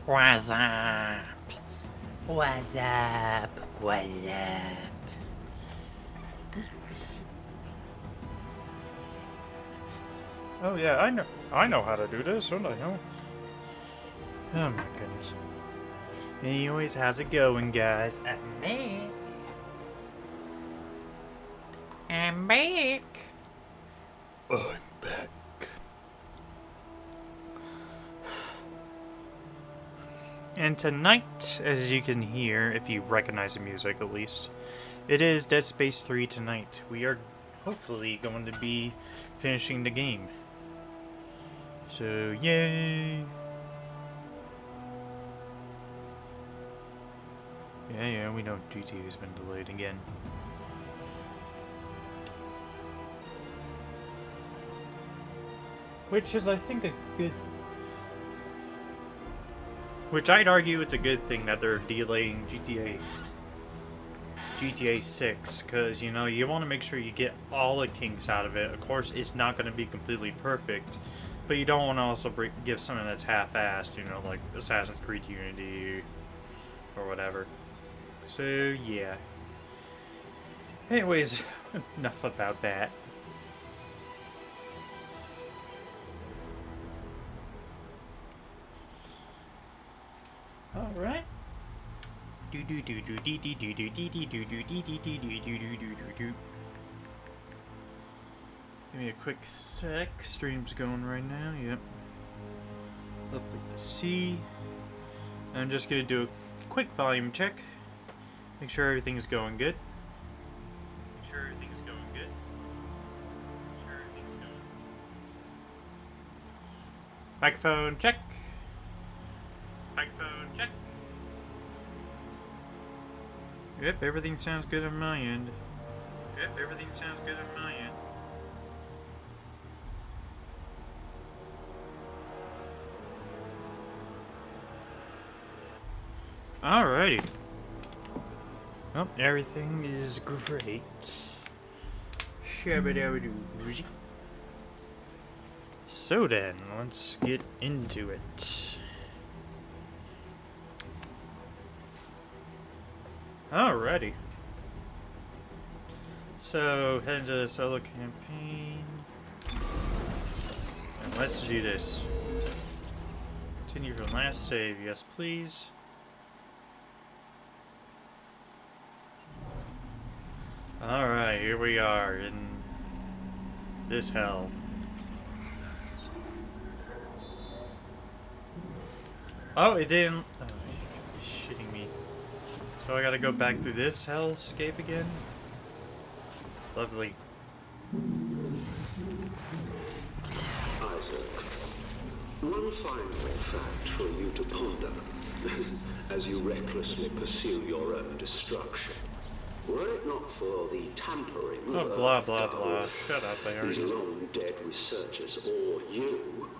What's up? What's up? What's up? Oh yeah, I know how to do this. What the hell? Oh my goodness. Anyways, how's it going, guys? Back. I'm back. I'm back. And tonight, as you can hear, if you recognize the music at least, it is Dead Space 3 tonight. We are hopefully going to be finishing the game. So, yay! Yeah, we know GTA has been delayed again. Which is, I think, a good... Which I'd argue it's a good thing that they're delaying GTA 6, because, you know, you want to make sure you get all the kinks out of it. Of course, it's not going to be completely perfect, but you don't want to also give something that's half-assed, you know, like Assassin's Creed Unity or whatever. So, yeah. Anyways, enough about that. Alright. Give me a quick sec. Stream's going right now, yep. Lovely to see. I'm just gonna do a quick volume check. Make sure everything's going good. Microphone check. Yep, everything sounds good on my end. Alrighty. Well, everything is great. Shabba-dabba-doo. So then, let's get into it. Alrighty. So, head into the solo campaign. And let's do this. Continue from last save, yes please. Alright, here we are in this hell. Oh, it didn't... Oh, you're shitting me. So I gotta go back through this hellscape again? Lovely. Isaac, one final fact for you to ponder as you recklessly pursue your own destruction. Were it not for the tampering Oh, blah, blah, blah. Shut up, I these already... long-dead researchers or you,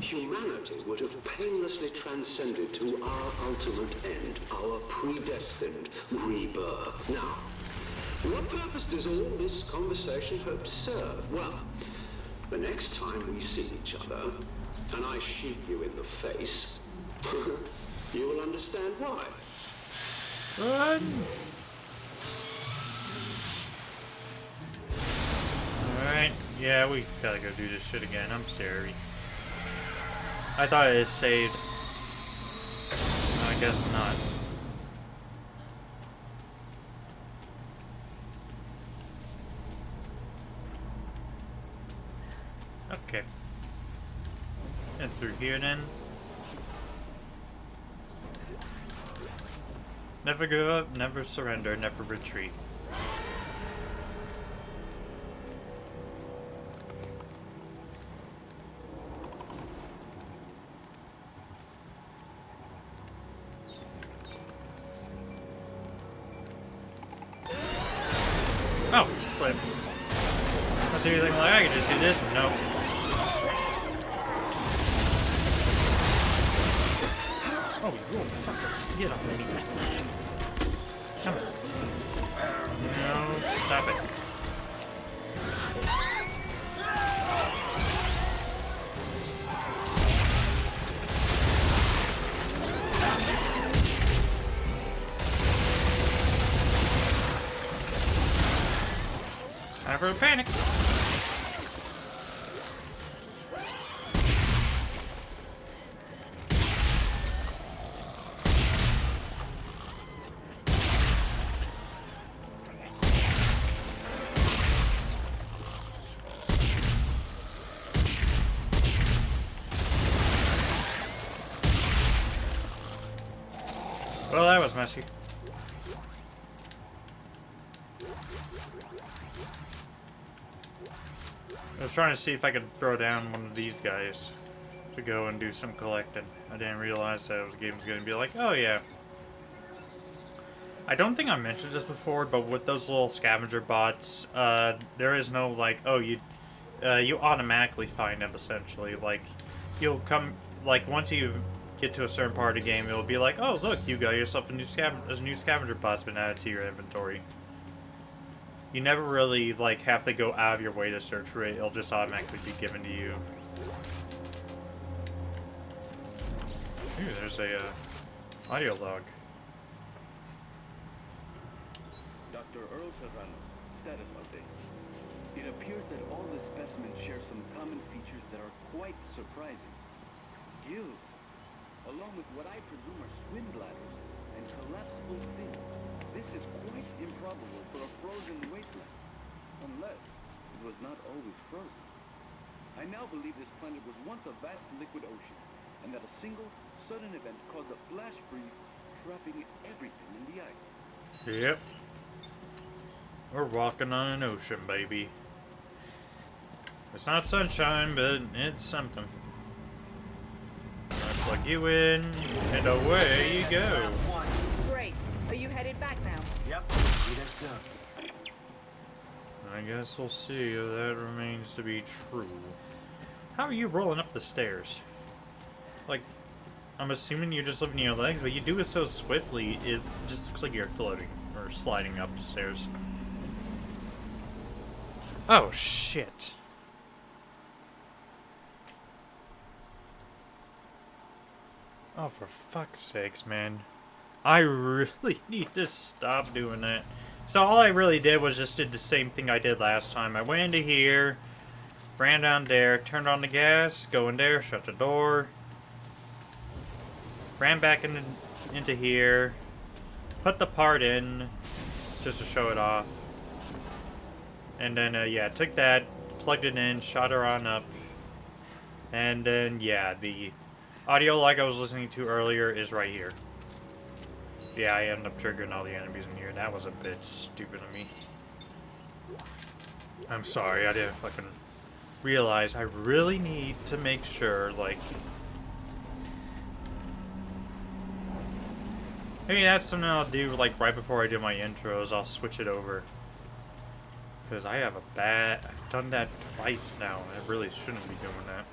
humanity would have painlessly transcended to our ultimate end, our predestined rebirth. Now, what purpose does all this conversation hope to serve? Well, the next time we see each other, and I shoot you in the face, you will understand why. Run! Alright, yeah, we gotta go do this shit again. I'm sorry. I thought it is saved. No, I guess not. Okay. And through here then. Never give up, never surrender, never retreat. Oh, flip. I see anything like I can just do this? Nope. Oh, you fucker. Get off of me. Come on. No, stop it. Time for a panic. Well, that was messy. I was trying to see if I could throw down one of these guys to go and do some collecting. I didn't realize that the game was going to be like, oh yeah. I don't think I mentioned this before, but with those little scavenger bots, there is no like, oh, you automatically find them essentially. Like, you'll come, like once you get to a certain part of the game, it'll be like, oh look, you got yourself a new scavenger bot's been added to your inventory. You never really like have to go out of your way to search for it. It'll just automatically be given to you. Ooh, there's a audio log. Dr. Earl Serrano, status update. It appears that all the specimens share some common features that are quite surprising. Gills, along with what I presume are swim bladders and collapsible fins. This is quite improbable for a frozen wasteland, unless it was not always frozen. I now believe this planet was once a vast liquid ocean, and that a single, sudden event caused a flash freeze, trapping everything in the ice. Yep. We're walking on an ocean, baby. It's not sunshine, but it's something. I'll plug you in, and away you go. Great. Are you headed back now? Yep. See you soon. I guess we'll see if that remains to be true. How are you rolling up the stairs? Like, I'm assuming you're just lifting your legs, but you do it so swiftly, it just looks like you're floating or sliding up the stairs. Oh, shit. Oh, for fuck's sakes, man. I really need to stop doing that. So all I really did was just did the same thing I did last time. I went into here, ran down there, turned on the gas, go in there, shut the door, ran back into here, put the part in just to show it off. And then, yeah, took that, plugged it in, shot her on up. And then, yeah, the audio like I was listening to earlier is right here. Yeah, I ended up triggering all the enemies in here. That was a bit stupid of me. I'm sorry, I didn't fucking realize I really need to make sure, like... Maybe that's something I'll do, like, right before I do my intros. I'll switch it over. Because I have a bad... I've done that twice now. I really shouldn't be doing that.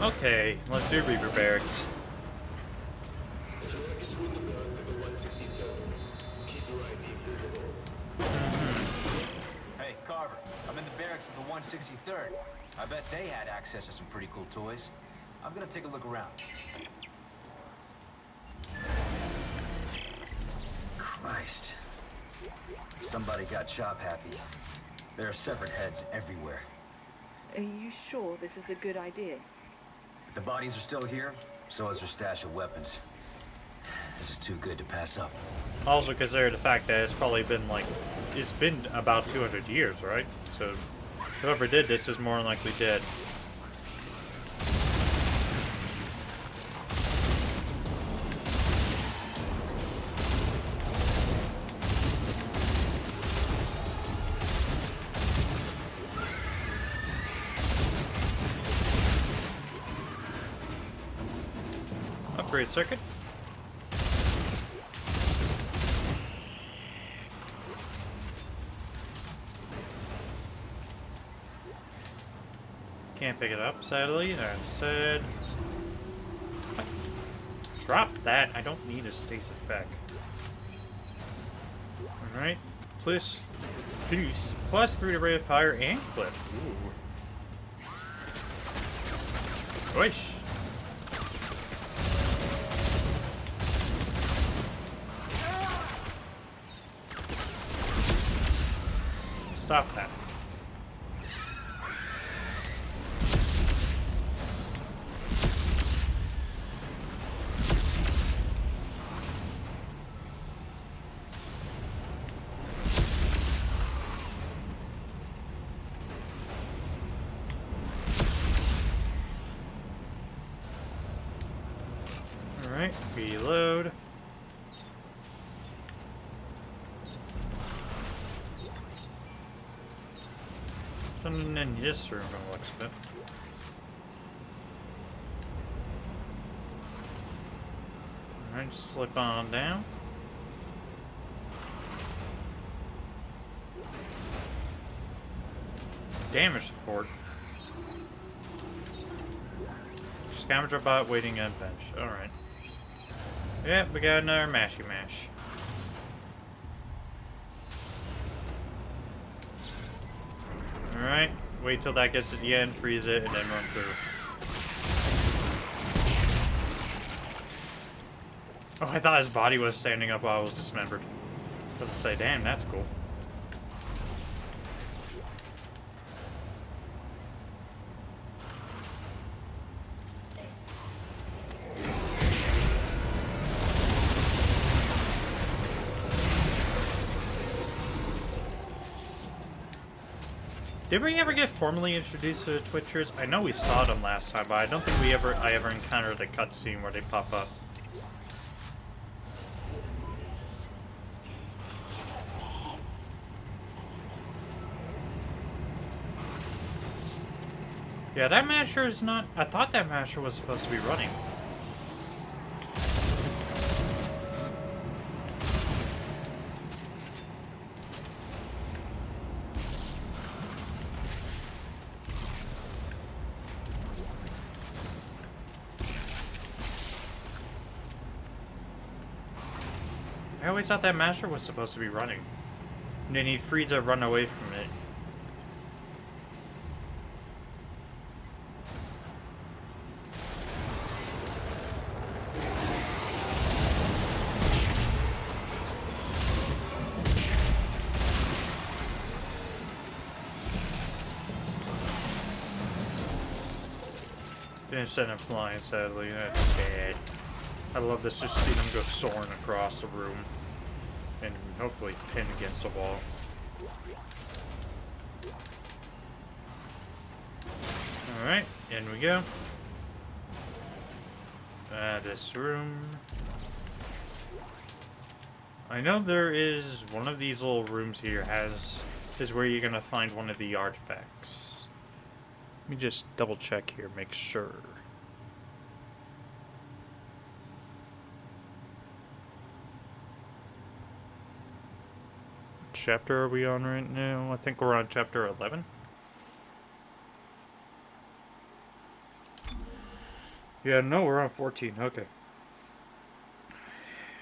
Okay, let's do Reaper Barracks. Hey, Carver, I'm in the barracks of the 163rd. I bet they had access to some pretty cool toys. I'm gonna take a look around. Christ. Somebody got chop happy. There are severed heads everywhere. Are you sure this is a good idea? The bodies are still here, so is their stash of weapons. This is too good to pass up. Also consider the fact that it's probably been like... It's been about 200 years, right? So whoever did this is more than likely dead. Upgrade circuit. Can't pick it up, sadly. That's sad. Drop that. I don't need a stasis back. Alright. Plus 3 to rate of fire and clip. Ooh. Wish. Stop that. Alright, reload. Something in this room from the looks of it. Alright, slip on down. Damage support. Scavenger bot waiting on bench. Alright. Yep, we got another mashy mash. Alright, wait till that gets to the end, freeze it, and then run through. Oh, I thought his body was standing up while I was dismembered. I was to say, damn, that's cool. Did we ever get formally introduced to the Twitchers? I know we saw them last time, but I don't think I ever encountered a cutscene where they pop up. Yeah, that masher is not... I thought that masher was supposed to be running. I always thought that masher was supposed to be running. And then he'd Frieza run away from it. Didn't send him flying, sadly. That's sad. I love this, just see them go soaring across the room. And hopefully pin against the wall. Alright, in we go. This room. I know there is one of these little rooms here is where you're gonna find one of the artifacts. Let me just double check here, make sure. Chapter are we on right now? I think we're on chapter 11. Yeah, no, we're on 14. Okay.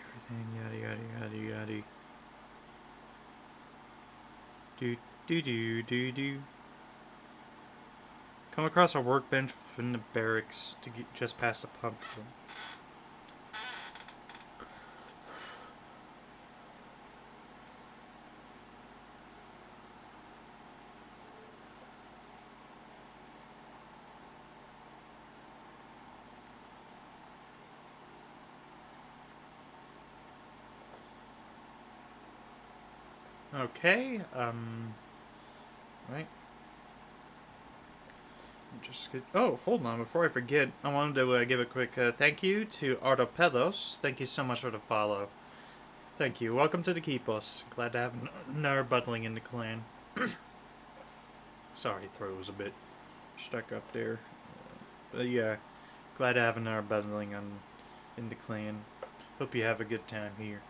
Everything yada yada yada yada. Do. Come across a workbench in the barracks to get just past the pump room. Okay, right. Just get, oh, hold on, before I forget, I wanted to give a quick thank you to Artopedos. Thank you so much for the follow. Thank you. Welcome to the Keepos. Glad to have another buddling in the clan. Sorry, throat was a bit stuck up there. But yeah, glad to have another buddling in the clan. Hope you have a good time here.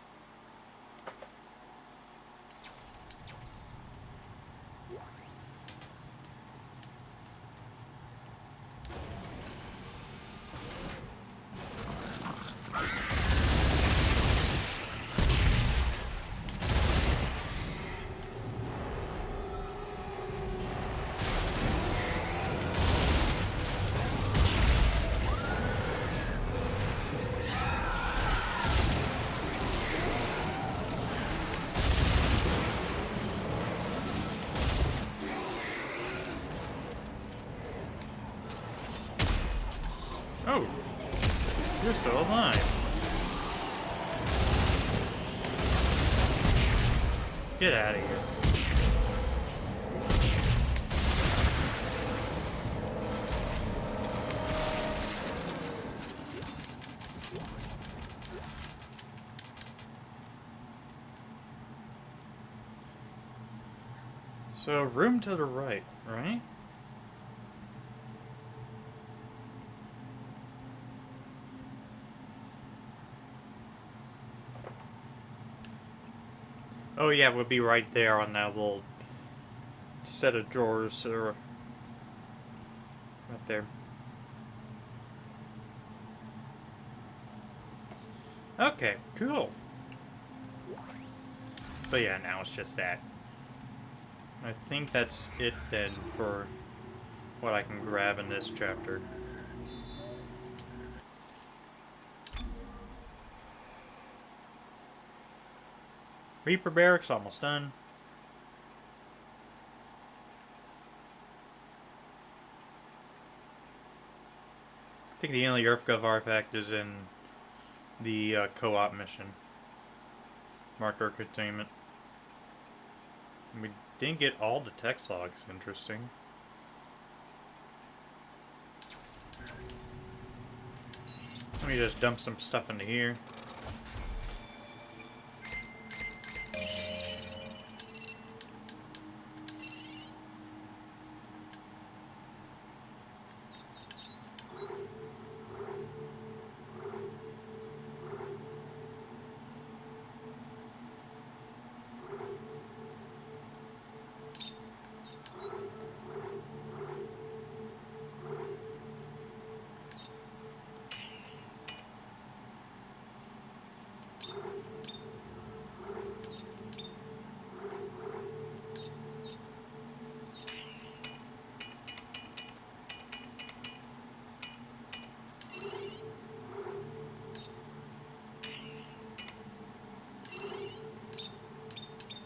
Oh, you're still alive. Get out of here. So, room to the right, right? Oh yeah, it would be right there on that little set of drawers that are right there. Okay, cool. But yeah, now it's just that. I think that's it then for what I can grab in this chapter. Reaper Barracks almost done. I think the only EarthGov artifact is in the co-op mission. Marker containment. We didn't get all the text logs. Interesting. Let me just dump some stuff into here.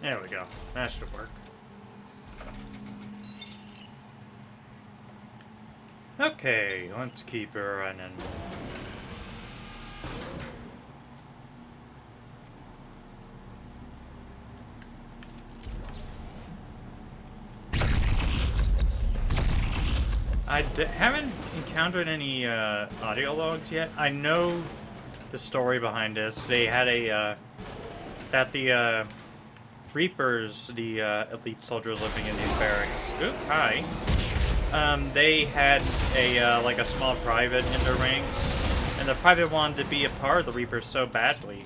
There we go. That should work. Okay, let's keep her running. I haven't encountered any audio logs yet. I know the story behind this. They had a that the Reapers, the elite soldiers living in these barracks. Oop, hi. They had a like a small private in their ranks, and the private wanted to be a part of the Reapers so badly.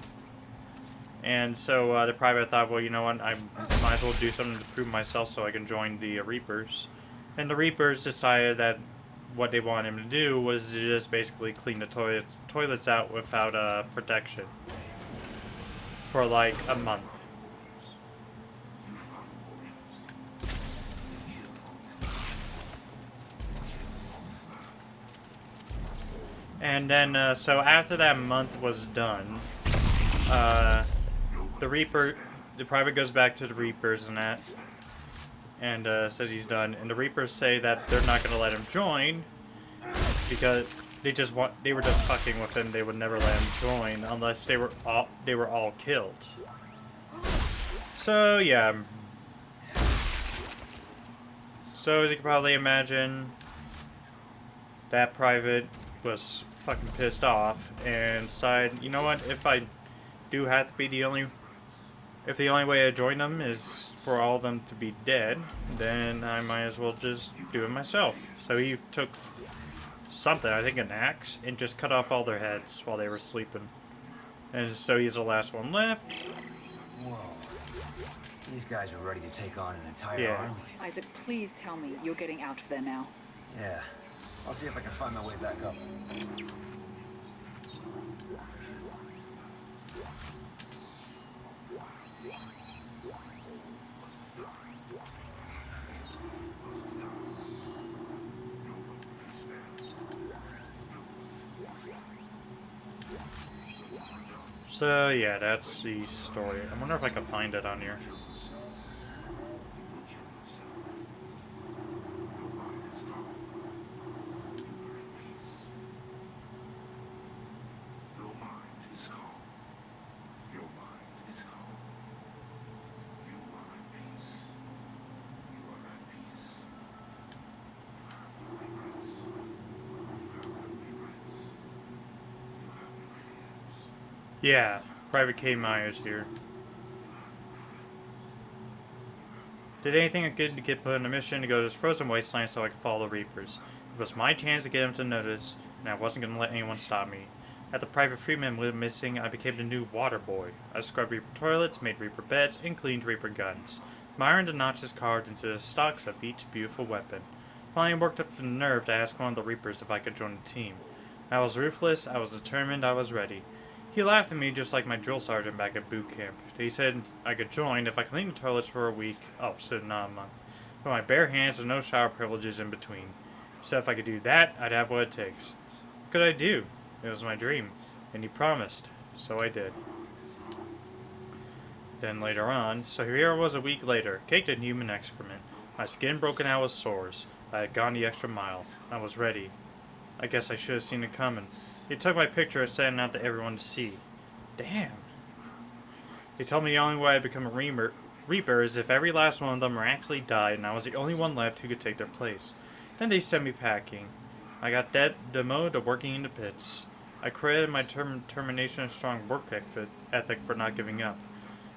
And so the private thought, well, you know what, I might as well do something to prove myself so I can join the Reapers. And the Reapers decided that what they wanted him to do was to just basically clean the toilets out without protection for like a month. And then, so after that month was done, the private goes back to the Reapers and that, and says he's done. And the Reapers say that they're not going to let him join because they were just fucking with him. They would never let him join unless they were all killed. So yeah. So as you can probably imagine, that private was fucking pissed off and decided, you know what, if I do have to be if the only way I join them is for all of them to be dead, then I might as well just do it myself. So he took something, I think an axe, and just cut off all their heads while they were sleeping. And so he's the last one left. Whoa. These guys are ready to take on an entire army. Isaac, please tell me you're getting out of there now. Yeah. I'll see if I can find my way back up. So yeah, that's the story. I wonder if I can find it on here. Yeah, Private K. Myers here. Did anything I could to get put on a mission to go to this frozen wasteland so I could follow the Reapers. It was my chance to get them to notice, and I wasn't going to let anyone stop me. After Private Freeman went missing, I became the new water boy. I scrubbed Reaper toilets, made Reaper beds, and cleaned Reaper guns. I ironed the notches carved into the stocks of each beautiful weapon. Finally worked up the nerve to ask one of the Reapers if I could join the team. I was ruthless, I was determined, I was ready. He laughed at me just like my drill sergeant back at boot camp. He said I could join if I cleaned the toilets for a week. Oh, so not a month. With my bare hands and no shower privileges in between. He said if I could do that, I'd have what it takes. What could I do? It was my dream. And he promised. So I did. Then later on, so here I was a week later, caked in human excrement. My skin broken out with sores. I had gone the extra mile. I was ready. I guess I should have seen it coming. He took my picture and sent it out to everyone to see. Damn. He told me the only way I'd become a Reaper is if every last one of them actually died and I was the only one left who could take their place. Then they sent me packing. I got demoted to working in the pits. I credited my determination and strong work ethic for not giving up.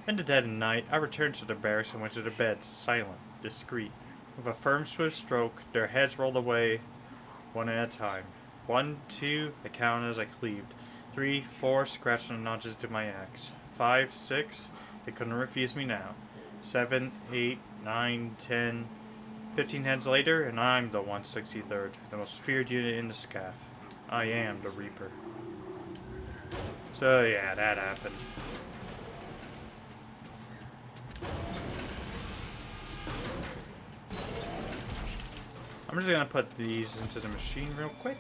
In the dead of night, I returned to their barracks and went to their beds, silent, discreet. With a firm, swift stroke, their heads rolled away, one at a time. 1, 2, I counted as I cleaved. 3, 4, scratching the notches to my axe. 5, 6, they couldn't refuse me now. 7, 8, 9, 10, 15 heads later, and I'm the 163rd, the most feared unit in the SCAF. I am the Reaper. So yeah, that happened. I'm just gonna put these into the machine real quick.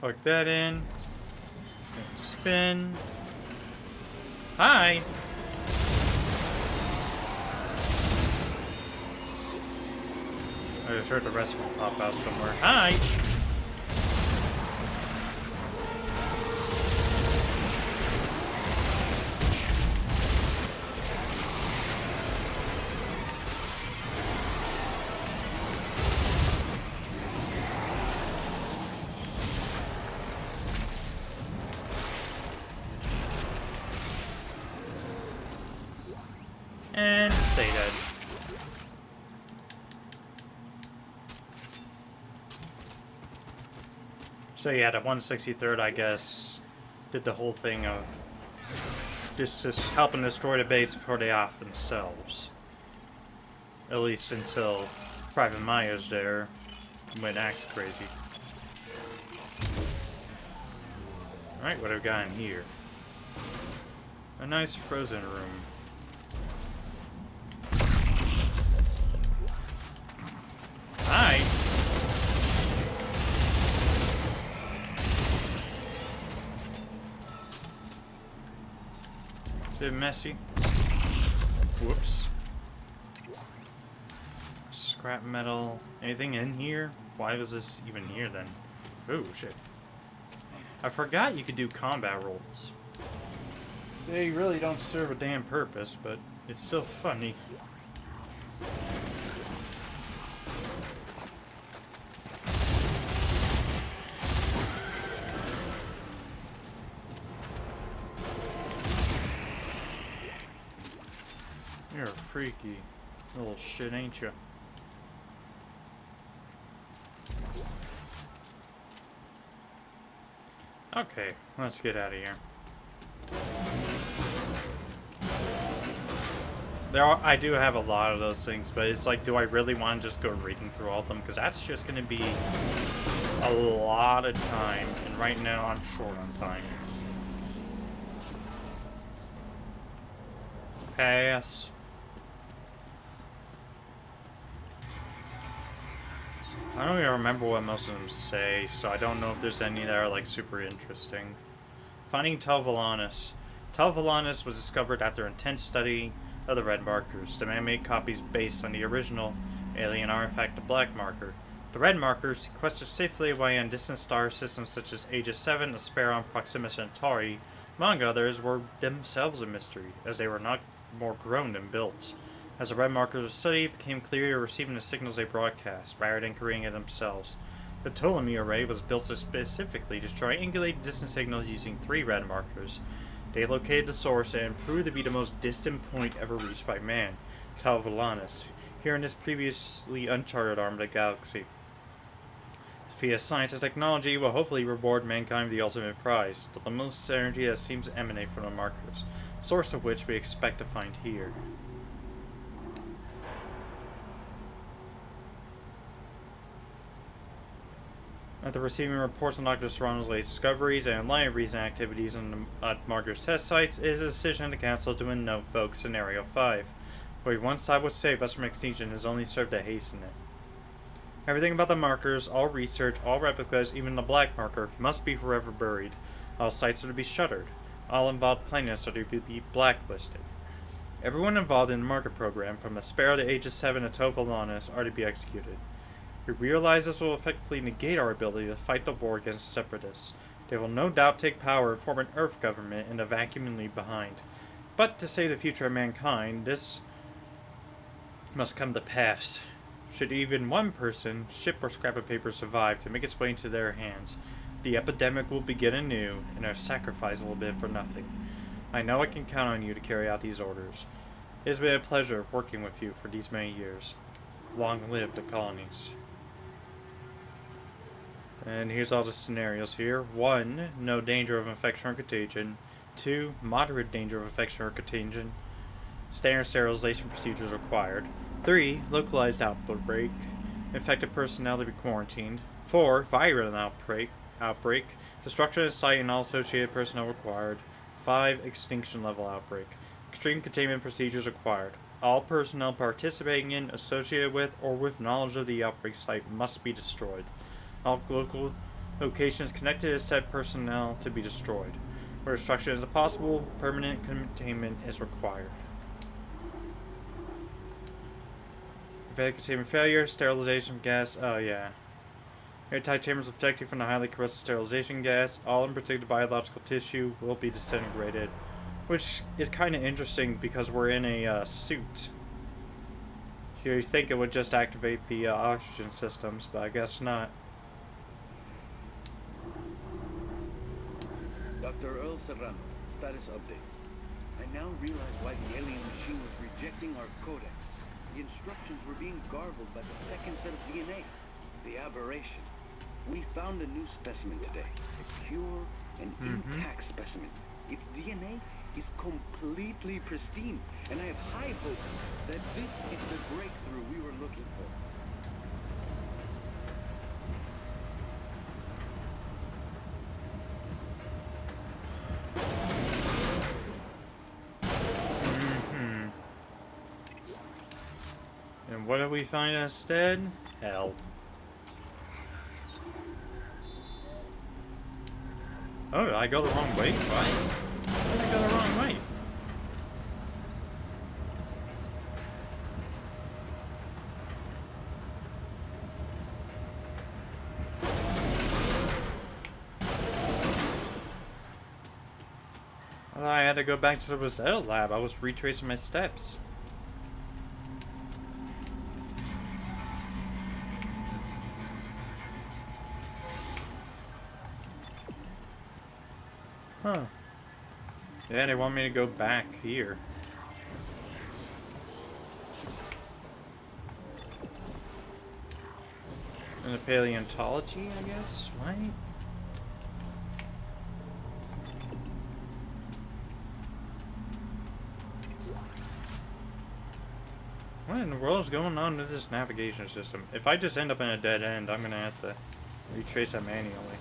Plug that in. And spin. Hi! I just heard the rest of them pop out somewhere. Hi! And stay dead. So yeah, the 163rd, I guess, did the whole thing of just helping destroy the base before they off themselves. At least until Private Myers there went axe crazy. Alright, what have we got in here? A nice frozen room. Hi. Bit messy. Whoops. Scrap metal. Anything in here? Why was this even here then? Oh shit. I forgot you could do combat rolls. They really don't serve a damn purpose, but it's still funny. You're a freaky little shit, ain't you? Okay, let's get out of here. I do have a lot of those things, but it's like, do I really want to just go reading through all of them? Because that's just going to be a lot of time, and right now I'm short on time. Pass. I don't even remember what most of them say, so I don't know if there's any that are like super interesting. Finding Tel Volanus. Tal Volanus was discovered after intense study of the red markers. The man made copies based on the original alien artifact, the black marker. The red markers, sequestered safely away on distant star systems such as Aegis 7, Asperon, Proxima Centauri, among others, were themselves a mystery, as they were not more grown than built. As the red markers were studied, it became clear they were receiving the signals they broadcast, rather than creating it themselves. The Ptolemy array was built to specifically to triangulate distant signals using 3 red markers. They located the source and proved to be the most distant point ever reached by man, Tal Volanus, here in this previously uncharted arm of the galaxy. Via science and technology will hopefully reward mankind with the ultimate prize, the limitless energy that seems to emanate from the markers, source of which we expect to find here. After receiving reports on Dr. Serrano's latest discoveries and in light of recent activities on the markers test sites, it is a decision of the Council to invoke Scenario 5, where one side would save us from extinction has only served to hasten it. Everything about the markers, all research, all replicas, even the black marker, must be forever buried. All sites are to be shuttered. All involved planets are to be blacklisted. Everyone involved in the marker program, from the Sparrow to Aegis 7 to Tovolanus, are to be executed. We realize this will effectively negate our ability to fight the war against the Separatists. They will no doubt take power and form an Earth government in the vacuum and leave behind. But to save the future of mankind, this must come to pass. Should even one person, ship, or scrap of paper survive to make its way into their hands, the epidemic will begin anew, and our sacrifice will have been for nothing. I know I can count on you to carry out these orders. It has been a pleasure working with you for these many years. Long live the colonies. And here's all the scenarios here. 1. No danger of infection or contagion. 2. Moderate danger of infection or contagion. Standard sterilization procedures required. 3. Localized outbreak. Infected personnel to be quarantined. 4. Virulent outbreak. Destruction of site and all associated personnel required. 5. Extinction level outbreak. Extreme containment procedures required. All personnel participating in, associated with, or with knowledge of the outbreak site must be destroyed. All local locations connected to said personnel to be destroyed. Where destruction is impossible, permanent containment is required. Preventing containment failure, sterilization gas, oh yeah. Airtight chambers will protect you from the highly corrosive sterilization gas. All unprotected biological tissue will be disintegrated. Which is kind of interesting because we're in a suit. You think it would just activate the oxygen systems, but I guess not. Dr. Earl Serrano, status update. I now realize why the alien machine was rejecting our codex. The instructions were being garbled by the second set of DNA. The aberration. We found a new specimen today. A pure and intact specimen. Its DNA is completely pristine, and I have high hopes that this is the breakthrough we were looking for. And what do we find instead? Hell. Oh, did I go the wrong way? Why did I go the wrong way? Well, I had to go back to the Rosetta lab. I was retracing my steps. Huh. Yeah, they want me to go back here. In the paleontology, I guess, right? What in the world is going on with this navigation system? If I just end up in a dead end, I'm gonna have to retrace that manually.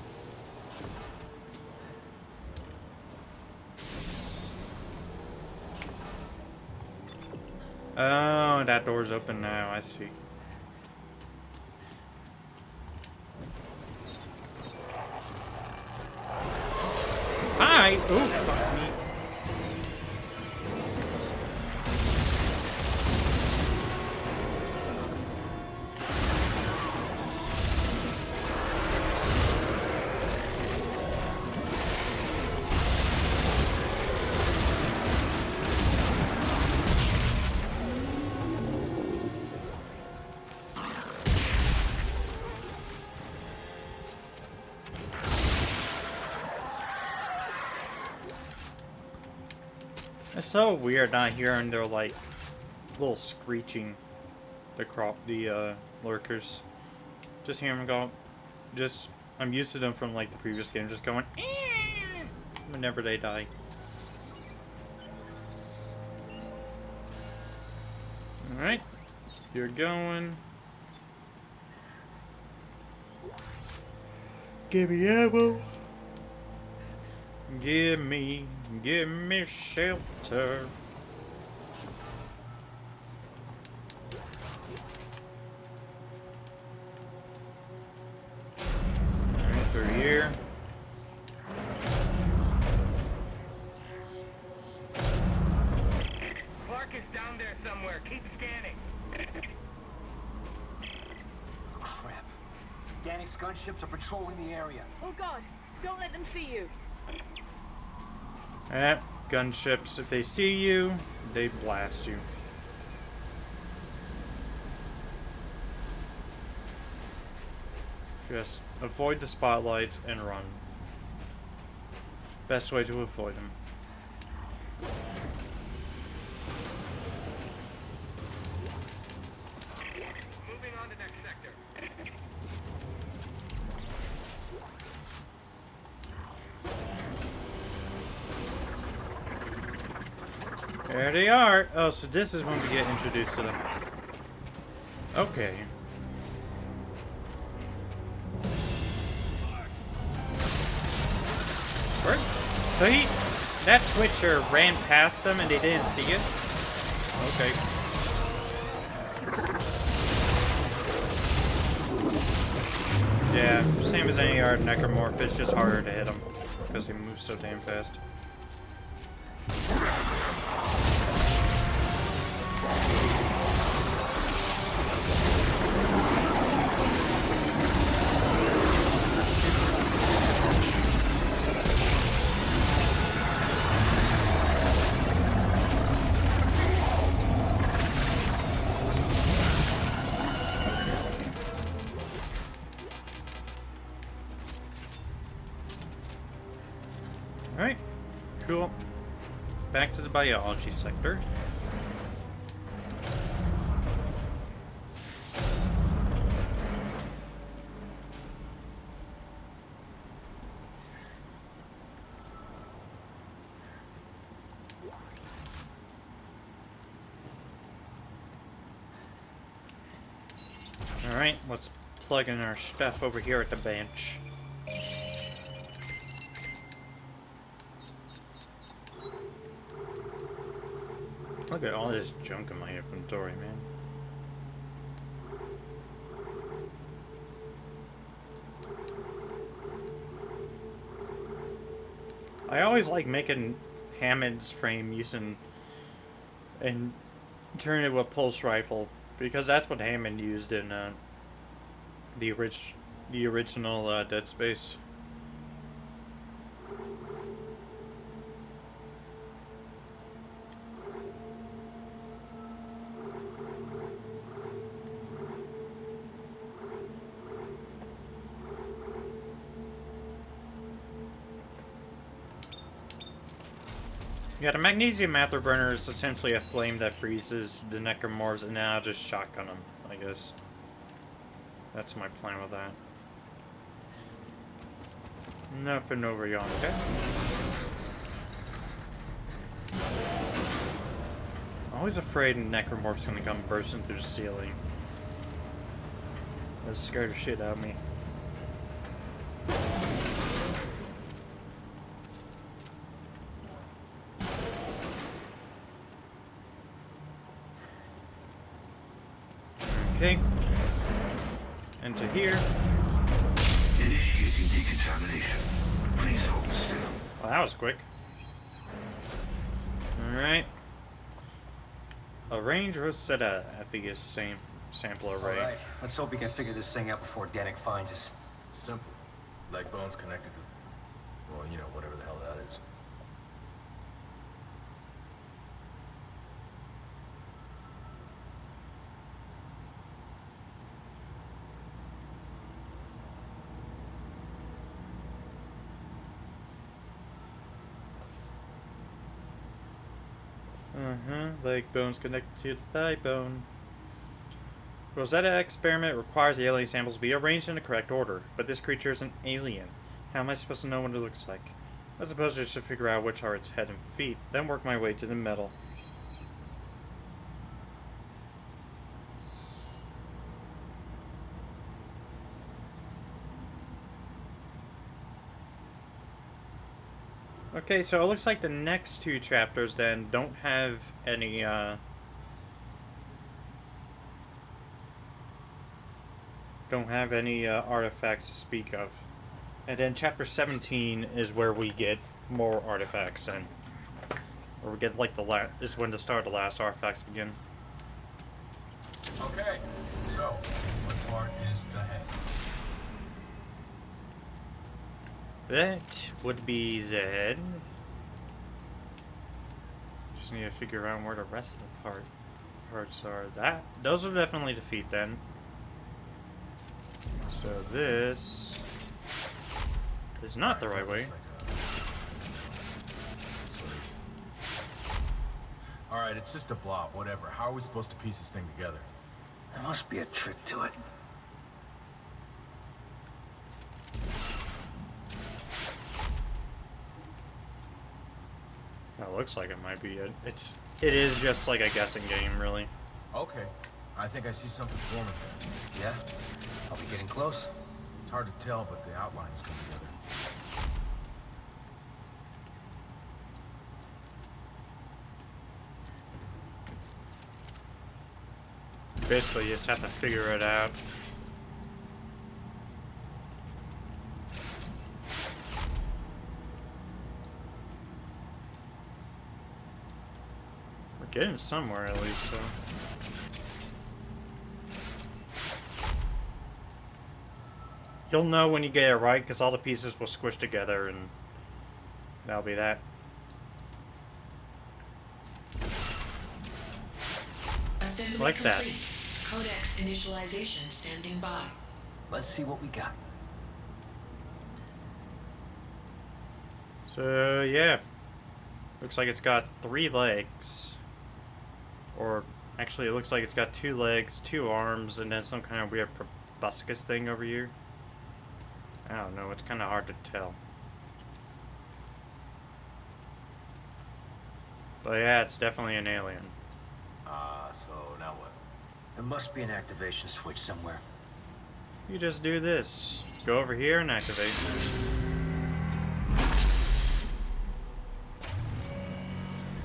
Oh, that door's open now, I see. Hi! Ooh, fuck me. It's so weird not hearing their like little screeching. The lurkers. Just hear them go. Just I'm used to them from like the previous game, just going whenever they die. All right, you're going. Give me ammo. Give me shelter. Alright, through here. Clark is down there somewhere. Keep scanning. Crap. Danik's gunships are patrolling the area. Oh God, don't let them see you. Gunships, if they see you, they blast you. Just avoid the spotlights and run. Best way to avoid them. Moving on to next sector. There they are. Oh, so this is when we get introduced to them. Okay. Where? So that Twitcher ran past them and they didn't see it? Okay. Yeah, same as any other necromorph, it's just harder to hit them because they move so damn fast. Alright, cool. Back to the biology sector. Alright, let's plug in our stuff over here at the bench. Look at all this junk in my inventory, man. I always like making Hammond's frame using and turning it with a pulse rifle because that's what Hammond used in the original Dead Space. Yeah, the magnesium afterburner is essentially a flame that freezes the necromorphs, and now I'll just shotgun them, I guess. That's my plan with that. Nothing over yonder, okay? Always afraid a necromorph's gonna come bursting through the ceiling. That scared the shit out of me. Okay. Into here. Initiating decontamination. Please hold still. Well, that was quick. Alright. Arrange Rosetta at the same sample array. Alright, let's hope we can figure this thing out before Danik finds us. It's simple. Leg bones connected to, well, you know, whatever the hell that is. Leg bones connected to the thigh bone. Rosetta experiment requires the alien samples be arranged in the correct order, but this creature is an alien. How am I supposed to know what it looks like? I suppose I should figure out which are its head and feet, then work my way to the metal. Okay, so it looks like the next two chapters then don't have any, artifacts to speak of. And then chapter 17 is where we get more artifacts in. Or we get, like, is when the start of the last artifacts begin. Okay, so, what part is the head? That would be Z. Just need to figure out where the rest of the parts are. Those are definitely the feet then. So this is not the right way. Alright, it's just a blob, whatever. How are we supposed to piece this thing together? There must be a trick to it. That looks like it might be it. It is just like a guessing game, really. Okay, I think I see something forming there. Yeah? Are we getting close? It's hard to tell, but the outlines come together. Basically, you just have to figure it out. We're getting somewhere at least, so. You'll know when you get it right, because all the pieces will squish together, and that'll be that. Assembly Like that. complete. Codex initialization standing by. Let's see what we got. So, yeah. Looks like it's got 3 legs. Or, actually, it looks like it's got 2 legs, 2 arms, and then some kind of weird proboscis thing over here. I don't know, it's kind of hard to tell. But yeah, it's definitely an alien. So now what? There must be an activation switch somewhere. You just do this. Go over here and activate.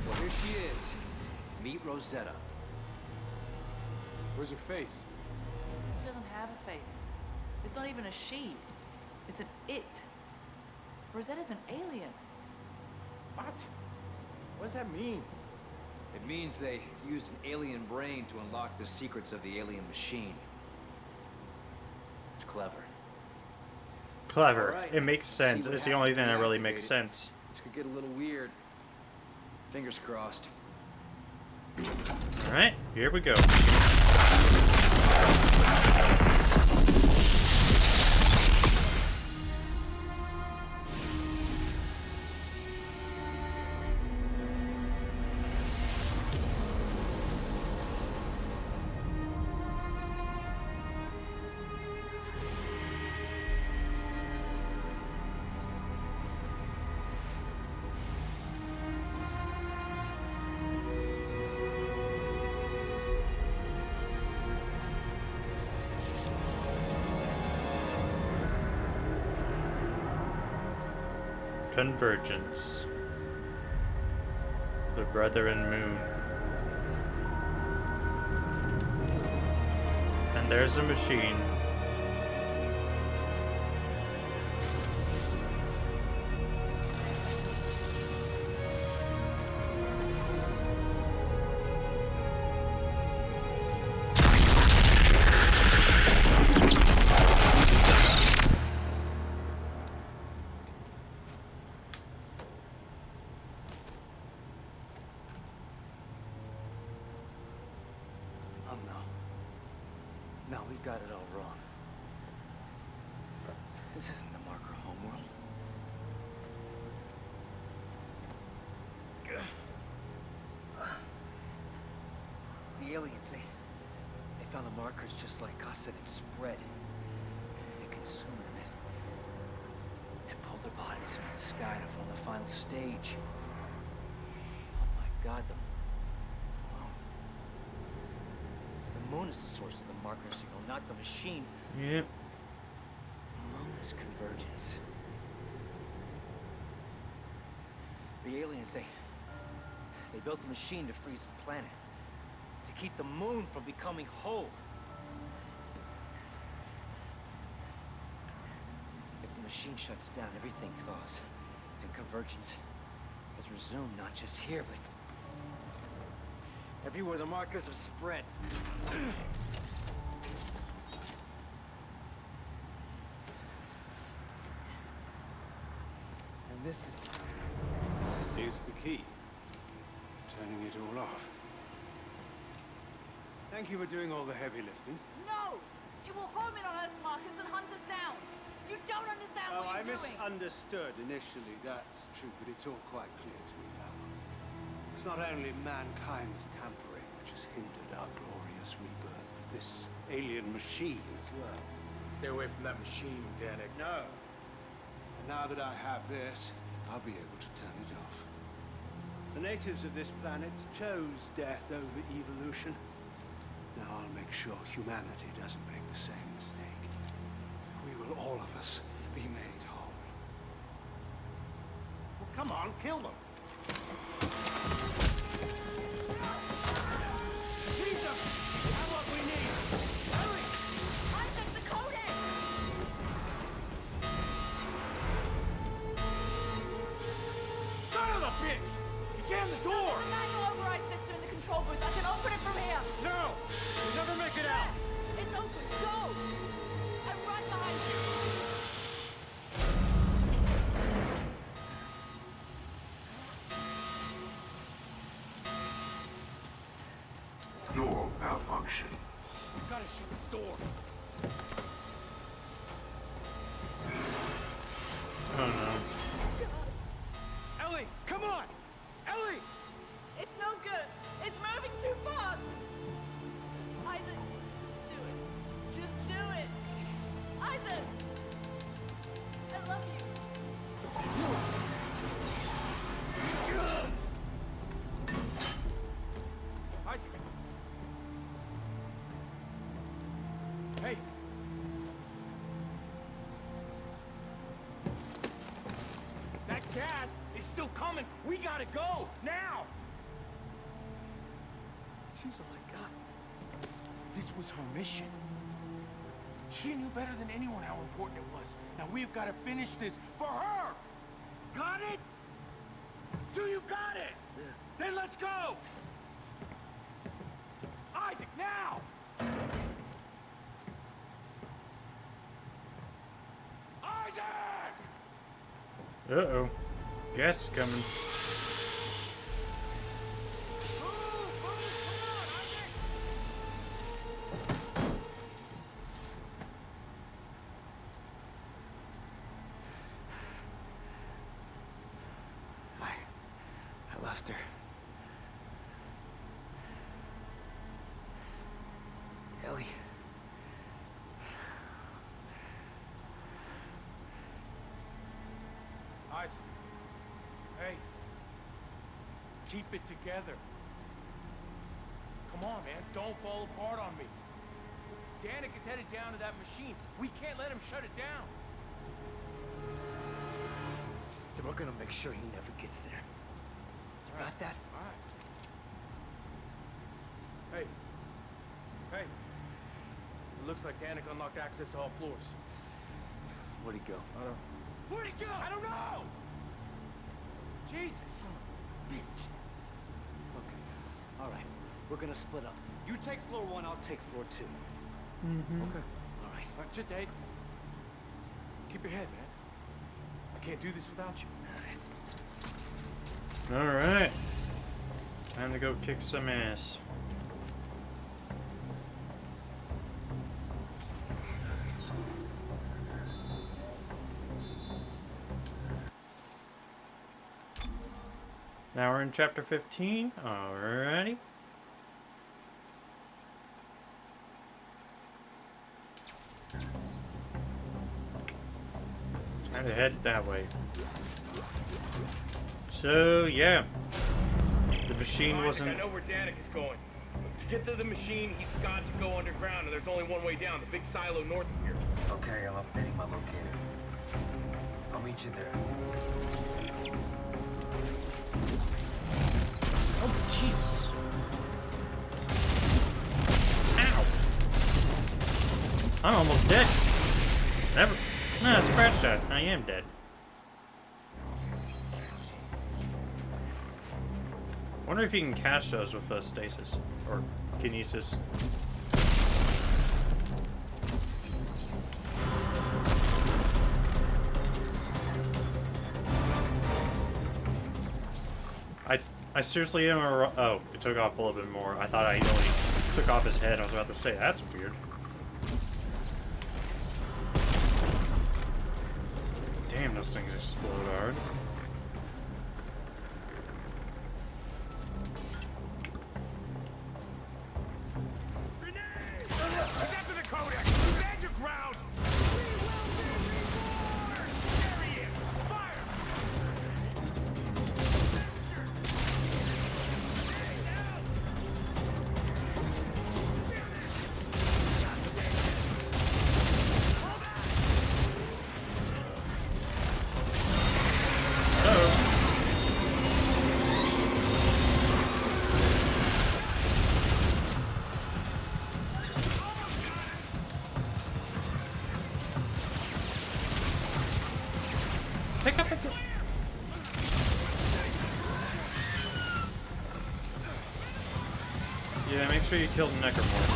Well, here she is. Meet Rosetta. Where's her face? She doesn't have a face. It's not even a she. It's an it. Rosetta's an alien. What? What does that mean? It means they used an alien brain to unlock the secrets of the alien machine. It's clever. Clever. All right. It makes sense. See what It's the only happens thing when that we really activate makes it. sense. This could get a little weird. Fingers crossed. Alright, here we go. Convergence. The Brethren Moon. And there's a machine. Oh no. No, we got it all wrong. This isn't the marker homeworld. aliens, they found the markers just like us and it spread. It consumed them. It pulled their bodies into the sky to form the final stage. Oh my God, the moon is the source of the marker signal, not the machine. Yep. The moon is convergence. The aliens, they built the machine to freeze the planet. To keep the moon from becoming whole. If the machine shuts down, everything thaws. And convergence has resumed, not just here, but everywhere the markers have spread. And this is the key. Turning it all off. Thank you for doing all the heavy lifting. No! It will home in on Earth's markers and hunt us down. You don't understand what I you're doing. misunderstood initially, that's true, but it's all quite clear to me now. It's not only mankind's tampering which has hindered our glorious rebirth, but this alien machine as well. Stay away from that machine, Danik. No. And now that I have this, I'll be able to turn it off. The natives of this planet chose death over evolution. Now I'll make sure humanity doesn't make the same mistake. We will all of us be made whole. Well, come on, kill them. Jesus! Have what we need! Hurry! Isaac, the codex! Son of a bitch! You jammed the door! There's a manual override system in the control booth. I can open it from here. No! You'll never make it out! It's open. Go! I'm right behind you. Door malfunction. Gotta shut this door. Oh no. Ellie, come on! Ellie! It's no good. It's moving too fast. Isaac, do it. Just do it. Isaac! I love you. Isaac! Hey! That cat is still coming! We gotta go! Now! She's like God. This was her mission. She knew better than anyone how important it was. Now we've got to finish this for her! Got it? Do you got it? Yeah. Then let's go! Isaac, now! Isaac! Uh-oh. Guests coming. I left her. Ellie. Isaac. Hey. Keep it together. Come on, man. Don't fall apart on me. Danik is headed down to that machine. We can't let him shut it down. Then we're gonna make sure he never gets there. You got that? All right. Hey. Hey. It looks like Danik unlocked access to all floors. Where'd he go? I don't know. Where'd he go? I don't know! Jesus. Bitch. Okay. All right. We're gonna split up. You take floor 1, I'll take floor 2. Mm-hmm. Okay. All right. Just, hey. Keep your head, man. I can't do this without you. Alright. Time to go kick some ass. Now we're in chapter 15. Alrighty. Time to head that way. So, yeah. The machine Isaac, wasn't... I know where Danik is going. To get to the machine, he's got to go underground, and there's only one way down, the big silo north of here. Okay, I'm updating my locator. I'll meet you there. Oh, Jesus. Ow. I'm almost dead. Never. Nah, scratch that. I am dead. Wonder if you can catch those with stasis or kinesis. I seriously am a... Oh, it took off a little bit more. I thought I only took off his head. I was about to say, that's weird. Damn, those things explode hard. After the Codex! Stand your ground! We will be reborn! There he is! Fire! Pick up the... Yeah, make sure you kill the necromorph.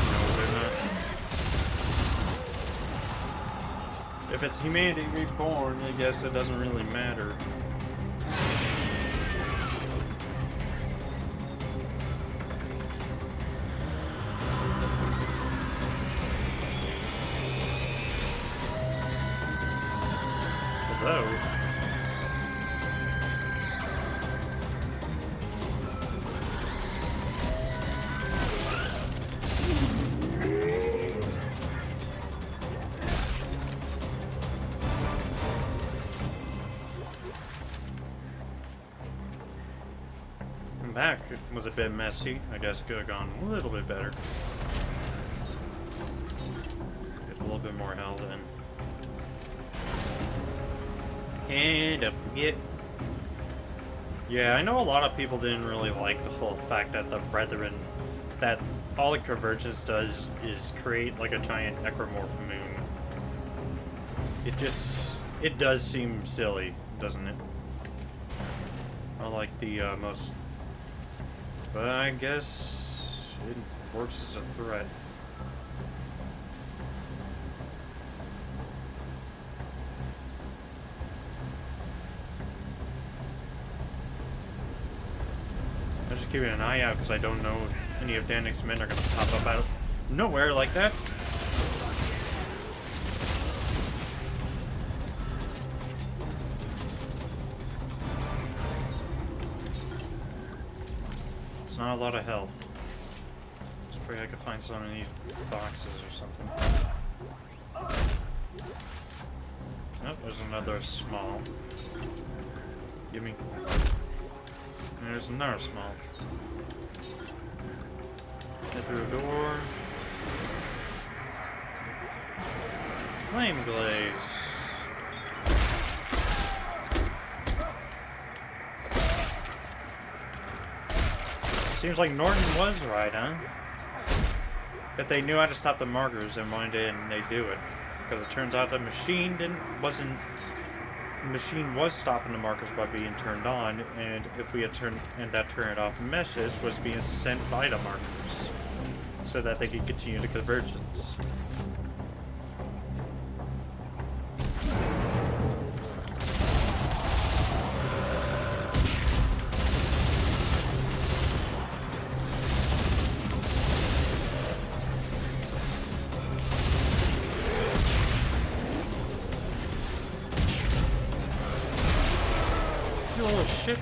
If it's humanity reborn, I guess it doesn't really matter. Although... back was a bit messy. I guess it could have gone a little bit better. Get a little bit more health in. And up we get. Yeah, I know a lot of people didn't really like the whole fact that the Brethren, that all the Convergence does is create like a giant necromorph moon. It does seem silly, doesn't it? I like the most... But I guess it works as a threat. I'm just keeping an eye out because I don't know if any of Danik's men are going to pop up out of nowhere like that. It's not a lot of health. Just pray I could find some in these boxes or something. Oh, there's another small. Gimme. There's another small. Get through the door. Flame glaze. Seems like Norton was right, huh? If they knew how to stop the markers, then why didn't they do it? Because it turns out the machine wasn't. The machine was stopping the markers by being turned on, and if we had turned that turn it off message was being sent by the markers, so that they could continue the convergence. Oh shit.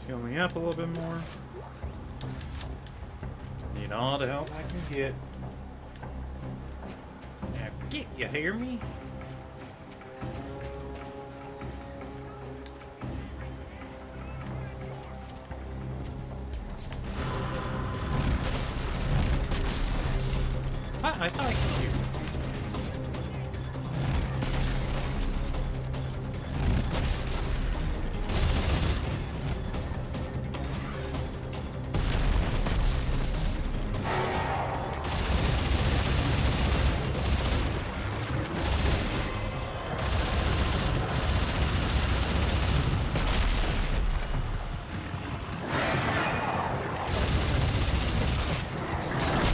Heal me up a little bit more. Need all the help I can get. Now get, you hear me? I thought I could hear.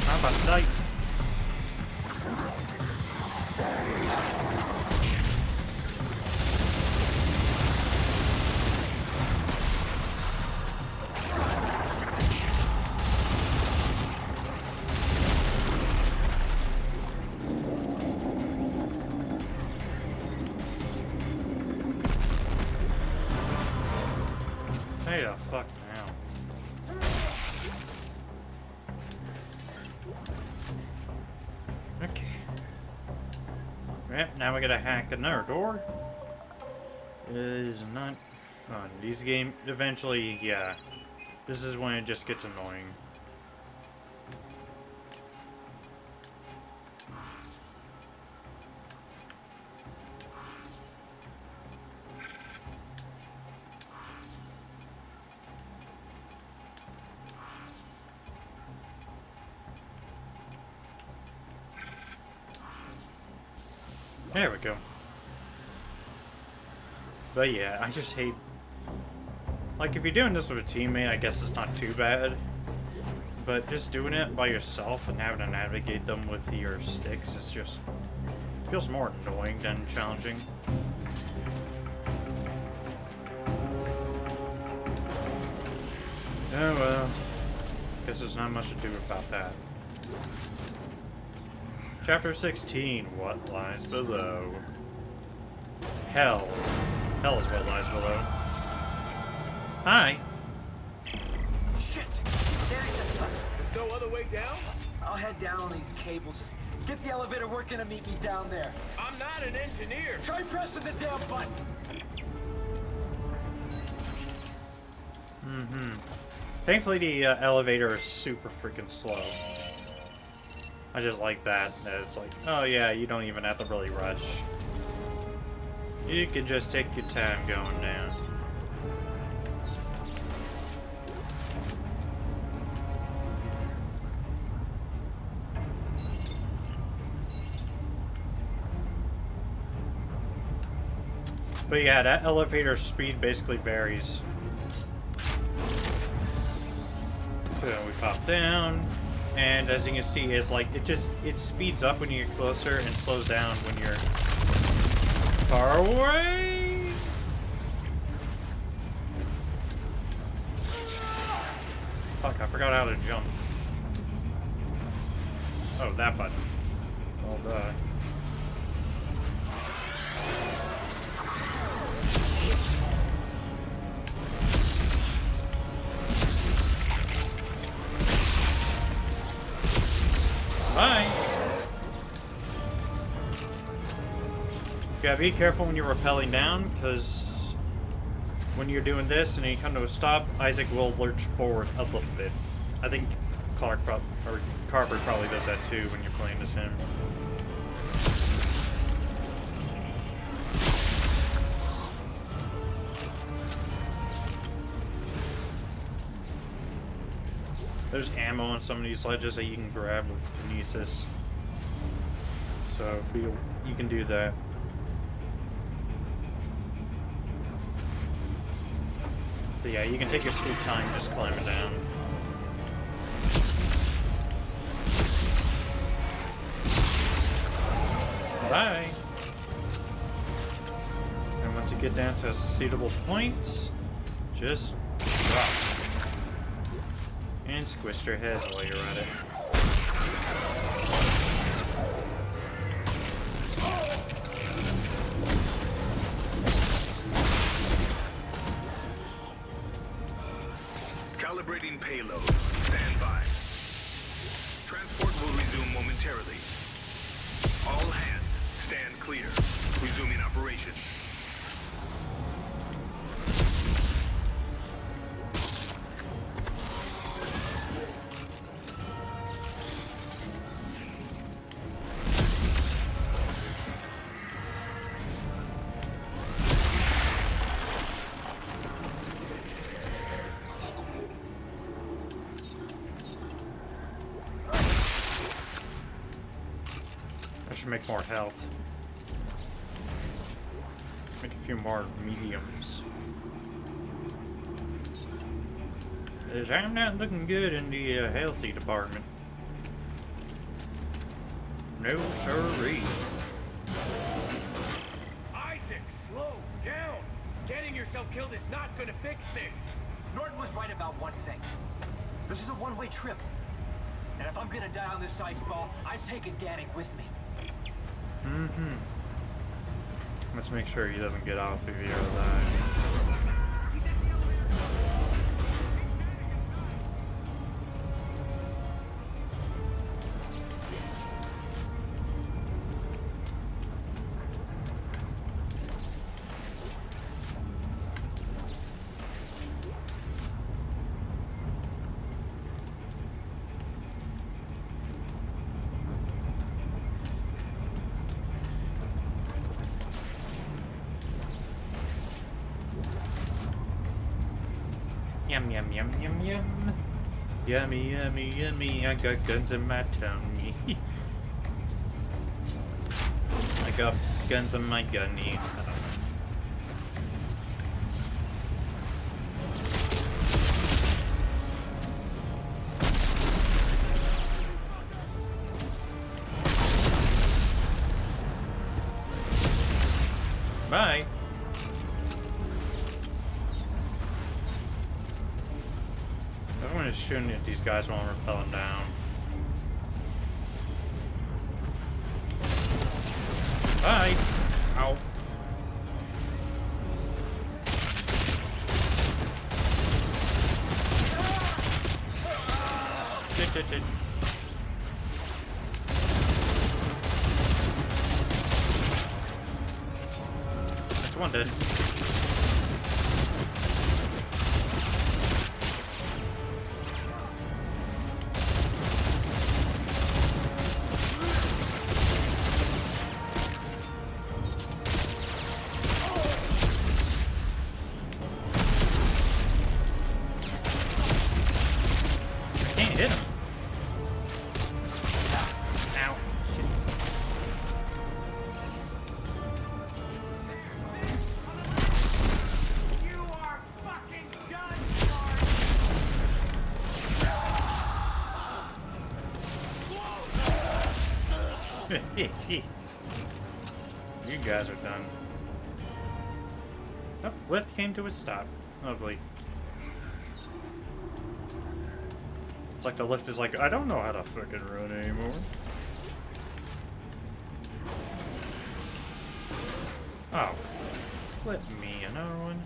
I'm about to die. Hey the fuck now. Okay. Yep, now we gotta hack another door. It is not fun. These games eventually, yeah. This is when it just gets annoying. There we go. But yeah, I just hate... Like, if you're doing this with a teammate, I guess it's not too bad. But just doing it by yourself and having to navigate them with your sticks is just... feels more annoying than challenging. Oh well. Guess there's not much to do about that. Chapter 16, What Lies Below. Hell. Hell is what lies below. Hi. Shit! There's no other way down? I'll head down on these cables. Just get the elevator working and meet me down there. I'm not an engineer. Try pressing the damn button. Thankfully, the elevator is super freaking slow. I just like that. It's like, oh yeah, you don't even have to really rush. You can just take your time going down. But yeah, that elevator speed basically varies. So we pop down. And as you can see, it's like, it speeds up when you get closer and slows down when you're far away. Fuck, I forgot how to jump. Oh, that button. Well, duh. Bye. You gotta be careful when you're rappelling down, because when you're doing this and you come to a stop, Isaac will lurch forward a little bit. I think Carver probably does that too when you're playing as him. There's ammo on some of these ledges that you can grab with kinesis. So you can do that. But yeah, you can take your sweet time just climbing down. Bye! And once you get down to a suitable point, just drop. And squish their heads while you're at it. Calibrating payload. Stand by. Transport will resume momentarily. All hands, stand clear. Resuming operations. I should make more health. Make a few more mediums. As I'm not looking good in the healthy department. No sirree. Isaac, slow down. Getting yourself killed is not gonna fix this. Norton was right about one thing. This is a one-way trip. And if I'm gonna die on this ice ball, I'm taking Danik with me. Mm-hmm. Let's make sure he doesn't get off if he ever dies. Yum, yum, yum, yum, yum. Yummy, yummy, yummy. I got guns in my tummy. I got guns in my gunny. I don't know. Bye. Everyone is shooting at these guys while I'm rappelling down. Bye. Ow. Dit. That's one dead. You guys are done. Oh, lift came to a stop. Lovely. It's like the lift is like, I don't know how to fucking run anymore. Oh, flip me another one.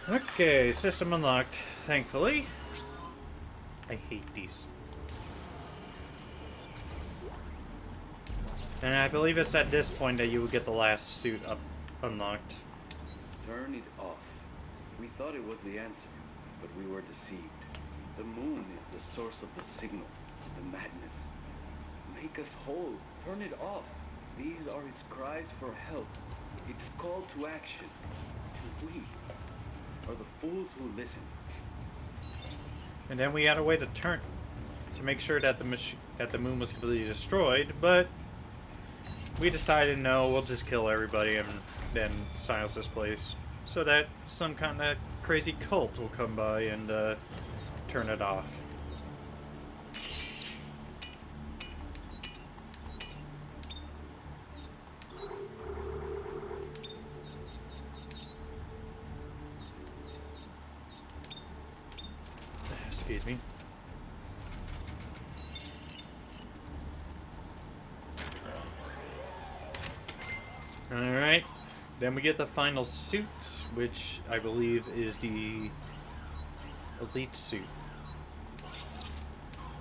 Okay, system unlocked, thankfully. I hate these. And I believe it's at this point that you will get the last suit up unlocked. Turn it off. We thought it was the answer, but we were deceived. The moon is the source of the signal, the madness. Make us whole. Turn it off. These are its cries for help. Its call to action. And we are the fools who listen. And then we had a way to turn to make sure that the moon was completely destroyed, but we decided no, we'll just kill everybody and then silence this place. so that some kind of crazy cult will come by and turn it off. Excuse me. Alright, then we get the final suit, which I believe is the elite suit.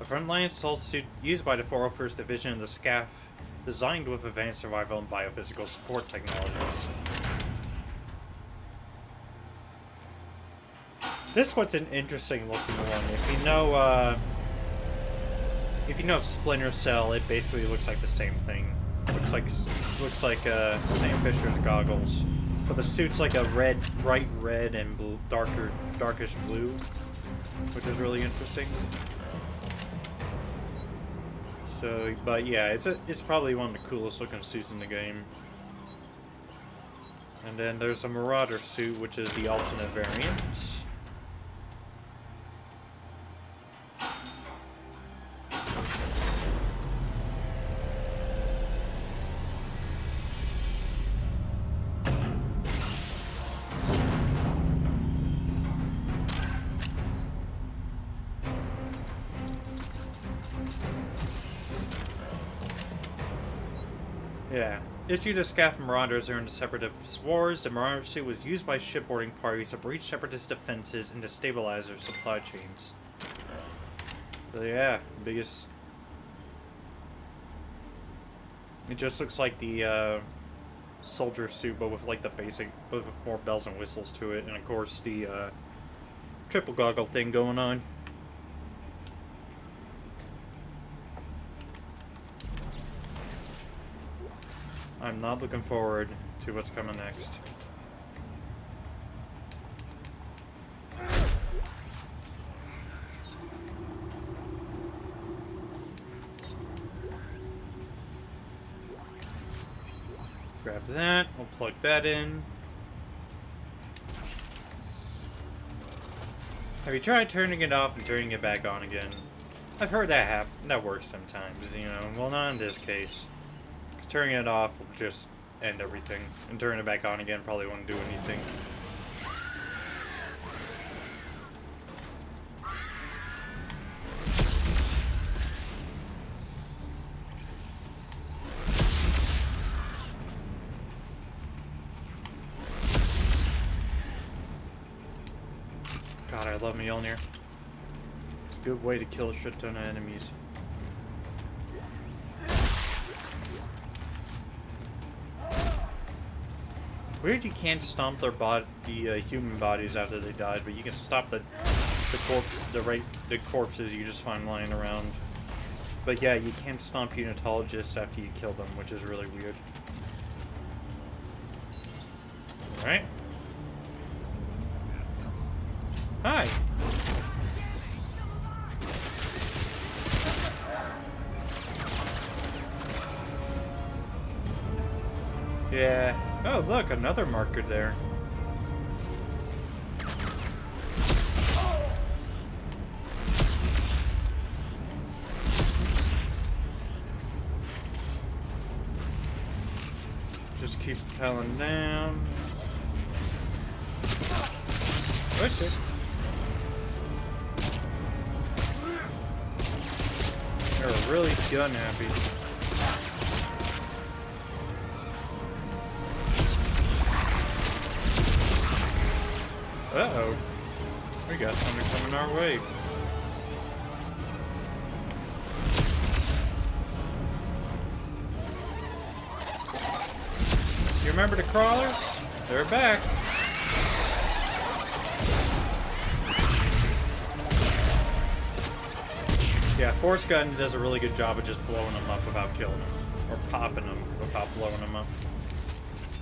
A frontline assault suit used by the 401st Division in the SCAF, designed with advanced survival and biophysical support technologies. This one's an interesting looking one. If you know Splinter Cell, it basically looks like the same thing. Looks like Sam Fisher's goggles, but the suit's like a red, bright red and blue, darkish blue, which is really interesting. So, but yeah, it's probably one of the coolest looking suits in the game. And then there's a Marauder suit, which is the alternate variant. Yeah. Issued to SCAF Marauders during the Separatist Wars, the Marauder suit was used by shipboarding parties to breach Separatist defenses and destabilize their supply chains. So yeah, biggest... It just looks like the soldier suit, but with like the basic, but with more bells and whistles to it, and of course the triple goggle thing going on. I'm not looking forward to what's coming next. Grab that, we'll plug that in. Have you tried turning it off and turning it back on again? I've heard that works sometimes, you know, well not in this case. Turning it off will just end everything, and turning it back on again probably won't do anything. God, I love Mjolnir. It's a good way to kill a shit ton of enemies. Weird you can't stomp their human bodies after they died, but you can stop the corpses you just find lying around. But yeah, you can't stomp unitologists after you kill them, which is really weird. Alright. Hi! Yeah. Oh, look, another marker there. Just keep pelling down. Push it. They're really gun happy. Uh-oh. We got something coming our way. You remember the crawlers? They're back. Yeah, Force Gun does a really good job of just blowing them up without killing them. Or popping them without blowing them up.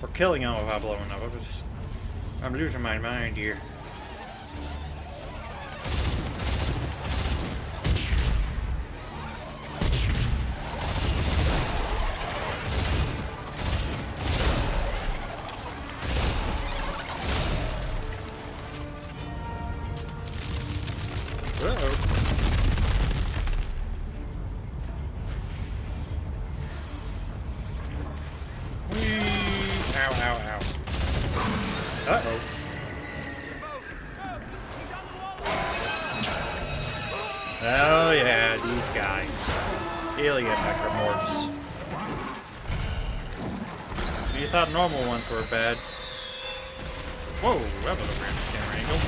Or killing them without blowing them up. I'm losing my mind here. ow, ow, ow. Uh-oh. Oh yeah, these guys. Alien necromorphs. You thought normal ones were bad. Whoa, that was a weird camera angle.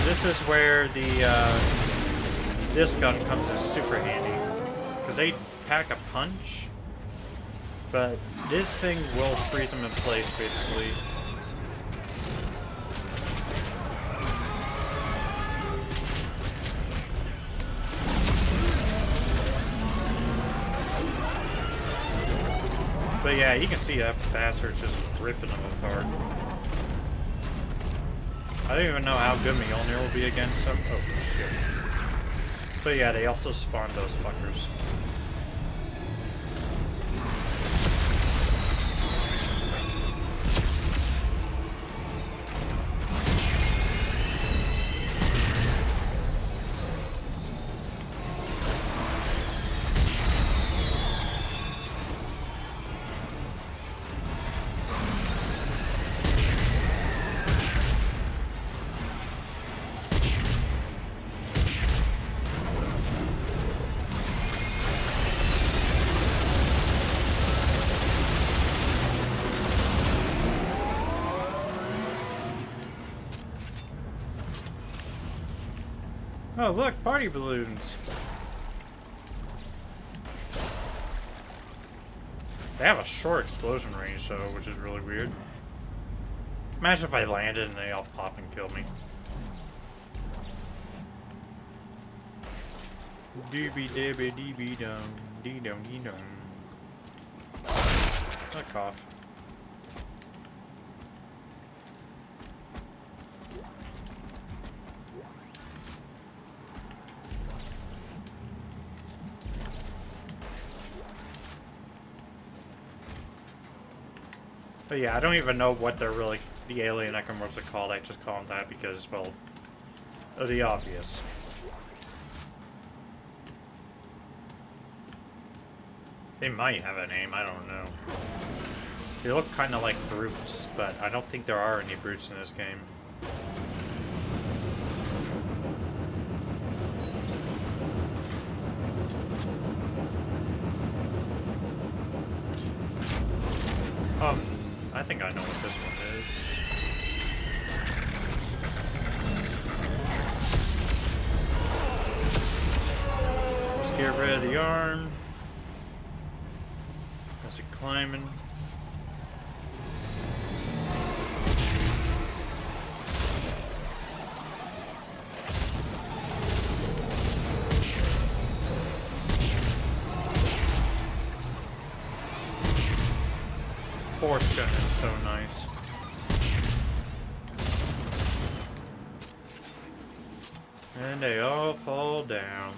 This is where the this gun comes in super handy. Because they pack a punch. But this thing will freeze them in place, basically. But yeah, you can see that bastard's just ripping them apart. I don't even know how good Mjolnir will be against them. Oh, shit. But yeah, they also spawn those fuckers. Oh, look, party balloons. They have a short explosion range, though, which is really weird. Imagine if I landed and they all pop and kill me. Doobie dibby deebie dum, dee dum dee dum. A cough. But yeah, I don't even know what they're really, the alien necromorphs are called. I just call them that because, well, of the obvious. They might have a name, I don't know. They look kind of like brutes, but I don't think there are any brutes in this game. I think I know what this one is. Let's get rid of the arm. As you're climbing. Force gun is so nice. And they all fall down.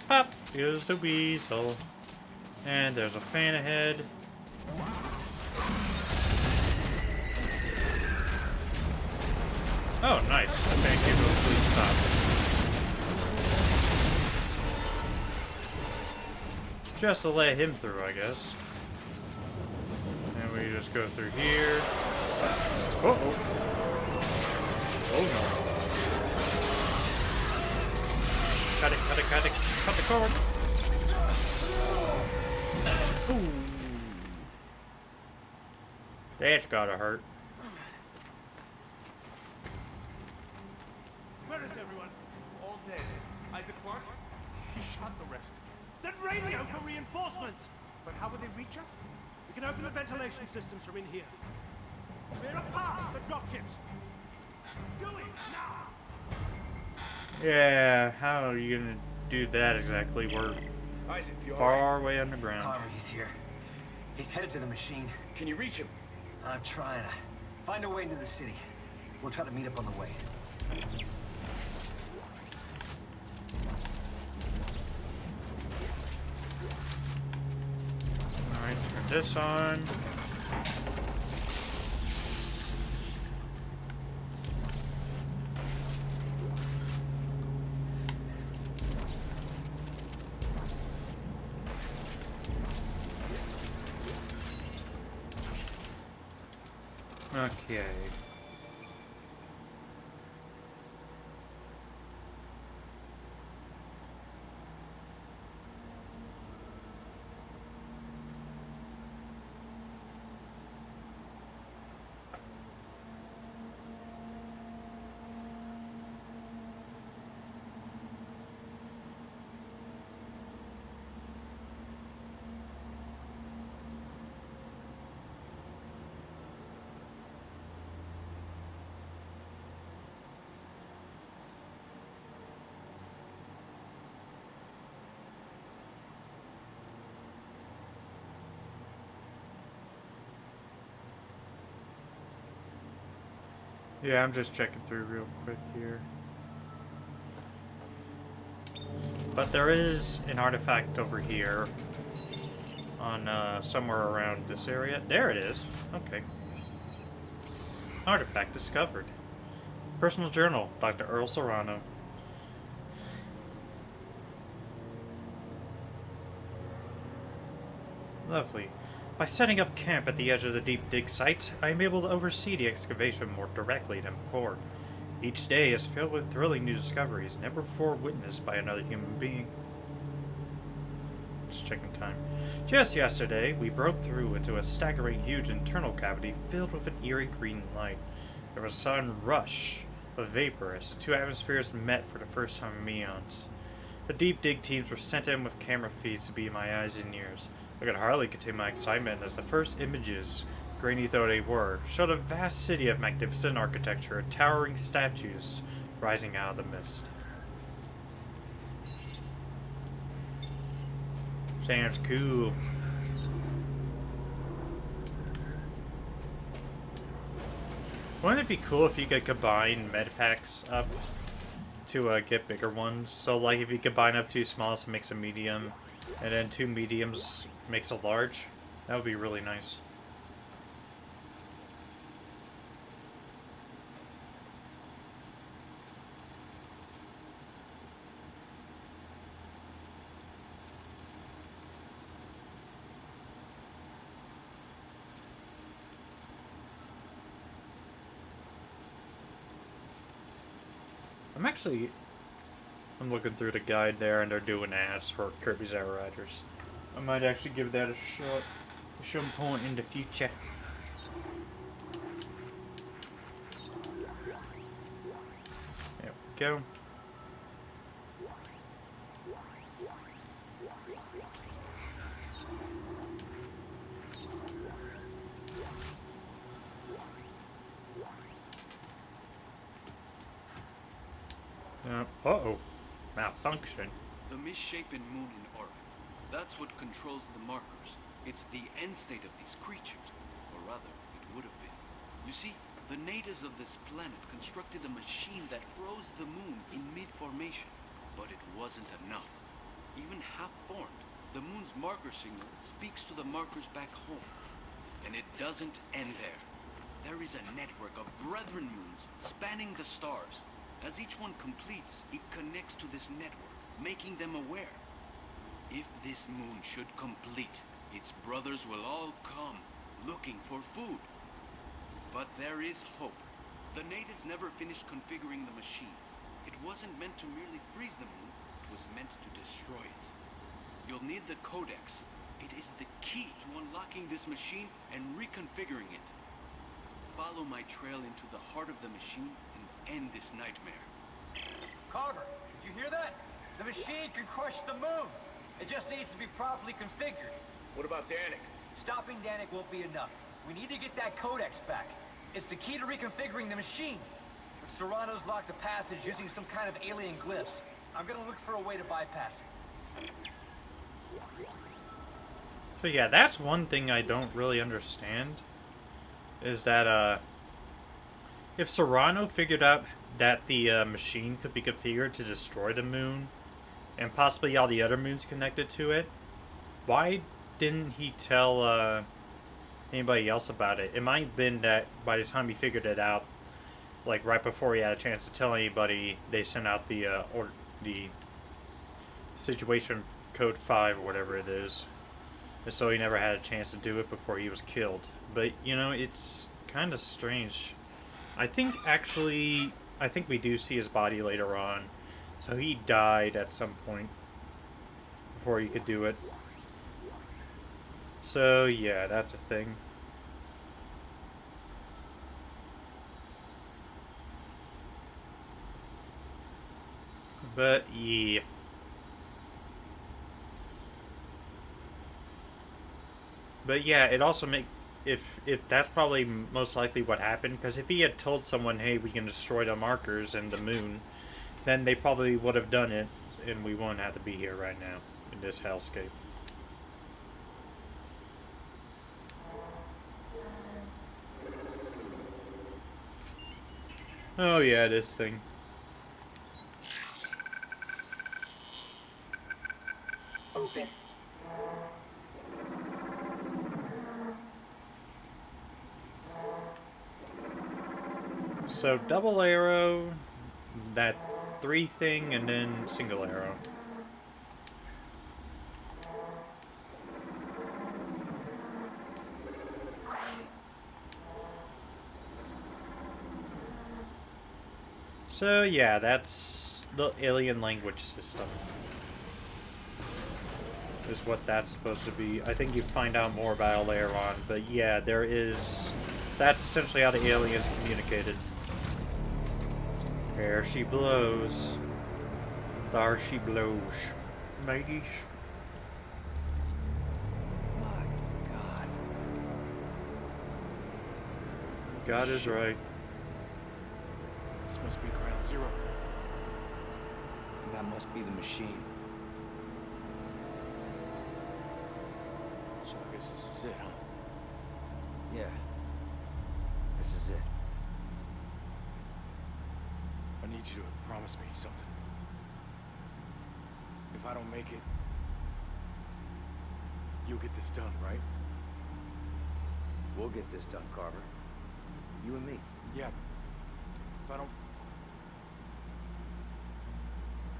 Pop goes the weasel. And there's a fan ahead. Oh, nice. The fan came to a complete stop. Just to let him through, I guess. And we just go through here. Uh-oh. Oh, no. Cut it, cut it, cut it. Cut the cord. Ooh. That's gotta hurt. Where is everyone? All dead. Isaac Clarke? He shot the rest. Then radio for reinforcements! But how will they reach us? We can open the ventilation systems from in here. Clear a path for dropships. Do it now! Yeah, how are you gonna do that exactly? We're Isaac, you far alright? away underground. Carver, he's here. He's headed to the machine. Can you reach him? I'm trying to find a way into the city. We'll try to meet up on the way. Alright, turn this on. Okay. Yeah, I'm just checking through real quick here. But there is an artifact over here on somewhere around this area. There it is. Okay. Artifact discovered. Personal journal, Dr. Earl Serrano. Lovely. By setting up camp at the edge of the deep dig site, I am able to oversee the excavation more directly than before. Each day is filled with thrilling new discoveries never before witnessed by another human being. Just checking time. Just yesterday, we broke through into a staggering huge internal cavity filled with an eerie green light. There was a sudden rush of vapor as the two atmospheres met for the first time in eons. The deep dig teams were sent in with camera feeds to be my eyes and ears. I could hardly contain my excitement as the first images, grainy though they were, showed a vast city of magnificent architecture and towering statues rising out of the mist. Sounds cool. Wouldn't it be cool if you could combine med packs up to get bigger ones? So like if you combine up two smalls, it makes a medium, and then two mediums makes a large. That would be really nice. I'm looking through the guide there, and they're doing ads for Kirby's Outriders. I might actually give that a shot at some point in the future. There we go. Uh-oh. Malfunction. The misshapen moon in orbit. That's what controls the markers. It's the end state of these creatures. Or rather, it would have been. You see, the natives of this planet constructed a machine that froze the moon in mid-formation. But it wasn't enough. Even half-formed, the moon's marker signal speaks to the markers back home. And it doesn't end there. There is a network of brethren moons spanning the stars. As each one completes, it connects to this network, making them aware. If this moon should complete, its brothers will all come, looking for food. But there is hope. The natives never finished configuring the machine. It wasn't meant to merely freeze the moon, it was meant to destroy it. You'll need the Codex. It is the key to unlocking this machine and reconfiguring it. Follow my trail into the heart of the machine and end this nightmare. Carver, did you hear that? The machine can crush the moon. It just needs to be properly configured. What about Danik? Stopping Danik won't be enough. We need to get that Codex back. It's the key to reconfiguring the machine. If Serrano's locked the passage using some kind of alien glyphs, I'm gonna look for a way to bypass it. So yeah, that's one thing I don't really understand. Is that, if Serrano figured out that the machine could be configured to destroy the moon, and possibly all the other moons connected to it, why didn't he tell anybody else about it? It might have been that by the time he figured it out, like right before he had a chance to tell anybody, they sent out the situation code 5 or whatever it is. And so he never had a chance to do it before he was killed. But, you know, it's kind of strange. I think we do see his body later on. So he died at some point before he could do it. So, yeah, that's a thing. But, yeah. But yeah, it also if that's probably most likely what happened, because if he had told someone, hey, we can destroy the markers and the moon, then they probably would have done it, and we wouldn't have to be here right now in this hellscape. Oh yeah, this thing. Open. So double arrow, that 3 thing, and then single arrow. So yeah, that's the alien language system. Is what that's supposed to be. I think you find out more about it later on, but yeah, that's essentially how the aliens communicated. There she blows. There she blows. Ladies. My God. God is right. This must be ground zero. That must be the machine. So I guess this is it, huh? Yeah. This is it. I need you to promise me something. If I don't make it, you'll get this done, right? We'll get this done, Carver. You and me. Yeah. If I don't...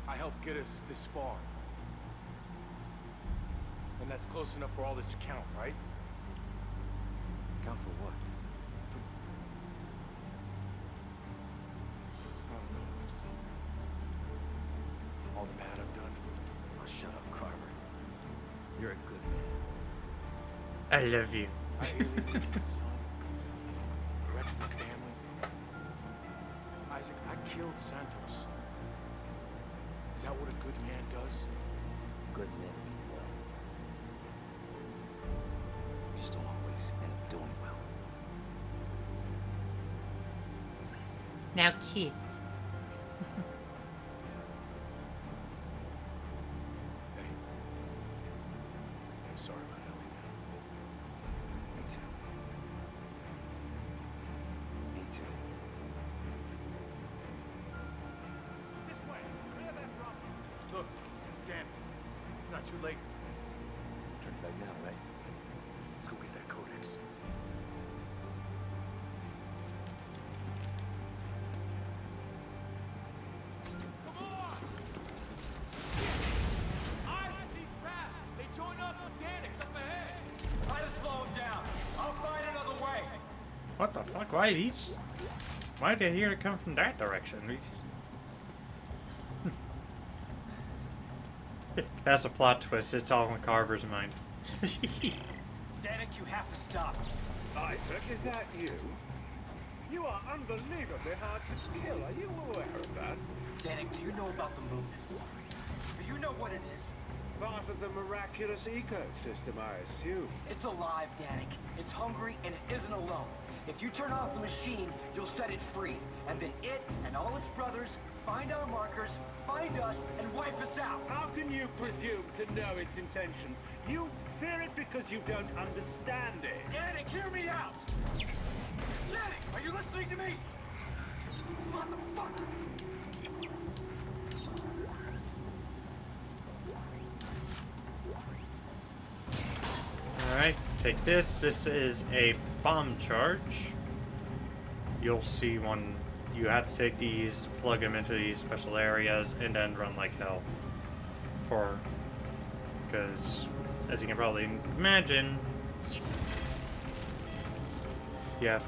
I help get us this far. And that's close enough for all this to count, right? Count for what? I don't know. Just... all the bad I've done. Oh, shut up, Carver. You're a good man. I love you. I alienated my son. Wrecked my family. Isaac, I killed Santos. Is that what a good man does? Good men mean well. You just don't always end up doing well. Now kiss. Hey. I'm sorry about Ellie, man. Me too. Me too. This way! Clear that front! Look, damn. It's not too late. Turn back now, right? Let's go get that codex. Come on! Isaac, he's fast! They join up with Danix up ahead! Try to slow him down. I'll find another way. What the fuck? Why did I hear it come from that direction? That's a plot twist. It's all in Carver's mind. Danik, you have to stop. Isaac, is that you? You are unbelievably hard to kill. Are you aware of that? Danik, do you know about the moon? Do you know what it is? Part of the miraculous ecosystem, I assume. It's alive, Danik. It's hungry and it isn't alone. If you turn off the machine, you'll set it free. And then it and all its brothers find our markers, find us, and wipe us out. How can you presume to know its intentions? You fear it because you don't understand it. Danik, hear me out! Danik, are you listening to me? Motherfucker! Alright, take this. This is a bomb charge. You'll see one. You have to take these, plug them into these special areas, and then run like hell. Because, as you can probably imagine, you have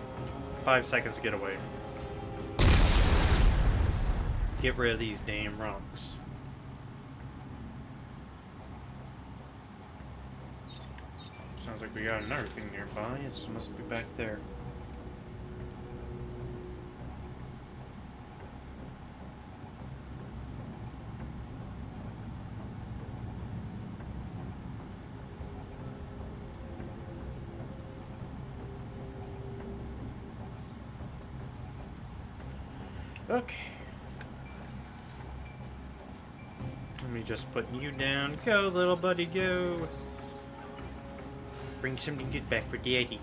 5 seconds to get away. Get rid of these damn rocks. Sounds like we got another thing nearby. It must be back there. Okay. Let me just put you down. Go, little buddy, go. Bring something good back for Daddy.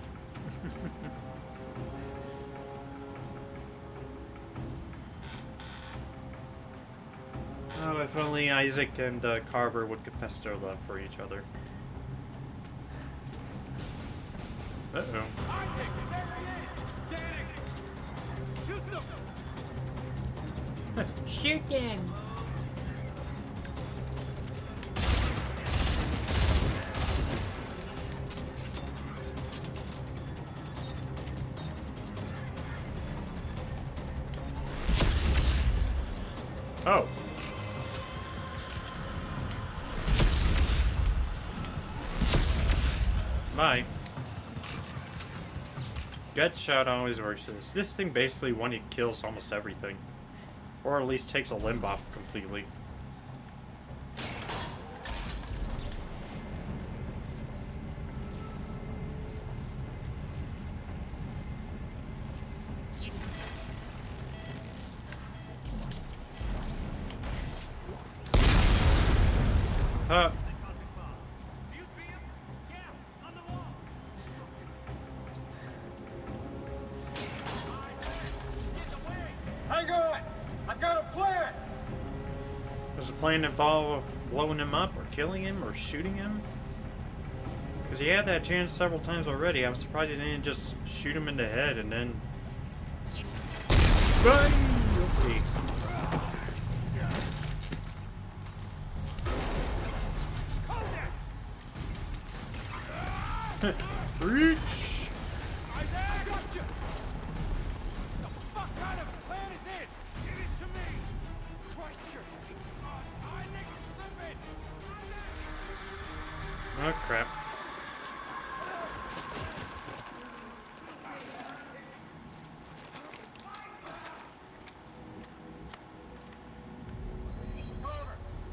Oh, if only Isaac and Carver would confess their love for each other. Uh-oh. Isaac, there he is! Danik! Shoot them! Shoot them! Oh. Bye. Gut shot always works. This thing basically one hit kills almost everything. Or at least takes a limb off completely. Hang on! I got a plan! Does the plan involve blowing him up or killing him or shooting him? Because he had that chance several times already. I'm surprised he didn't just shoot him in the head and then... Bang! Okay. Reach! Isaac! Gotcha! The fuck kind of plan is this? Give it to me! Christ, you're Isaac, slip it! Oh crap.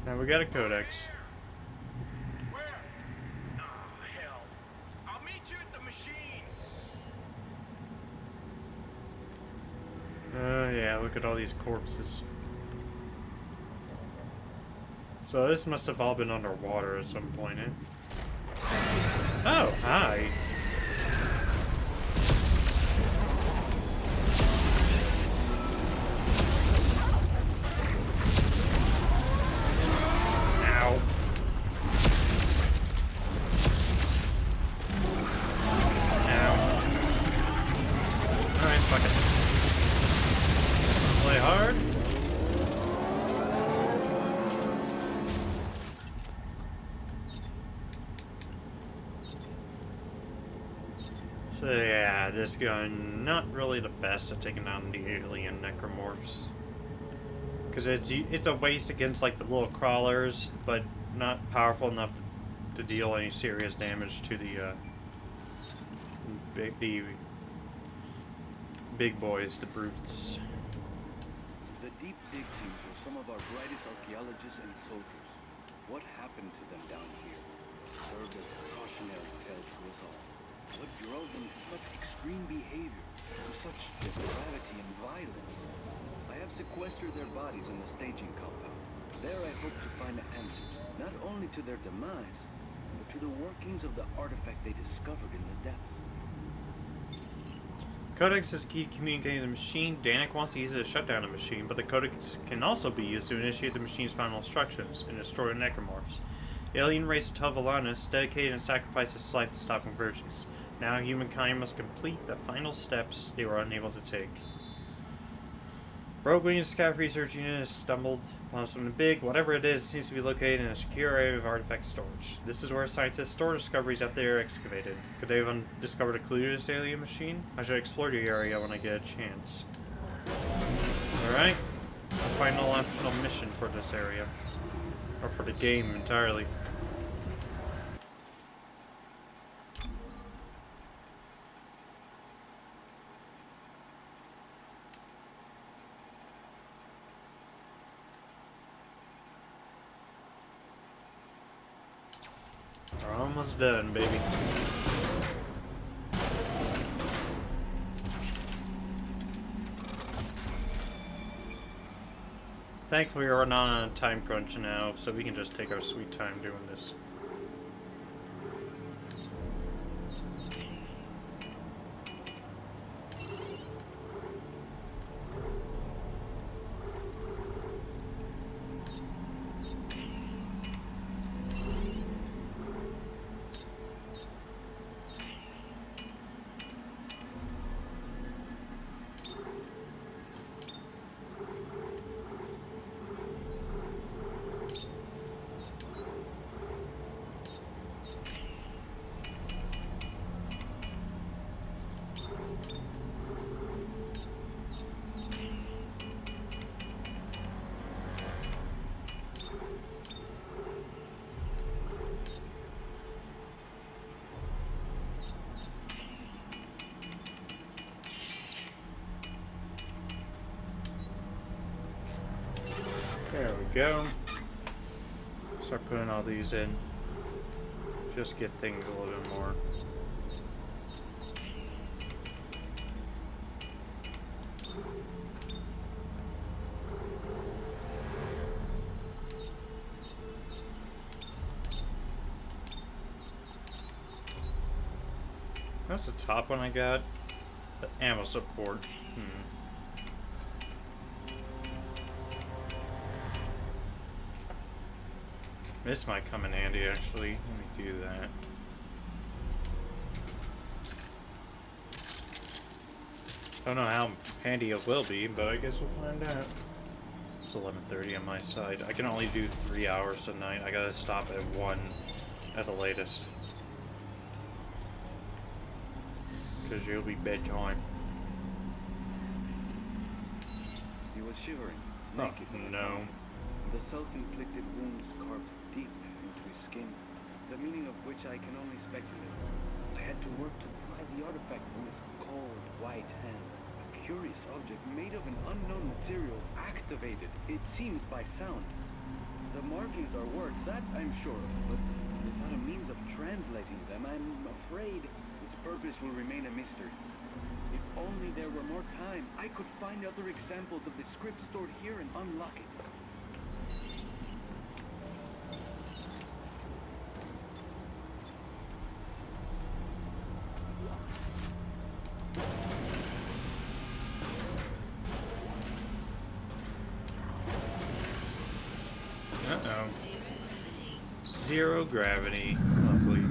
Now we got a codex. Where? Oh, hell. I'll meet you at the machine. Yeah, look at all these corpses. So this must have all been underwater at some point, eh? Oh, hi. Ow. Ow. Alright, fuck it. Play hard. So yeah, this gun not really the best at taking down the alien necromorphs. Because it's a waste against like the little crawlers, but not powerful enough to deal any serious damage to the big boys, the brutes. The deep dig teams were some of our brightest archaeologists and soldiers. What happened to them down here served as a cautionary tale to us all. What drove them to such extreme behavior? to such depravity and violence. I have sequestered their bodies in the staging compound. There I hope to find answers, not only to their demise, but to the workings of the artifact they discovered in the depths. Codex is key to communicating with the machine. Danik wants to use it to shut down the machine, but the Codex can also be used to initiate the machine's final instructions and destroy the necromorphs. The alien race of Telvalanus dedicated and sacrificed its life to stop conversions. Now humankind must complete the final steps they were unable to take. Rogue Wing's scout research unit has stumbled upon something big. Whatever it is, it seems to be located in a secure area of artifact storage. This is where scientists store discoveries after they are excavated. Could they have discovered a clue to this alien machine? I should explore the area when I get a chance. Alright. A final optional mission for this area. Or for the game entirely. We're almost done, baby. Thankfully, we're not on a time crunch now, so we can just take our sweet time doing this. There we go. Start putting all these in. Just get things a little bit more. That's the top one I got. The ammo support. This might come in handy, actually. Let me do that. Don't know how handy it will be, but I guess we'll find out. It's 11:30 on my side. I can only do 3 hours a night. I gotta stop at 1 at the latest. Because you'll be bedtime. He was shivering, Oh, naked. no. The self-inflicted wounds carved deep into his skin, the meaning of which I can only speculate. I had to work to pry the artifact from his cold, white hand. A curious object made of an unknown material, activated, it seems, by sound. The markings are words, that I'm sure of, but without a means of translating them, I'm afraid its purpose will remain a mystery. If only there were more time, I could find other examples of the script stored here and unlock it. Uh-oh. Zero gravity. Lovely.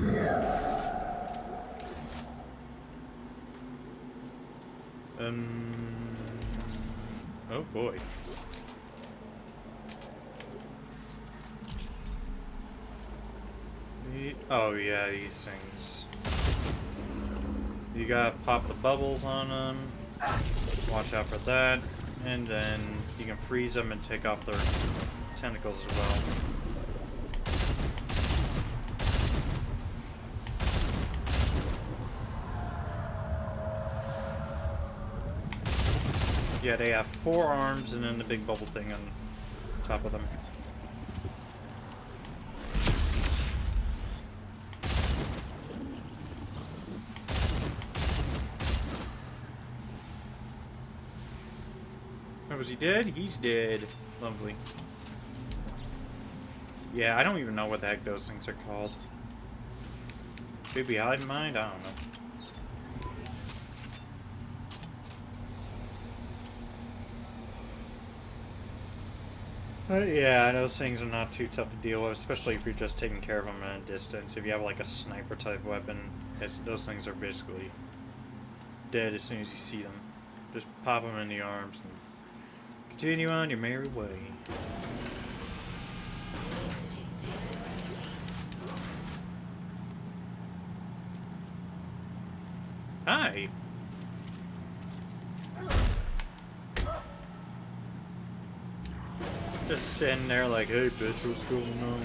Oh boy. Oh yeah, these things. You gotta pop the bubbles on them. Watch out for that. And then you can freeze them and take off their tentacles as well. Yeah, they have 4 arms and then the big bubble thing on top of them. he dead? He's dead. Lovely. Yeah, I don't even know what the heck those things are called. Maybe hive mind? I don't know. But yeah, those things are not too tough to deal with, especially if you're just taking care of them at a distance. If you have like a sniper type weapon, those things are basically dead as soon as you see them. Just pop them in the arms and continue on your merry way. Hi. Just sitting there like, hey bitch, what's going on?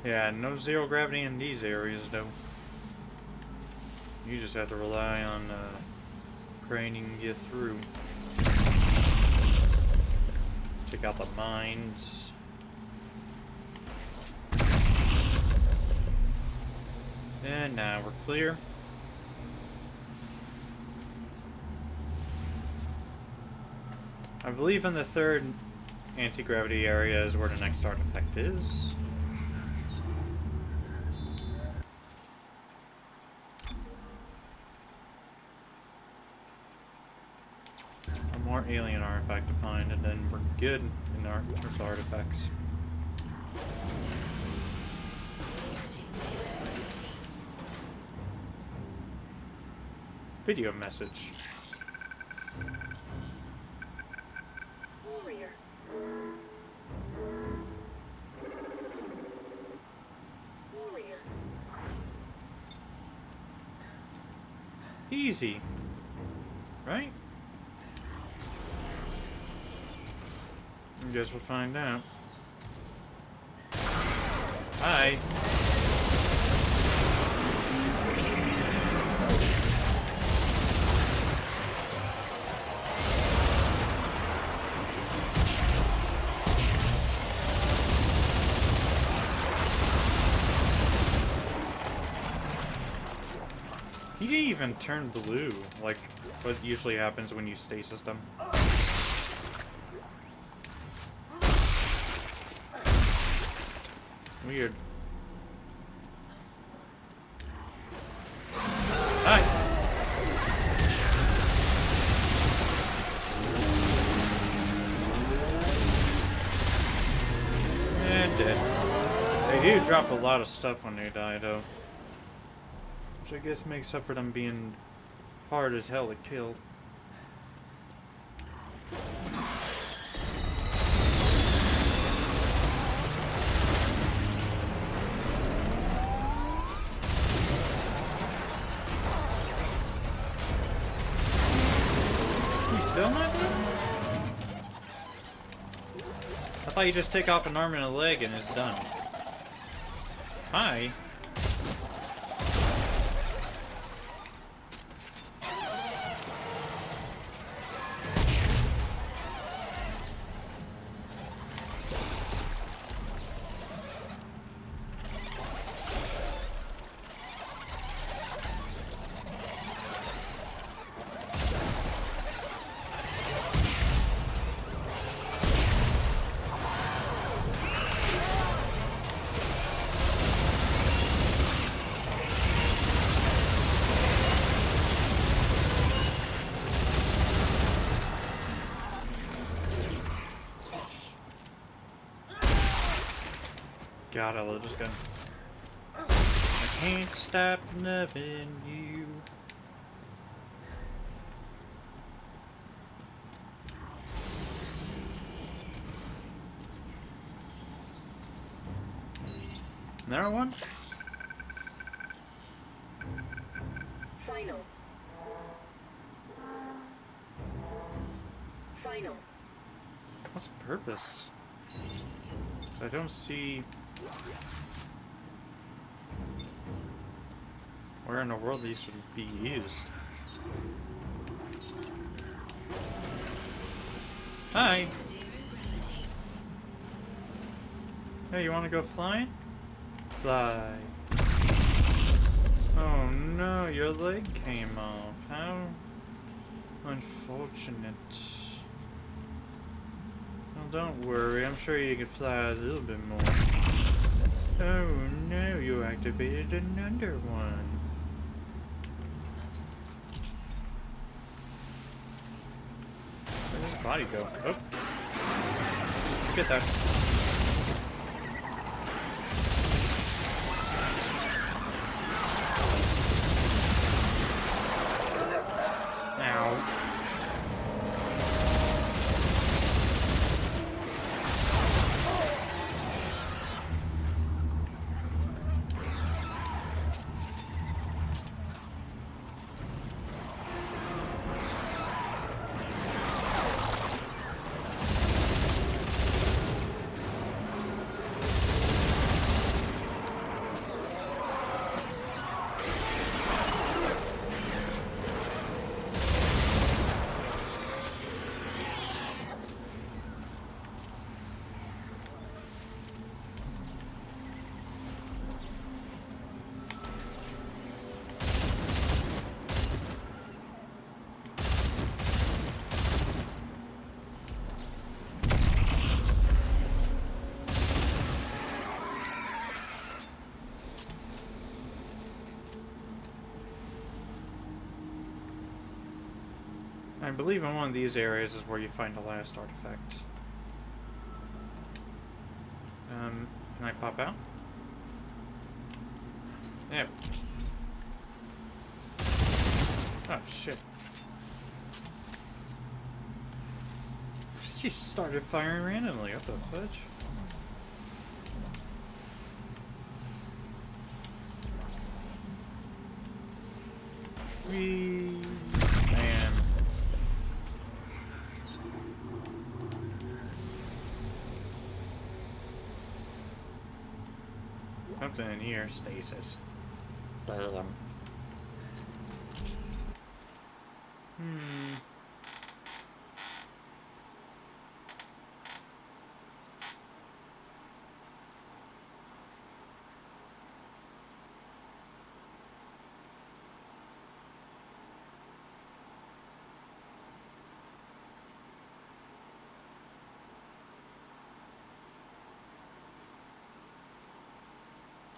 Yeah, no zero gravity in these areas though. You just have to rely on praying you can get through. Check out the mines. And now we're clear. I believe in the third anti-gravity area is where the next artifact is. One more alien artifact to find, and then we're good in terms of artifacts. Video message. Warrior. Warrior. Easy. Right? I guess we'll find out. Hi. He didn't even turn blue, like what usually happens when you stasis them. Weird. Hi. And dead. They do drop a lot of stuff when they die, though. Which I guess makes up for them being hard as hell to kill. He's still not dead? I thought you just take off an arm and a leg and it's done. Hi. God, I love this gun. I can't stop loving you. Another one? Final. Final. What's the purpose? I don't see where in the world these would be used. Hi. Hey, you want to go flying? Fly. Oh no, your leg came off. How unfortunate. Well, don't worry. I'm sure you can fly a little bit more. Oh no, you activated another one. Where'd his body go? Oh. Get that. I believe in one of these areas is where you find the last artifact. Can I pop out? Yeah. Oh, shit. She started firing randomly. What the fudge? Man. Something in here. Stasis. Bam.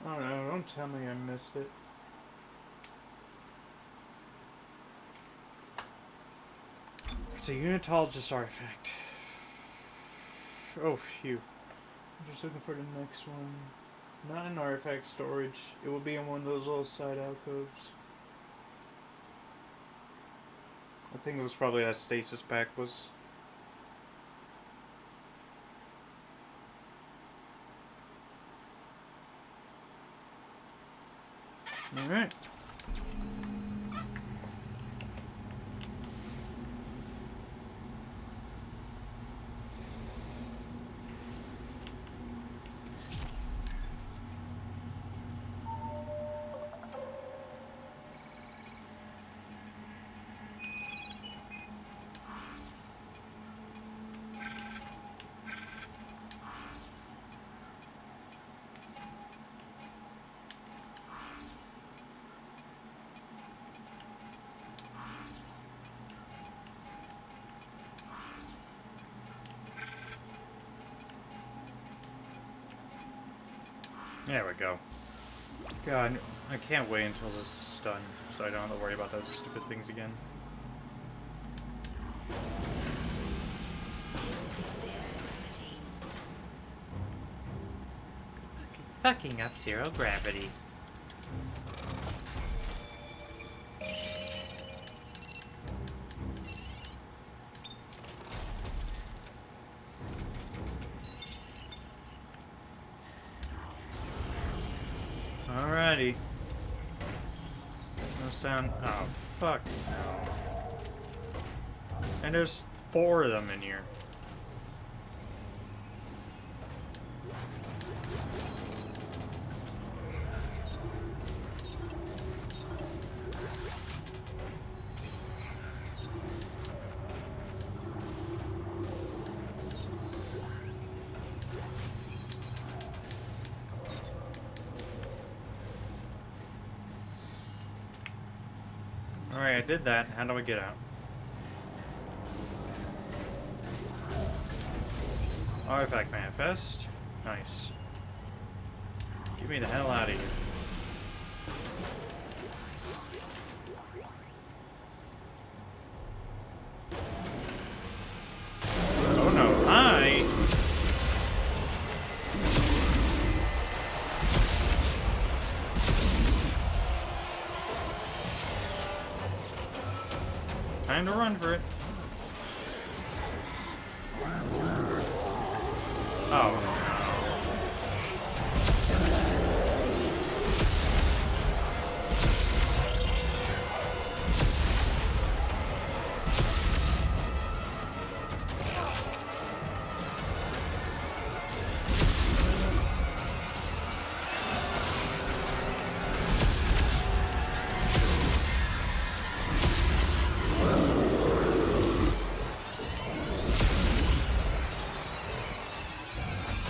Oh no, don't tell me I missed it. It's a unitologist artifact. Oh, phew. I'm just looking for the next one. Not in artifact storage. It will be in one of those little side alcoves. I think it was probably that stasis pack was. Alright. There we go. God, I can't wait until this is done, so I don't have to worry about those stupid things again. Fucking up zero gravity. Alrighty. Goes down. Oh, fuck. And there's 4 of them in here. Alright, I did that. How do I get out? Artifact manifest. Nice. Get me the hell out of here. Oh no, hi! Time to run for it. Oh no.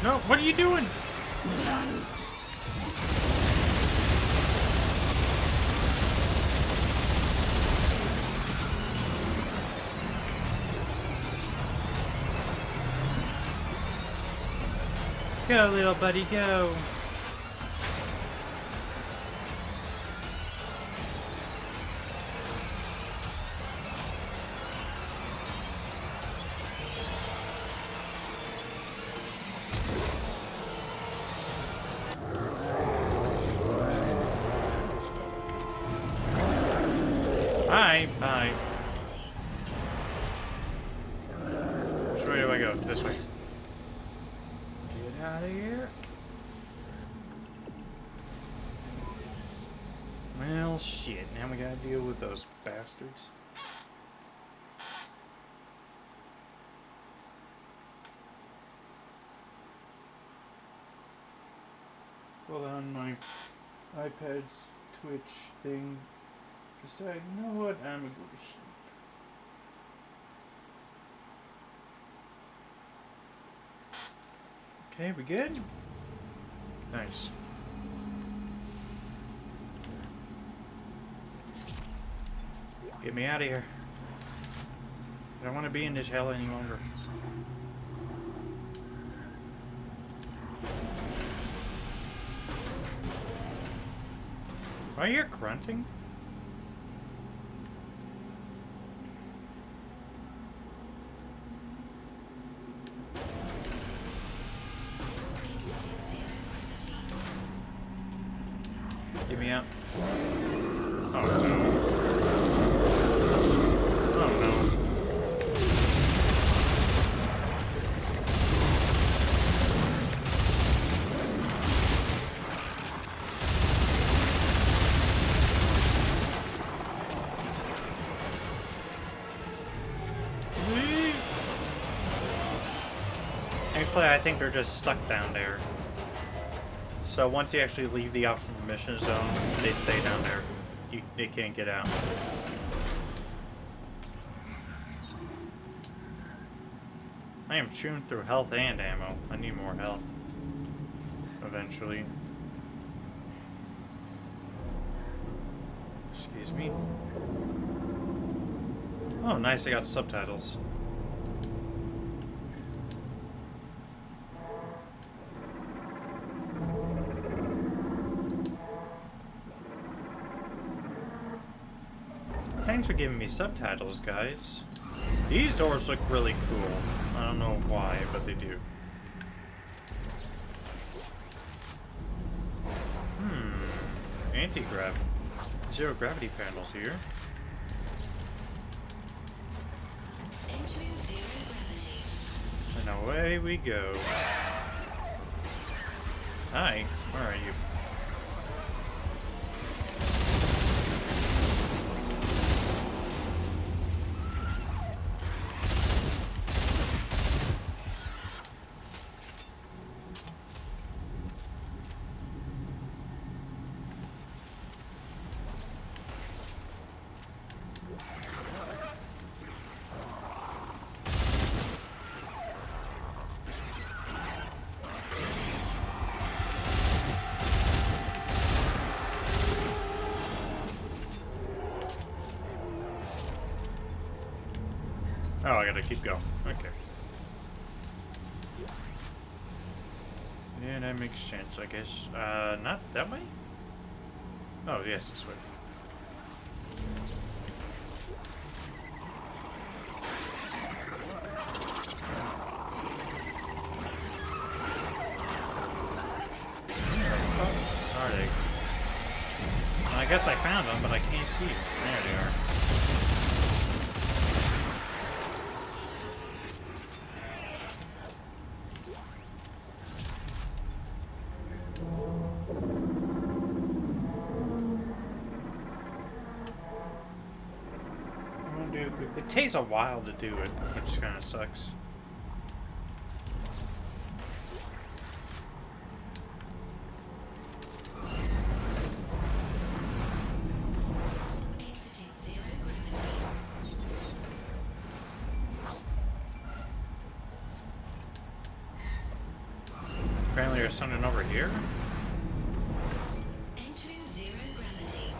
No, what are you doing? Go, little buddy, go. Bye, bye. Which way do I go? This way. Get out of here. Well, shit. Now we gotta deal with those bastards. Hold on, my iPad's Twitch thing. Decide, you know what? I'm a good sheep. Okay, we good? Nice. Get me out of here. I don't want to be in this hell any longer. Why are you grunting? Get me out. Oh no. Oh no. Leave. Thankfully, I think they're just stuck down there. So once you actually leave the optional mission zone, they stay down there. They can't get out. I am chewing through health and ammo. I need more health. Eventually. Excuse me. Oh, nice. I got subtitles. Thanks for giving me subtitles, guys. These doors look really cool. I don't know why, but they do. Anti-grav. Zero gravity panels here. And away we go. Hi, where are you? Oh, I gotta keep going. Okay. Yeah, that makes sense, I guess. Not that way? Oh, yes, this way. Oh, are they? Well, I guess I found them, but I can't see them. There they are. It takes a while to do it, which kind of sucks. Exiting zero gravity. Apparently there's something over here. Entering zero gravity.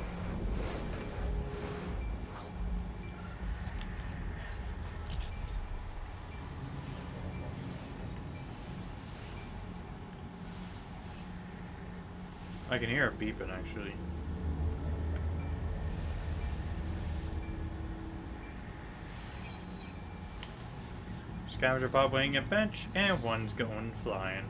I can hear it beeping, actually. Scavenger Bob weighing a bench, and one's going flying.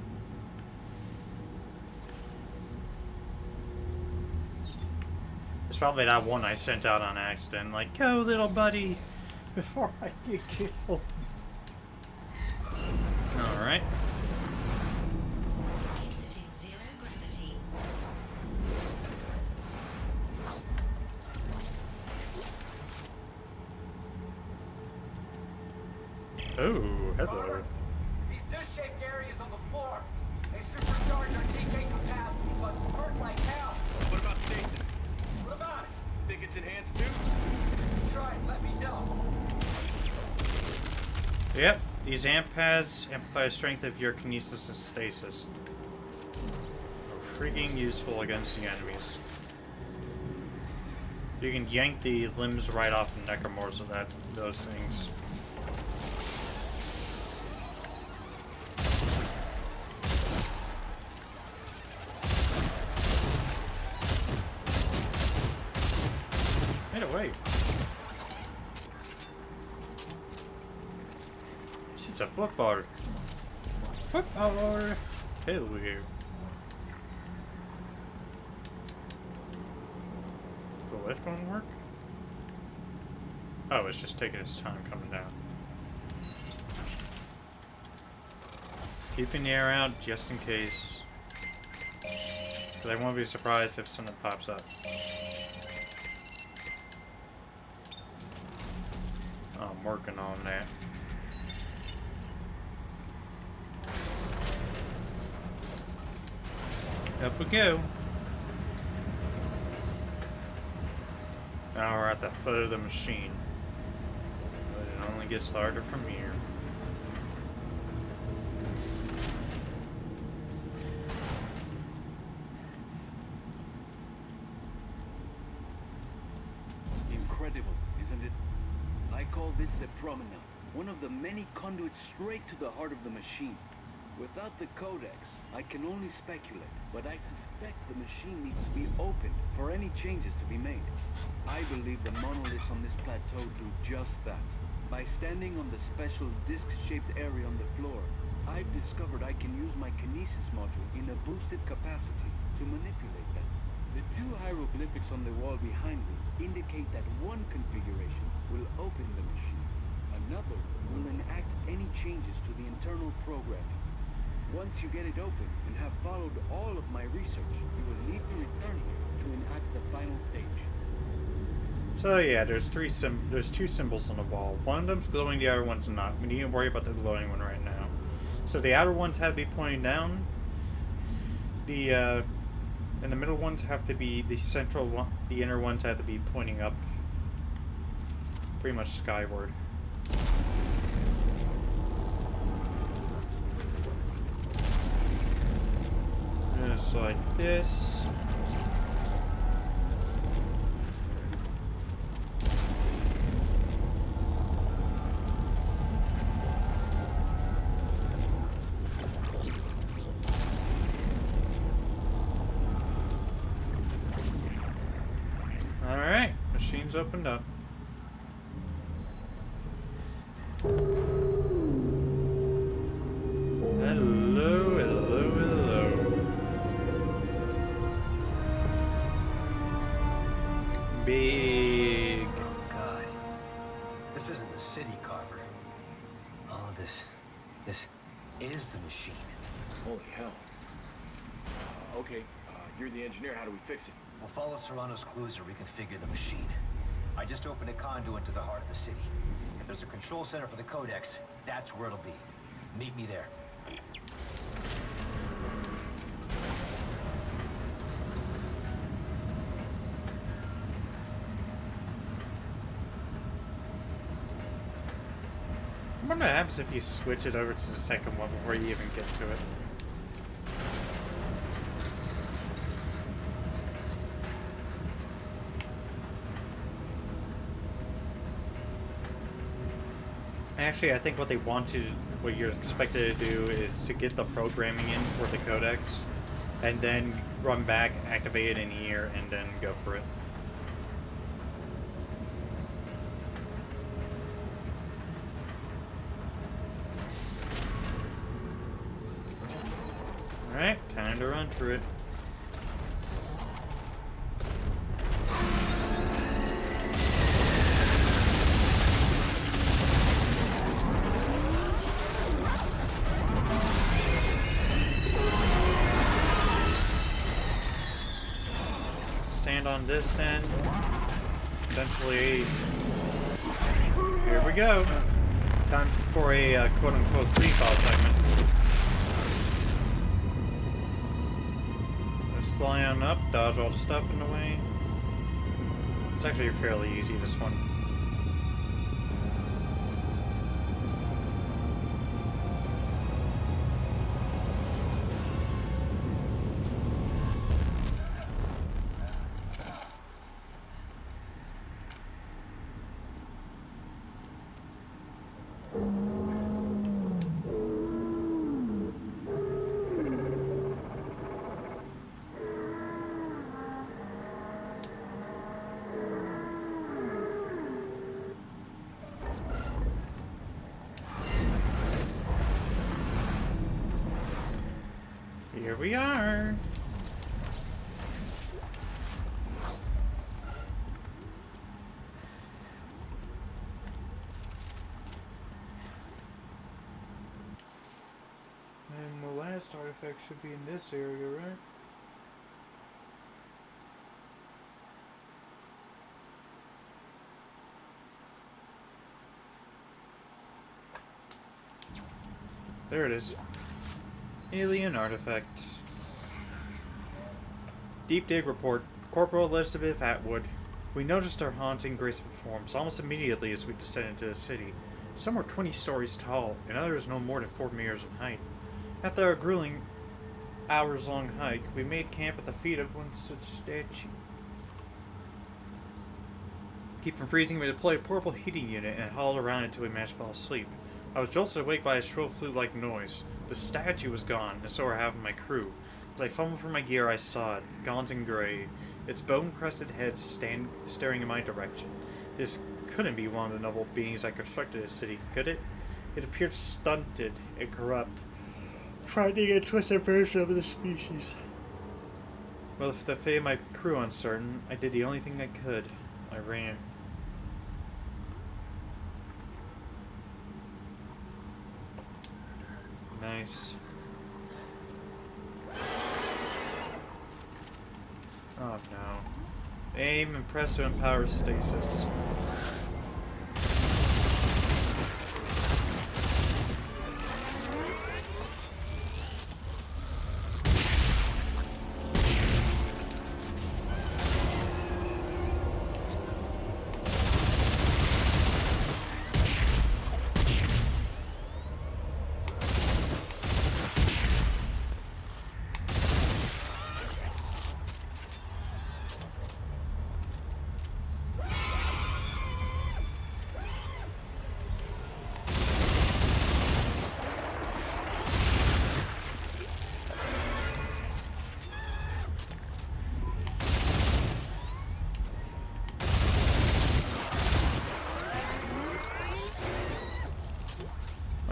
It's probably that one I sent out on accident, like, go little buddy, before I get killed. Alright. Exiting zero gravity. Oh, hello. These dish-shaped areas on the floor. They supercharge our TK capacity, but hurt like hell. What about Satan? What about it? Think it's enhanced too? Try and let me know. Yep, these amp pads amplify the strength of your kinesis and stasis. Are freaking useful against the enemies. You can yank the limbs right off of necromorphs with those things. Get away. It's a football. Football. Hell yeah. The lift won't work? Oh, it's just taking its time coming down. Keeping the air out just in case. Because I won't be surprised if something pops up. I'm working on that. Up we go. Now we're at the foot of the machine. But it only gets harder from here. Incredible, isn't it? I call this the promenade, one of the many conduits straight to the heart of the machine. Without the codex, I can only speculate, but I suspect the machine needs to be opened for any changes to be made. I believe the monoliths on this plateau do just that. By standing on the special disc-shaped area on the floor, I've discovered I can use my kinesis module in a boosted capacity to manipulate them. The two hieroglyphics on the wall behind me indicate that one configuration will open the machine. Another will enact any changes to the internal programming. Once you get it open and have followed all of my research, you will need to return here to enact the final stage. So yeah, there's two symbols on the wall. One of them's glowing, the other one's not. We need to worry about the glowing one right now. So the outer ones have to be pointing down. And the middle ones have to be the central one. The inner ones have to be pointing up, pretty much skyward. Just like this. machine's opened up. Hello, hello, hello. Big. Oh, God. This isn't the city, Carver. All of this is the machine. Holy hell. Okay, you're the engineer. How do we fix it? We'll follow Serrano's clues and reconfigure the machine. I just opened a conduit to the heart of the city. If there's a control center for the Codex, that's where it'll be. Meet me there. I wonder what happens if you switch it over to the second one before you even get to it. Actually, I think what what you're expected to do is to get the programming in for the codex, and then run back, activate it in here, and then go for it. Alright, time to run through it. Stand on this end. Eventually, here we go. Time for a quote-unquote freefall segment. Just fly on up, dodge all the stuff in the way. It's actually fairly easy, this one. Here we are. And the last artifact should be in this area, right? There it is. Alien artifact. Deep dig report. Corporal Elizabeth Atwood. We noticed her haunting graceful forms almost immediately as we descended into the city. Some were 20 stories tall, and others no more than 4 meters in height. After a grueling hours-long hike, we made camp at the feet of one such statue. To keep from freezing, we deployed a portable heating unit and hauled around until we managed to fall asleep. I was jolted awake by a shrill flute-like noise. The statue was gone, and so were half of my crew. As I fumbled for my gear, I saw it, gaunt and gray, its bone-crested head staring in my direction. This couldn't be one of the noble beings that constructed this city, could it? It appeared stunted and corrupt, frightening and twisted version of the species. Well, if the fate of my crew uncertain, I did the only thing I could. I ran. Nice. Oh no. Aim and press to empower stasis.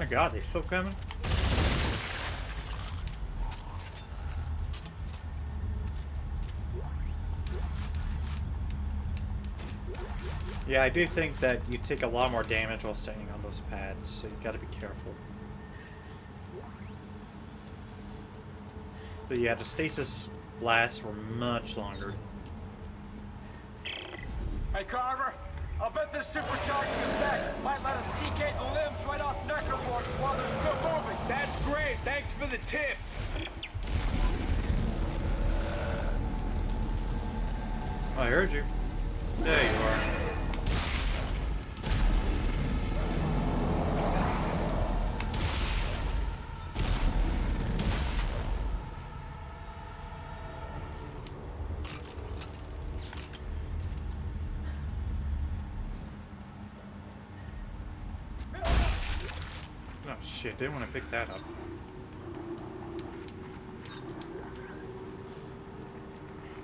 god, they still coming? Yeah, I do think that you take a lot more damage while standing on those pads, so you gotta be careful. But yeah, the stasis lasts for much longer. Hey, Carver, I'll bet this supercharging effect might let us TK the limbs right off necromorphs while they're still moving. That's great. Thanks for the tip. I heard you. There you are. Oh shit, didn't want to pick that up.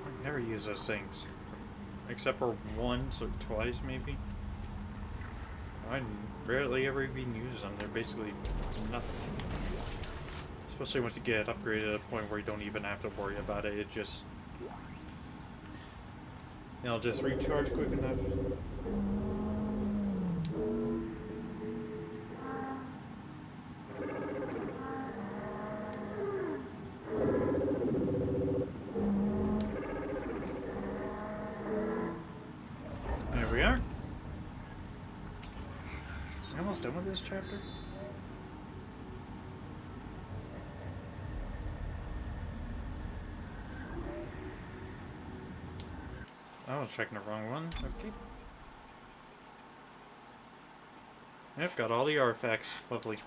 I never use those things. Except for once or twice, maybe. I rarely ever even use them. They're basically nothing. Especially once you get upgraded to a point where you don't even have to worry about it. It just... it'll just recharge quick enough. There we are. We're almost done with this chapter. I was checking the wrong one. Okay. Yep, got all the artifacts. Lovely.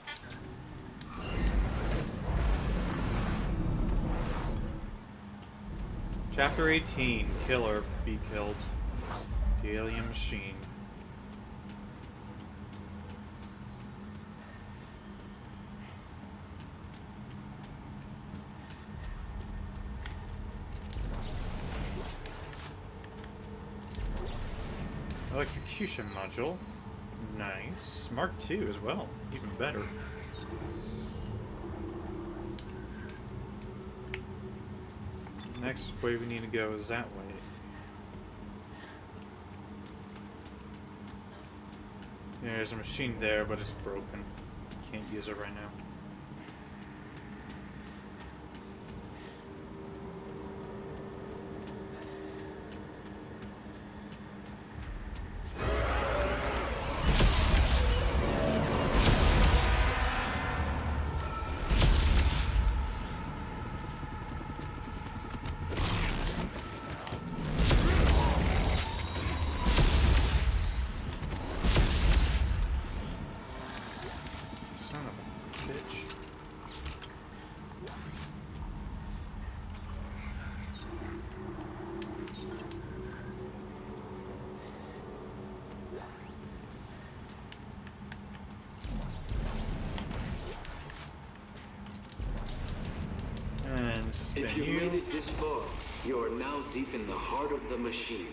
Chapter 18. Killer be killed. The alien machine. Electrocution module. Nice. Mark II as well. Even better. Next way we need to go is that way. Yeah, there's a machine there, but it's broken. Can't use it right now. Son of a bitch. And spin If you you. made it this far, you are now deep in the heart of the machine.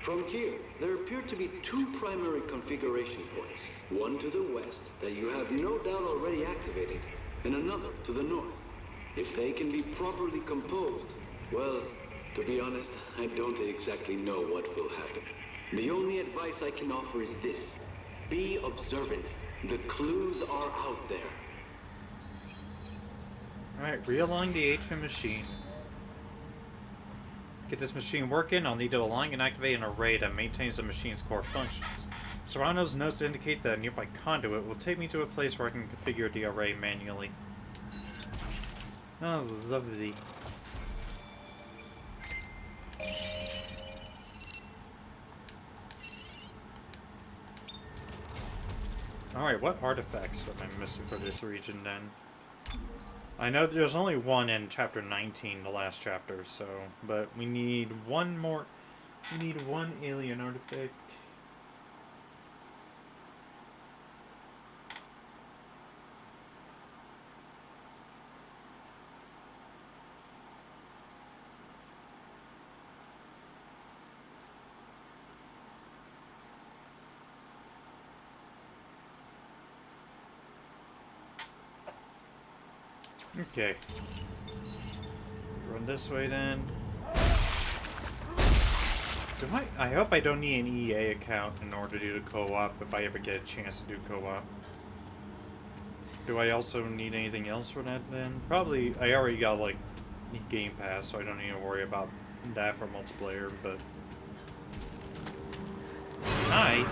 From here, there appear to be two primary configuration points. One to the west that you have no doubt already activated, and another to the north. If they can be properly composed, well, to be honest, I don't exactly know what will happen. The only advice I can offer is this. Be observant. The clues are out there. Alright, realign the atrium machine. Get this machine working, I'll need to align and activate an array that maintains the machine's core functions. Serrano's notes indicate that a nearby conduit will take me to a place where I can configure the array manually. Oh, lovely. Alright, what artifacts am I missing for this region then? I know there's only one in chapter 19, the last chapter, so... but we need one more... we need one alien artifact. Okay. Run this way then. I hope I don't need an EA account in order to do the co-op if I ever get a chance to do co-op. Do I also need anything else for that then? Probably, I already got like Game Pass, so I don't need to worry about that for multiplayer, but... Hi!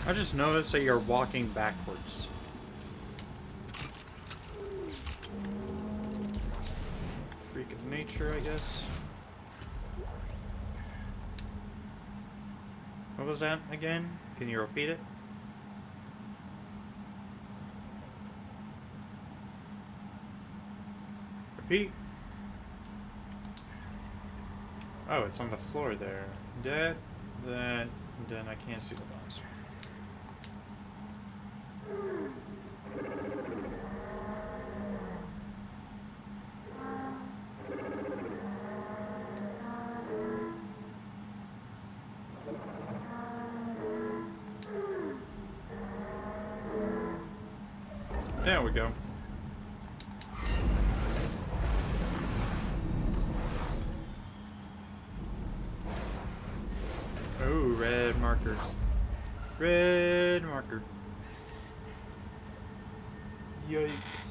I just noticed that you're walking backwards. Freak of nature, I guess. What was that again? Can you repeat it? Repeat. Oh, it's on the floor there. That, then I can't see the last one. There we go. Oh, red marker. Red marker. Yikes.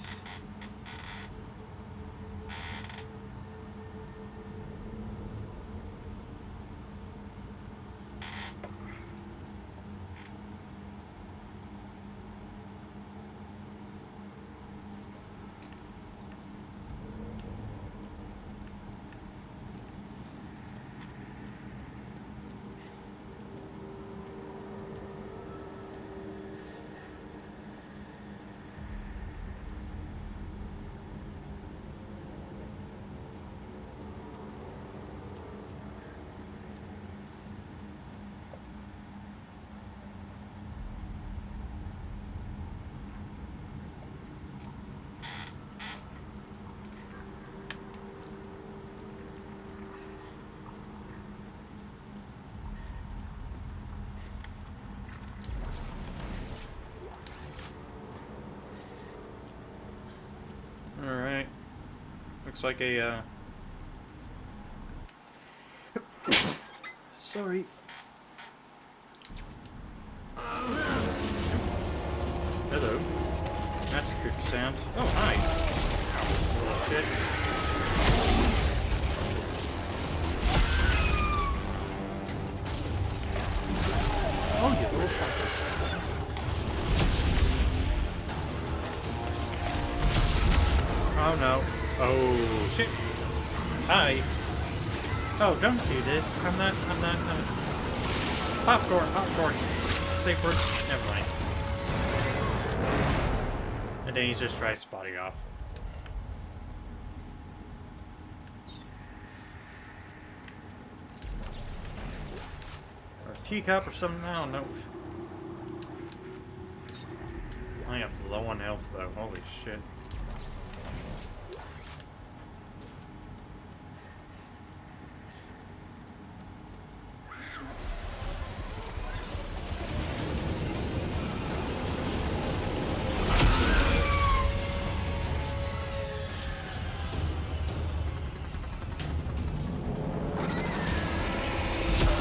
Alright. Looks like a, Sorry. Hello. That's a creepy sound. Oh, hi. Ow, little shit. Oh, you little fucker. Oh no. Oh shit. Hi. Oh, don't do this. I'm not. Popcorn. Safe word. Never mind. And then he just tries spotting off. Or a teacup or something, I don't know. I am low on health though, holy shit.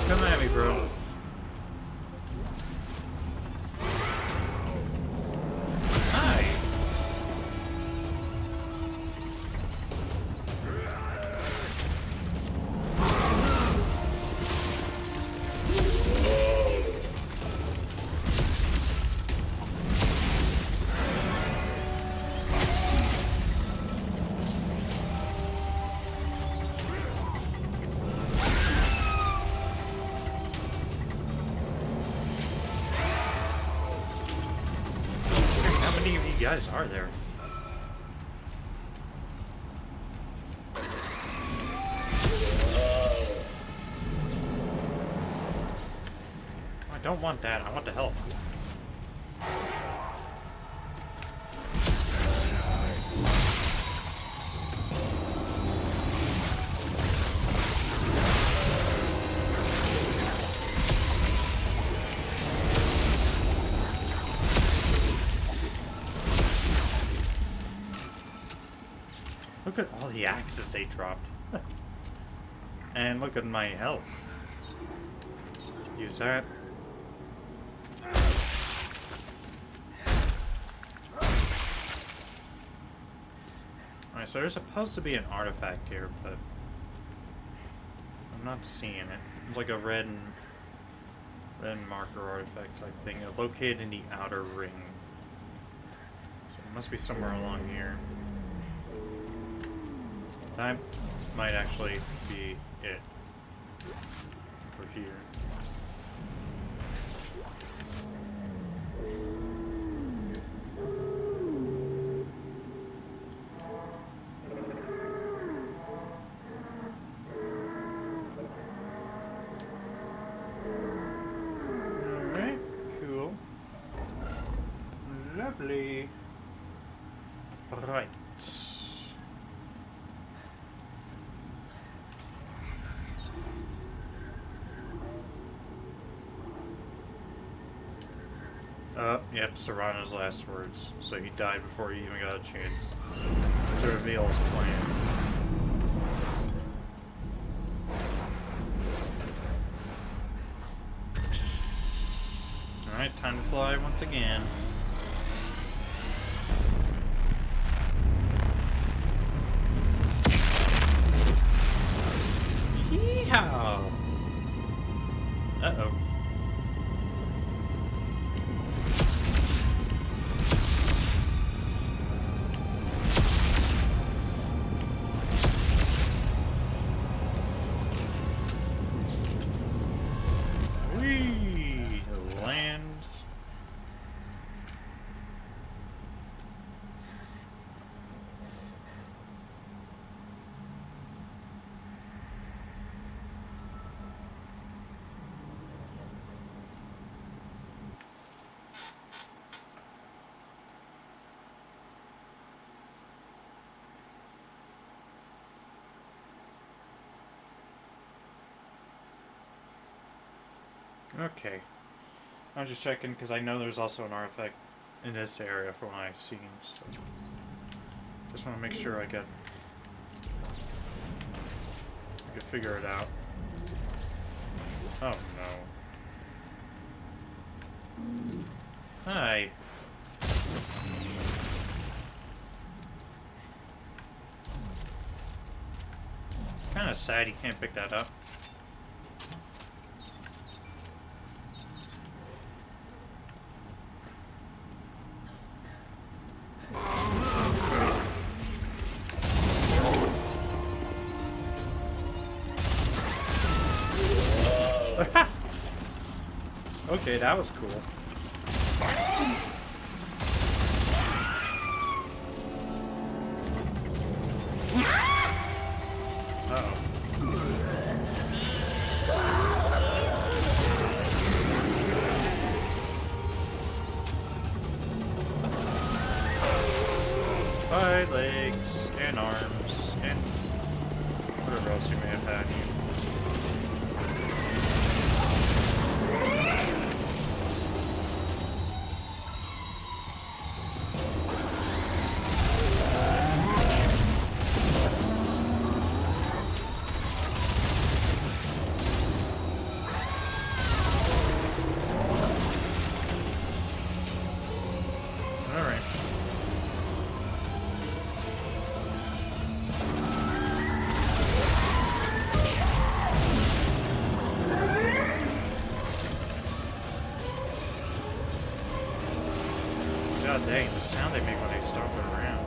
Come at me, bro. Hi. How many of you guys are there? don't want that. I want the health. Look at all the axes they dropped. And look at my health. Use that. Alright, so there's supposed to be an artifact here, but I'm not seeing it. It's like a red marker artifact type thing. Located in the outer ring. So it must be somewhere along here. That might actually be it for here. Alright, cool. Lovely. Right. Yep, Serrano's last words. So he died before he even got a chance to reveal his plan. Alright, time to fly once again. Yeehaw! Uh-oh. Okay. I'm just checking because I know there's also an artifact in this area from what I've seen. So just want to make sure I can figure it out. Oh no. Hi. Kind of sad you can't pick that up. Okay, that was cool. Uh-oh. Bye, legs, and arms, and whatever else you may have had you. God dang, the sound they make when they stomp it around.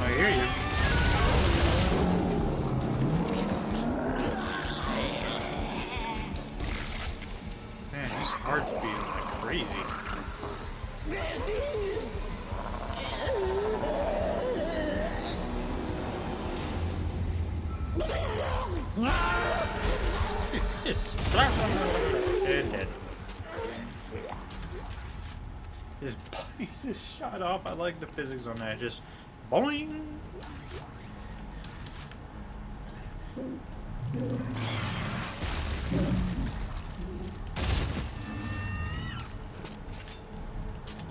I hear you. Man, his heart's beating like crazy. Telekinesis! And dead. His body just shot off. I like the physics on that. Just boing!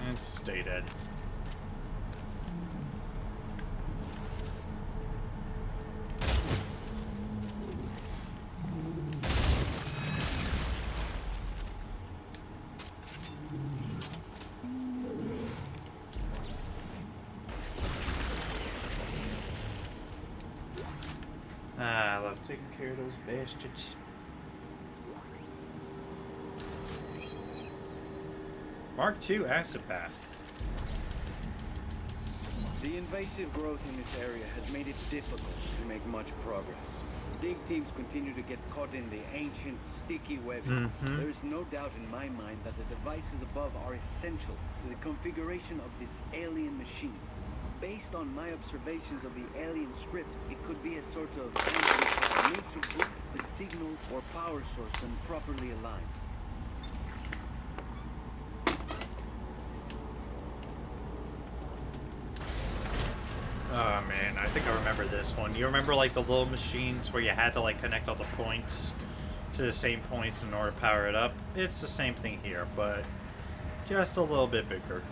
And stay dead. Ah, I love taking care of those bastards. Mark II acid bath. The invasive growth in this area has made it difficult to make much progress. Dig teams continue to get caught in the ancient, sticky webbing. There is no doubt in my mind that the devices above are essential to the configuration of this alien machine. Based on my observations of the alien script, it could be a sort of amplifier made to put the signal or power source when properly aligned. Oh man, I think I remember this one. You remember like the little machines where you had to like connect all the points to the same points in order to power it up? It's the same thing here, but just a little bit bigger.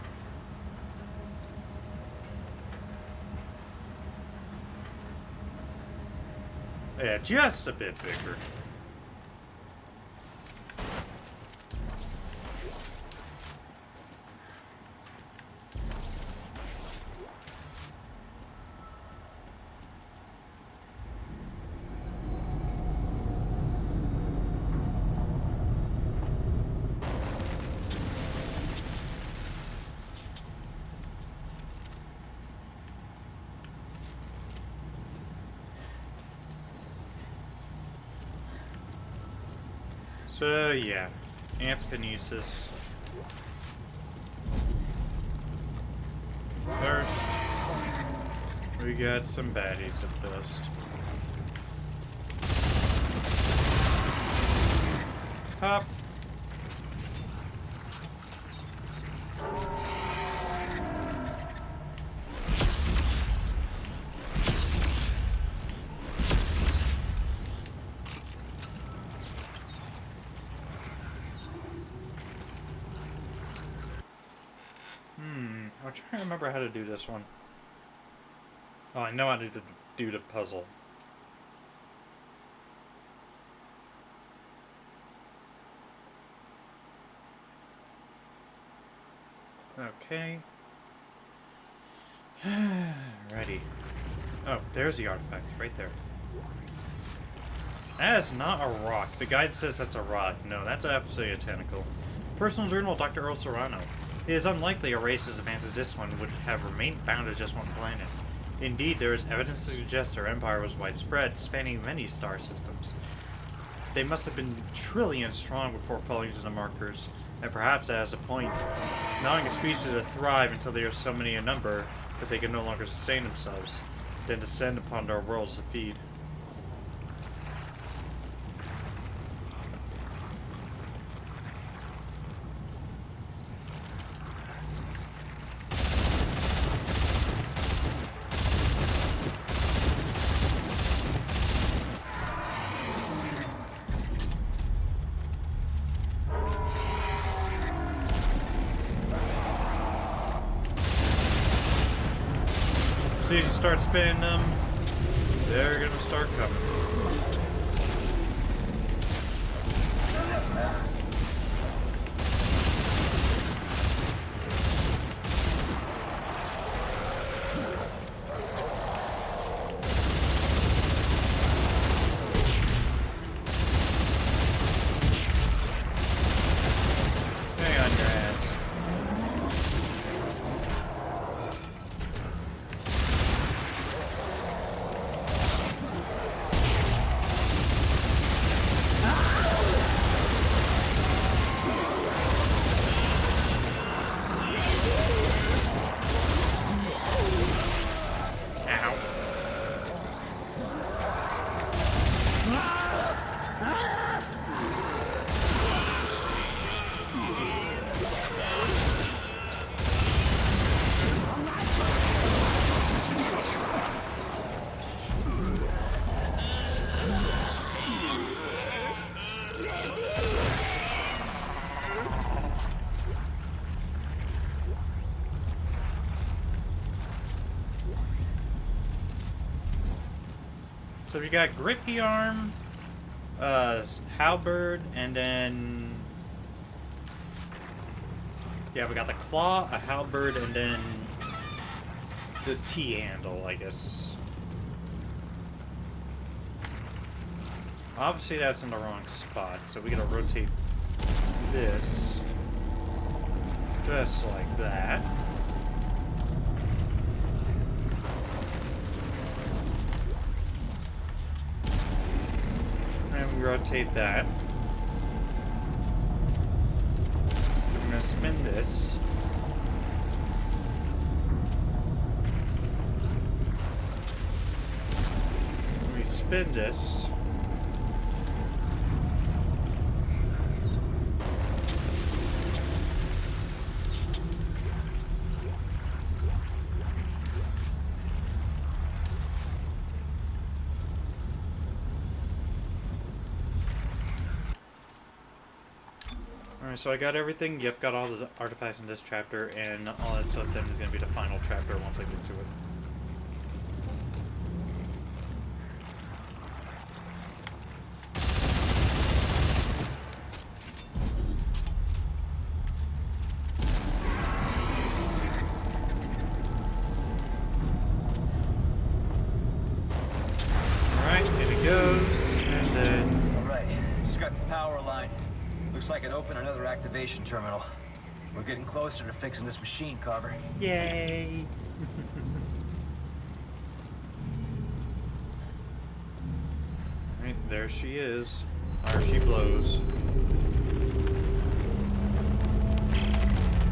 Yeah, just a bit bigger. So yeah, amphikinesis. First, we got some baddies to bust. Pop. I'm trying to remember how to do this one. Oh, I know how to do the puzzle. Okay. Ready. Oh, there's the artifact, right there. That is not a rock. The guide says that's a rock. No, that's absolutely a tentacle. Personal journal of Dr. Earl Serrano. It is unlikely a race as advanced as this one would have remained bound to just one planet. Indeed, there is evidence to suggest their empire was widespread, spanning many star systems. They must have been trillions strong before falling to the markers, and perhaps that is the point, allowing a species to thrive until they are so many in number that they can no longer sustain themselves, then descend upon our worlds to feed. As you start spinning them, they're gonna start coming. Hang on your ass. So we got grippy arm, halberd, and then yeah, we got the claw, a halberd, and then the T-handle, I guess. Obviously that's in the wrong spot, so we gotta rotate this just like that. And we rotate that. I'm gonna spin this. We spin this. Alright, so I got everything. Yep, got all the artifacts in this chapter, and all that's up then is going to be the final chapter once I get to it. Alright, here it goes, and then... Alright, just got the power line. Looks like it opened another activation terminal. We're getting closer to fixing this machine, Carver. Yay! Alright, there she is. Or she blows.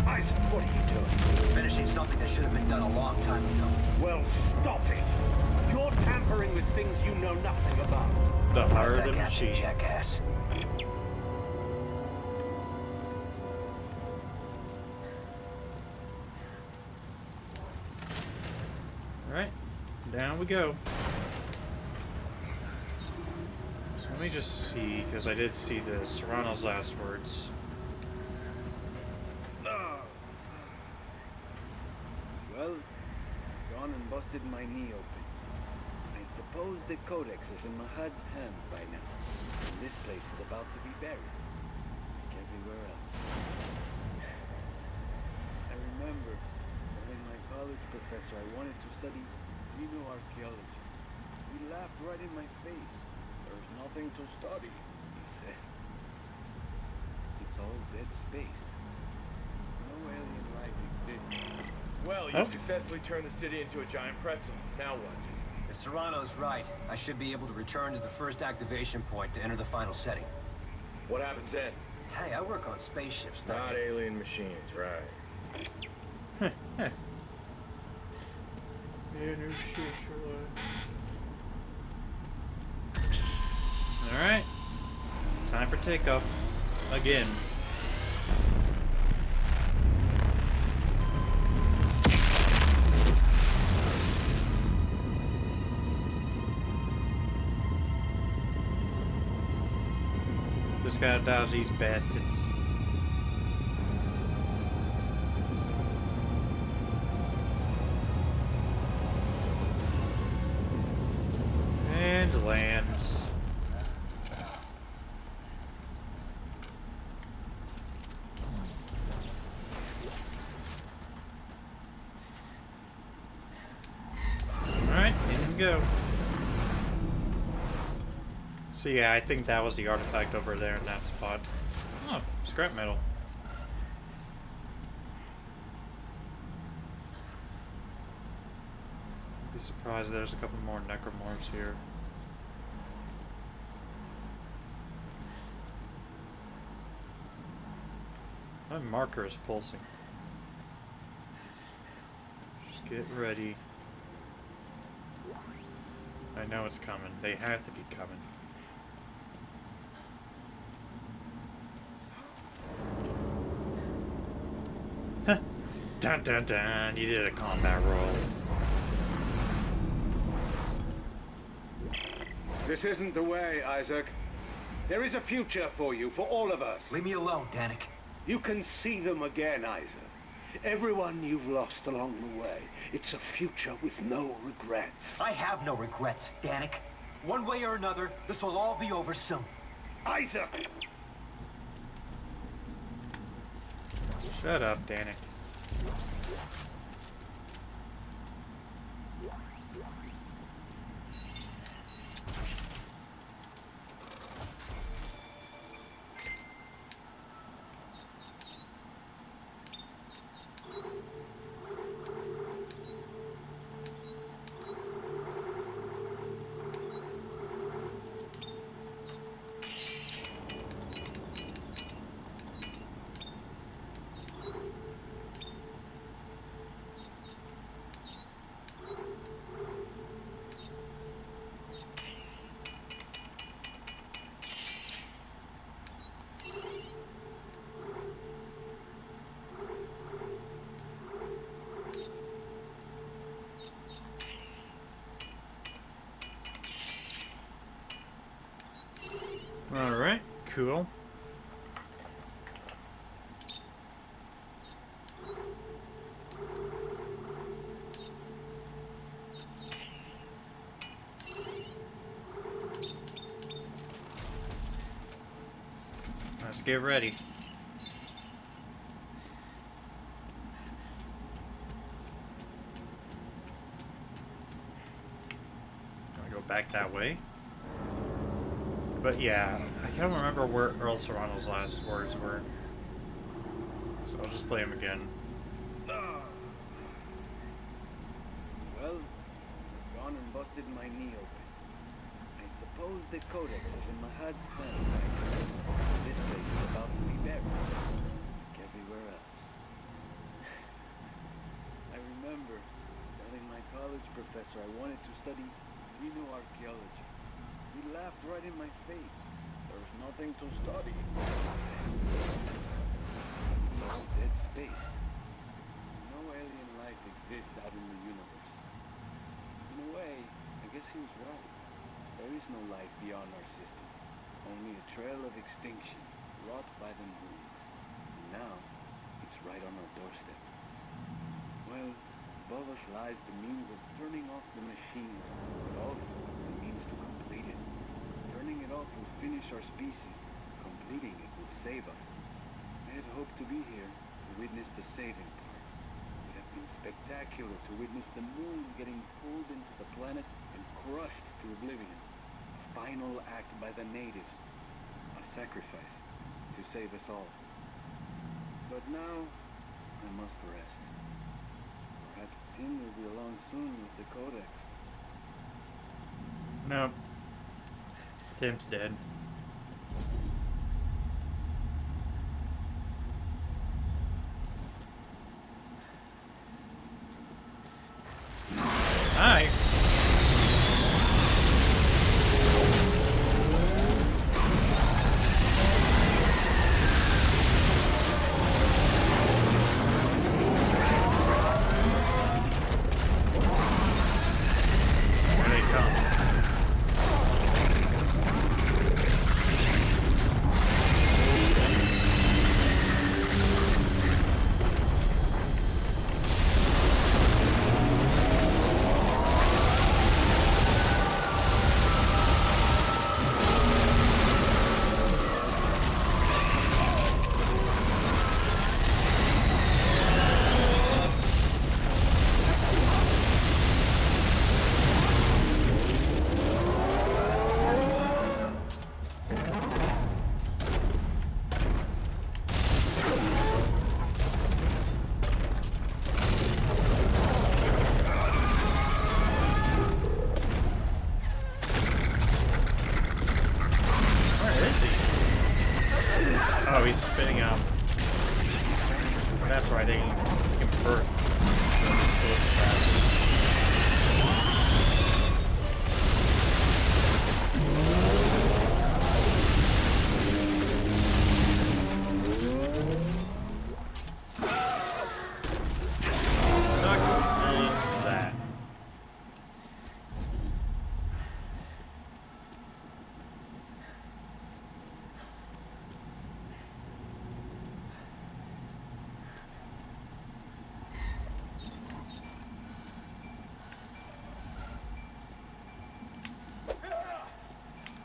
Isaac, what are you doing? Finishing something that should have been done a long time ago. Well, stop it. You're tampering with things you know nothing about. The heart of the Back at you, machine. jackass. Alright, down we go. So let me just see, because I did see this. Serrano's last words. Well, gone and busted my knee open. I suppose the codex is in Mahad's hands by now. And this place is about to be buried. Like everywhere else. I remember telling my college professor I wanted to study xenoarchaeology. He laughed right in my face. There's nothing to study, he said. It's all dead space. No alien life exists. Well, you successfully turned the city into a giant pretzel. Now what? If Serrano's right, I should be able to return to the first activation point to enter the final setting. What happens then? Hey, I work on spaceships, don't Not I? alien machines, right? Alright. Time for takeoff. Again. Just gotta dodge these bastards. And land. Alright, in we go. So yeah, I think that was the artifact over there in that spot. Oh, scrap metal. Be surprised there's a couple more necromorphs here. My marker is pulsing. Just get ready. I know it's coming. They have to be coming. Dun dun dun, you did a combat roll. This isn't the way, Isaac. There is a future for you, for all of us. Leave me alone, Danik. You can see them again, Isaac. Everyone you've lost along the way. It's a future with no regrets. I have no regrets, Danik. One way or another, this will all be over soon. Isaac! Shut up, Danik. Alright, cool. Let's get ready. I'll go back that way. But yeah, I can't remember where Earl Serrano's last words were. So I'll just play him again. Well, gone and busted my knee open. I suppose the Codex is in my head. This place is about to be buried, like everywhere else. I remember telling my college professor I wanted to study archaeology. He laughed right in my face. There's nothing to study. No dead space. No alien life exists out in the universe. In a way, I guess he was right. There is no life beyond our system. Only a trail of extinction, wrought by the moon. And now, it's right on our doorstep. Well, above us lies the means of turning off the machine, but also the means to complete it. Turning it off will finish our species. Completing it will save us. I had hoped to be here to witness the saving part. It would have been spectacular to witness the moon getting pulled into the planet and crushed to oblivion. A final act by the natives. A sacrifice to save us all. But now, I must rest. Perhaps Tim will be along soon with the Codex. No. Tim's dead. Nice. Oh, he's spinning out. That's right, they can burn.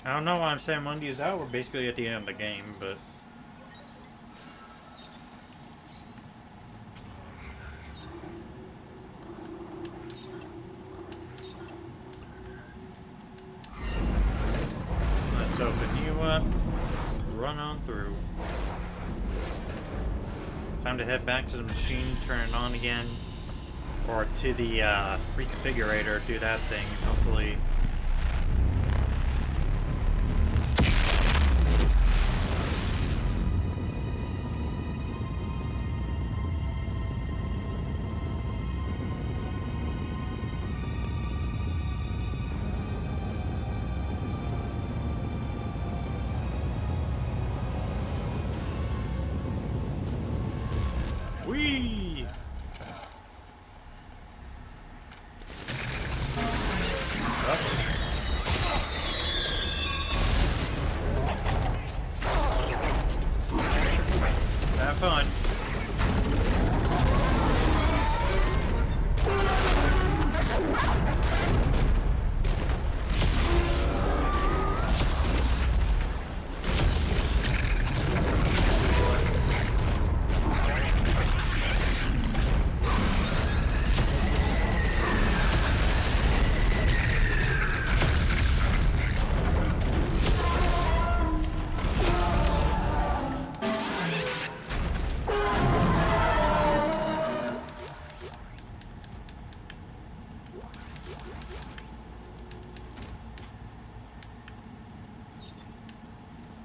I don't know why I'm saying Monday is out. We're basically at the end of the game, but... Let's open you up. Run on through. Time to head back to the machine, turn it on again. Or to the reconfigurator, do that thing, hopefully. Whee! Have fun.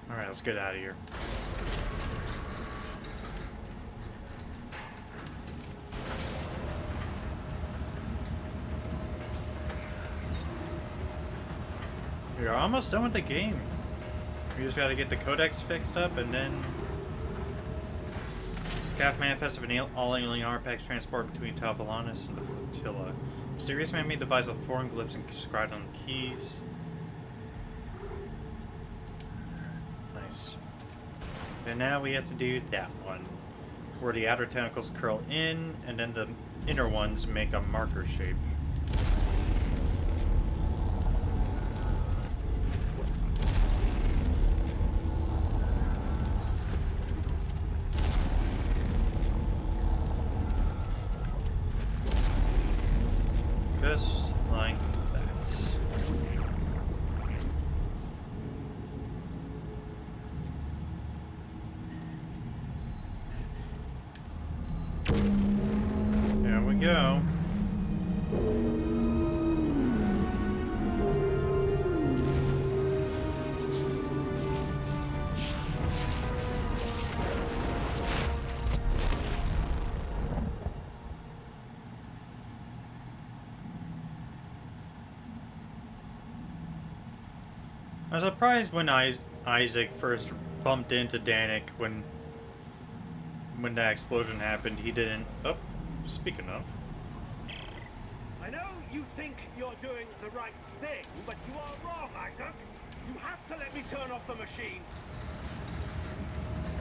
Alright, let's get out of here. We're almost done with the game. We just gotta get the codex fixed up and then... Scaff manifest of an all-alien artifacts transport between Tau Volantis and the flotilla. Mysterious man-made device with foreign glyphs inscribed on the keys. Nice. And now we have to do that one, where the outer tentacles curl in, and then the inner ones make a marker shape. Just like that. There we go. I was surprised when Isaac first bumped into Danik when that explosion happened. He didn't. Oh, speaking of. I know you think you're doing the right thing, but you are wrong, Isaac. You have to let me turn off the machine.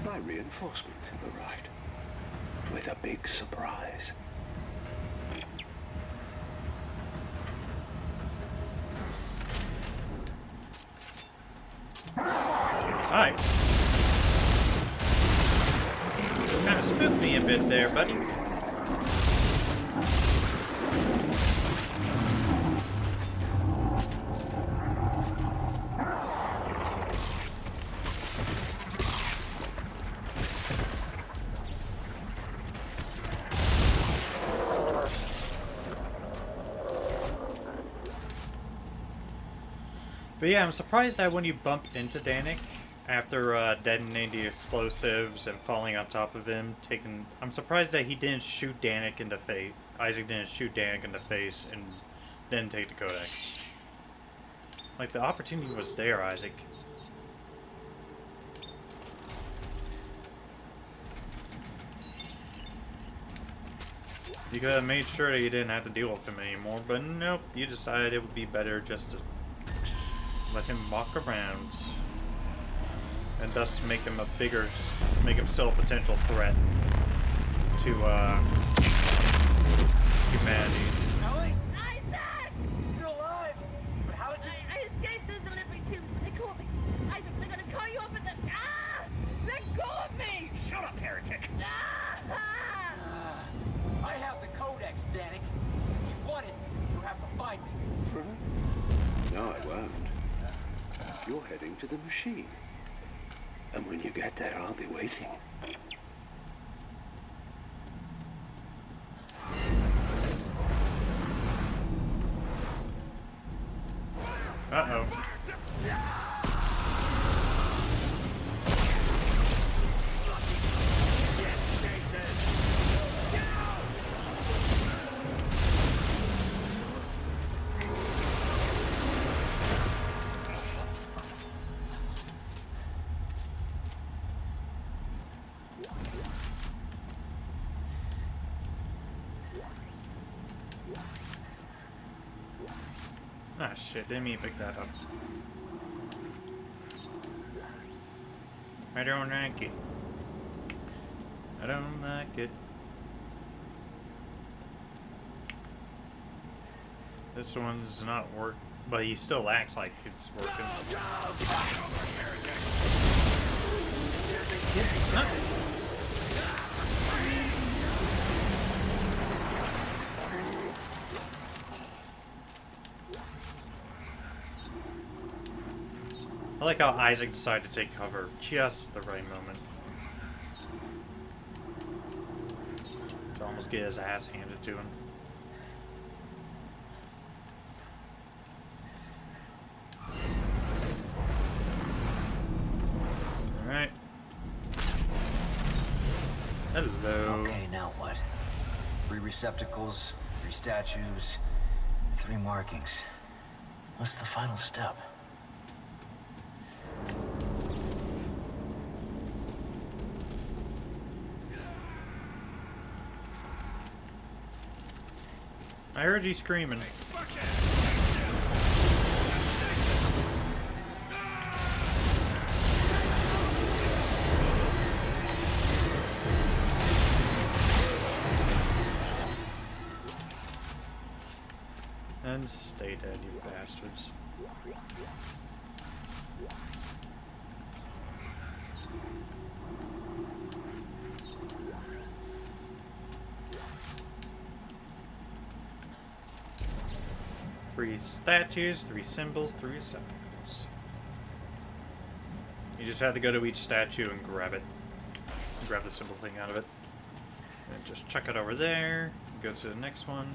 My reinforcement have arrived with a big surprise. Hi. Kind of spooked me a bit there, buddy. But yeah, I'm surprised that when you bump into Danik, after detonating the explosives and falling on top of him, I'm surprised that he didn't shoot Danik in the face. Isaac didn't shoot Danik in the face and then take the codex. Like, the opportunity was there, Isaac. You could have made sure that you didn't have to deal with him anymore, but nope, you decided it would be better just to let him walk around. And thus make him still a potential threat to humanity. Isaac! You're alive! But how did you... I escaped those delivery tubes. I called behind me. No, I won't. You're heading to the machine. And when you get there, I'll be waiting. Uh-oh. Ah, shit, didn't mean to pick that up. I don't like it. I don't like it. This one does not work, but he still acts like it's working. I like how Isaac decided to take cover just at the right moment. To almost get his ass handed to him. Alright. Hello. Okay, now what? 3 receptacles, 3 statues, 3 markings. What's the final step? I heard you screaming. And stay dead, you bastards. Three statues, 3 symbols, 3 receptacles. You just have to go to each statue and grab it. Grab the symbol thing out of it. And just chuck it over there. Go to the next one.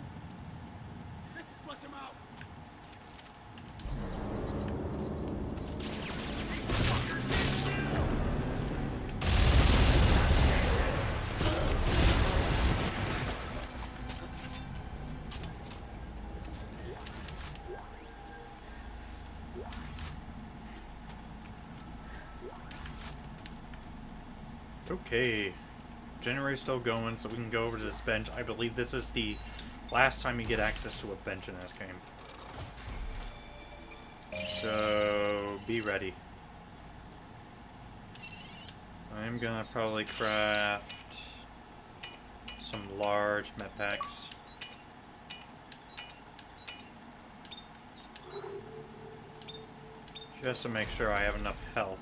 Okay, generator's still going, so we can go over to this bench. I believe this is the last time you get access to a bench in this game. So, be ready. I'm gonna probably craft some large med packs. Just to make sure I have enough health.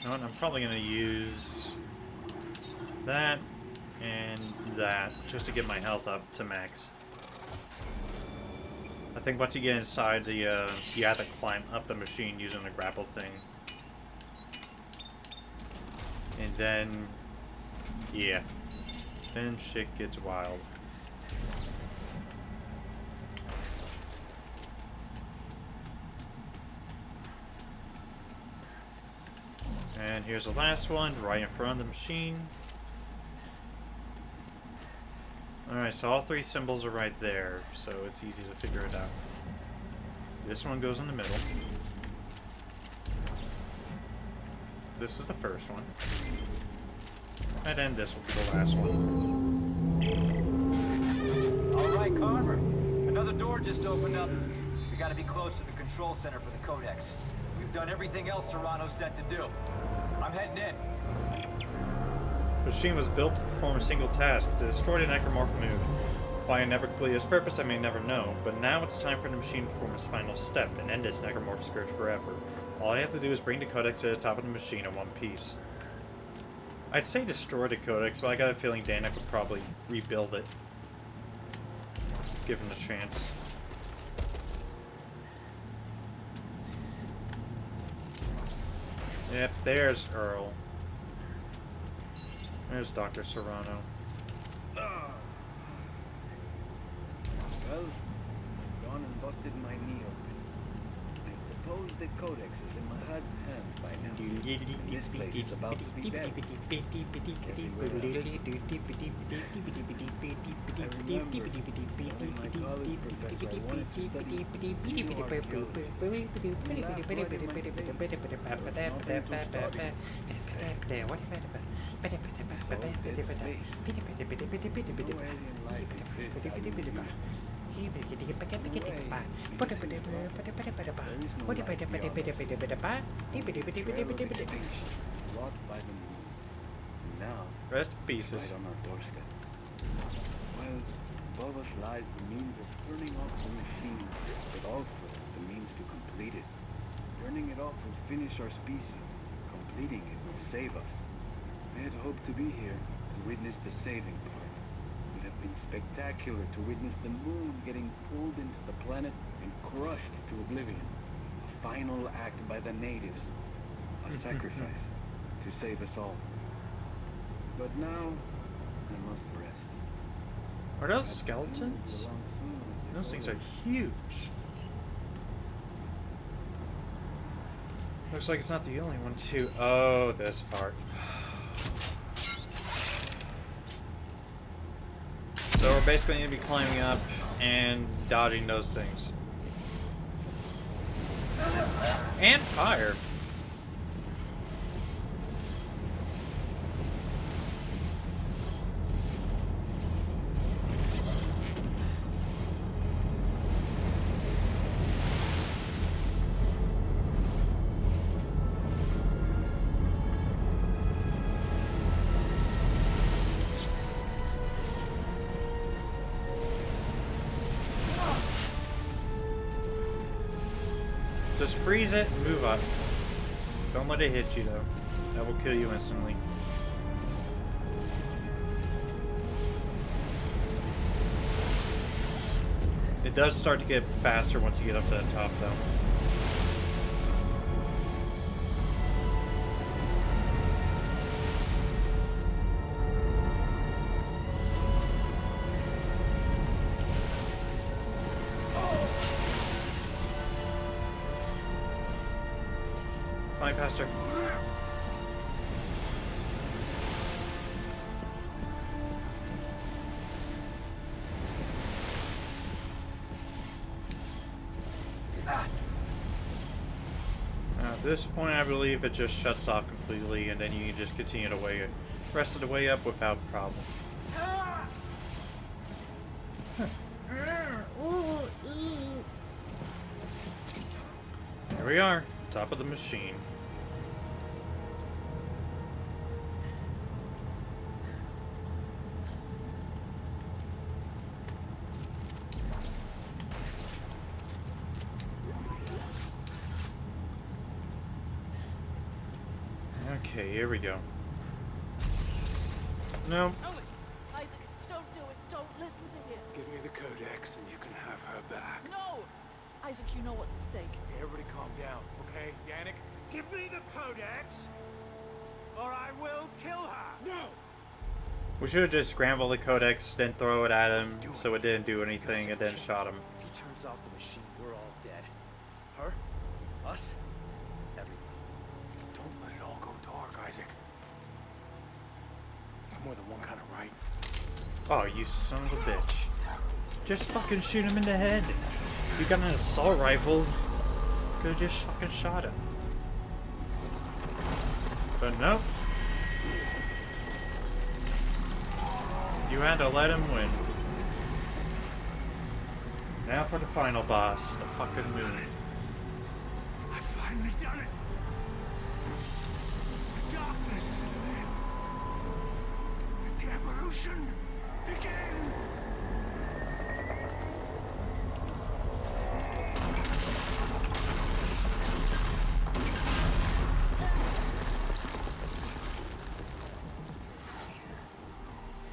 You know what, I'm probably going to use that and that just to get my health up to max. I think once you get inside the, you have to climb up the machine using the grapple thing. And then, yeah, then shit gets wild. And here's the last one, right in front of the machine. Alright, so all 3 symbols are right there, so it's easy to figure it out. This one goes in the middle. This is the first one. And then this will be the last one. Alright, Carver. Another door just opened up. We gotta be close to the control center for the Codex. We've done everything else Serrano said to do. I'm heading in. The machine was built to perform a single task, to destroy the necromorph moon. Why it never completed its purpose, I may never know, but now it's time for the machine to perform its final step and end its necromorph scourge forever. All I have to do is bring the Codex to the top of the machine in one piece. I'd say destroy the Codex, but I got a feeling Dana could probably rebuild it. given a chance. Yep, there's Earl. There's Dr. Serrano. Well, gone and busted my knee open. I suppose the codex is in my husband's hands by now. And this place is about to be bad. Rest in pieces. Right on our doorstep. Well, above us lies the means of turning off the machine, but also the means to complete it. Turning it off will finish our species. Completing it will save us. I had hoped to be here to witness the saving part. It would have been spectacular to witness the moon getting pulled into the planet and crushed to oblivion. A final act by the natives. A sacrifice to save us all. But now, I must rest. Are those skeletons? Those things are huge. Looks like it's not the only one too. Oh, this part. So we're basically going to be climbing up and dodging those things. And fire. Just freeze it and move up. Don't let it hit you though. That will kill you instantly. It does start to get faster once you get up to the top though. Flying faster. At this point, I believe it just shuts off completely, and then you can just continue to rest of the way up without problem. There we are, top of the machine. Okay, here we go. No. Isaac, don't do it. Don't listen to him. Give me the codex and you can have her back. No! Isaac, you know what's at stake. Okay, everybody calm down, okay? Yannick, give me the codex, or I will kill her. No! We should have just scrambled the codex, then throw it at him so it didn't do anything, and then shot him. If he turns off the machine, we're all dead. Her? Us? Everyone. Don't let it all go dark, Isaac. There's more than one kind of right. Oh, you son of a bitch. Just fucking shoot him in the head. You got an assault rifle. Could've just fucking shot him. But nope. You had to let him win. Now for the final boss, the fucking moon. I finally done it. The darkness is at an end. Let the evolution begin.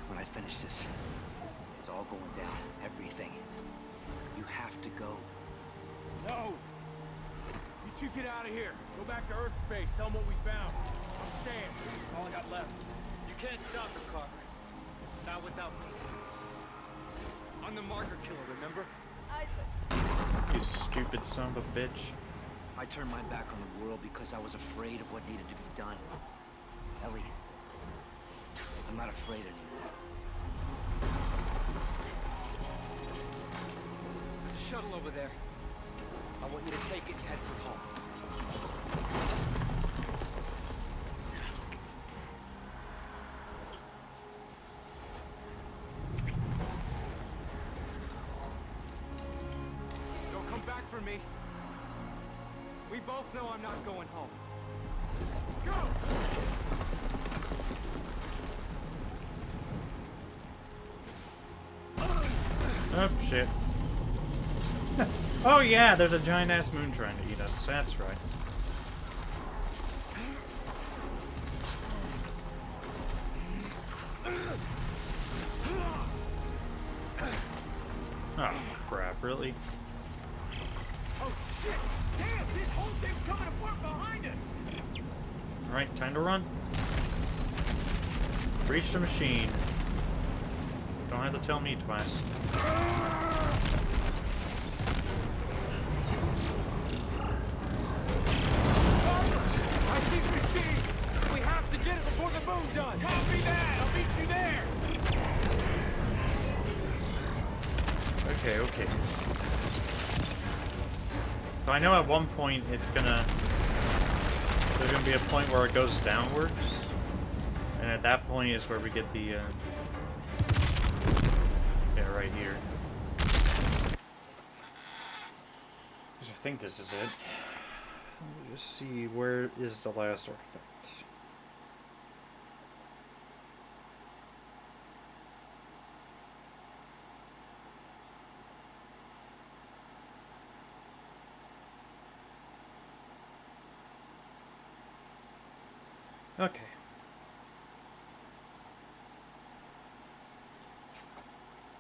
When I finish this, it's all going down. Everything. to go. No! You two get out of here. Go back to Earth space. Tell them what we found. I'm staying. That's all I got left. You can't stop him, Carver. Not without me. I'm the marker killer, remember? Isaac. You stupid son of a bitch. I turned my back on the world because I was afraid of what needed to be done. Ellie, I'm not afraid anymore. There's a shuttle over there. I want you to take it and head for home. Don't come back for me. We both know I'm not going home. Go! Oh, shit. Oh, yeah, there's a giant-ass moon trying to eat us. That's right. Oh, crap, really? Oh, shit! Damn, this whole thing's coming apart behind us! Alright, time to run. Breach the machine. Don't have to tell me twice. I see the machine! We have to get it before the moon does! Copy that! I'll meet you there! Okay, okay. So I know at one point it's gonna... There's gonna be a point where it goes downwards. And at that point is where we get the, yeah, right here. 'Cause I think this is it. Let me just see, where is the last artifact? Okay.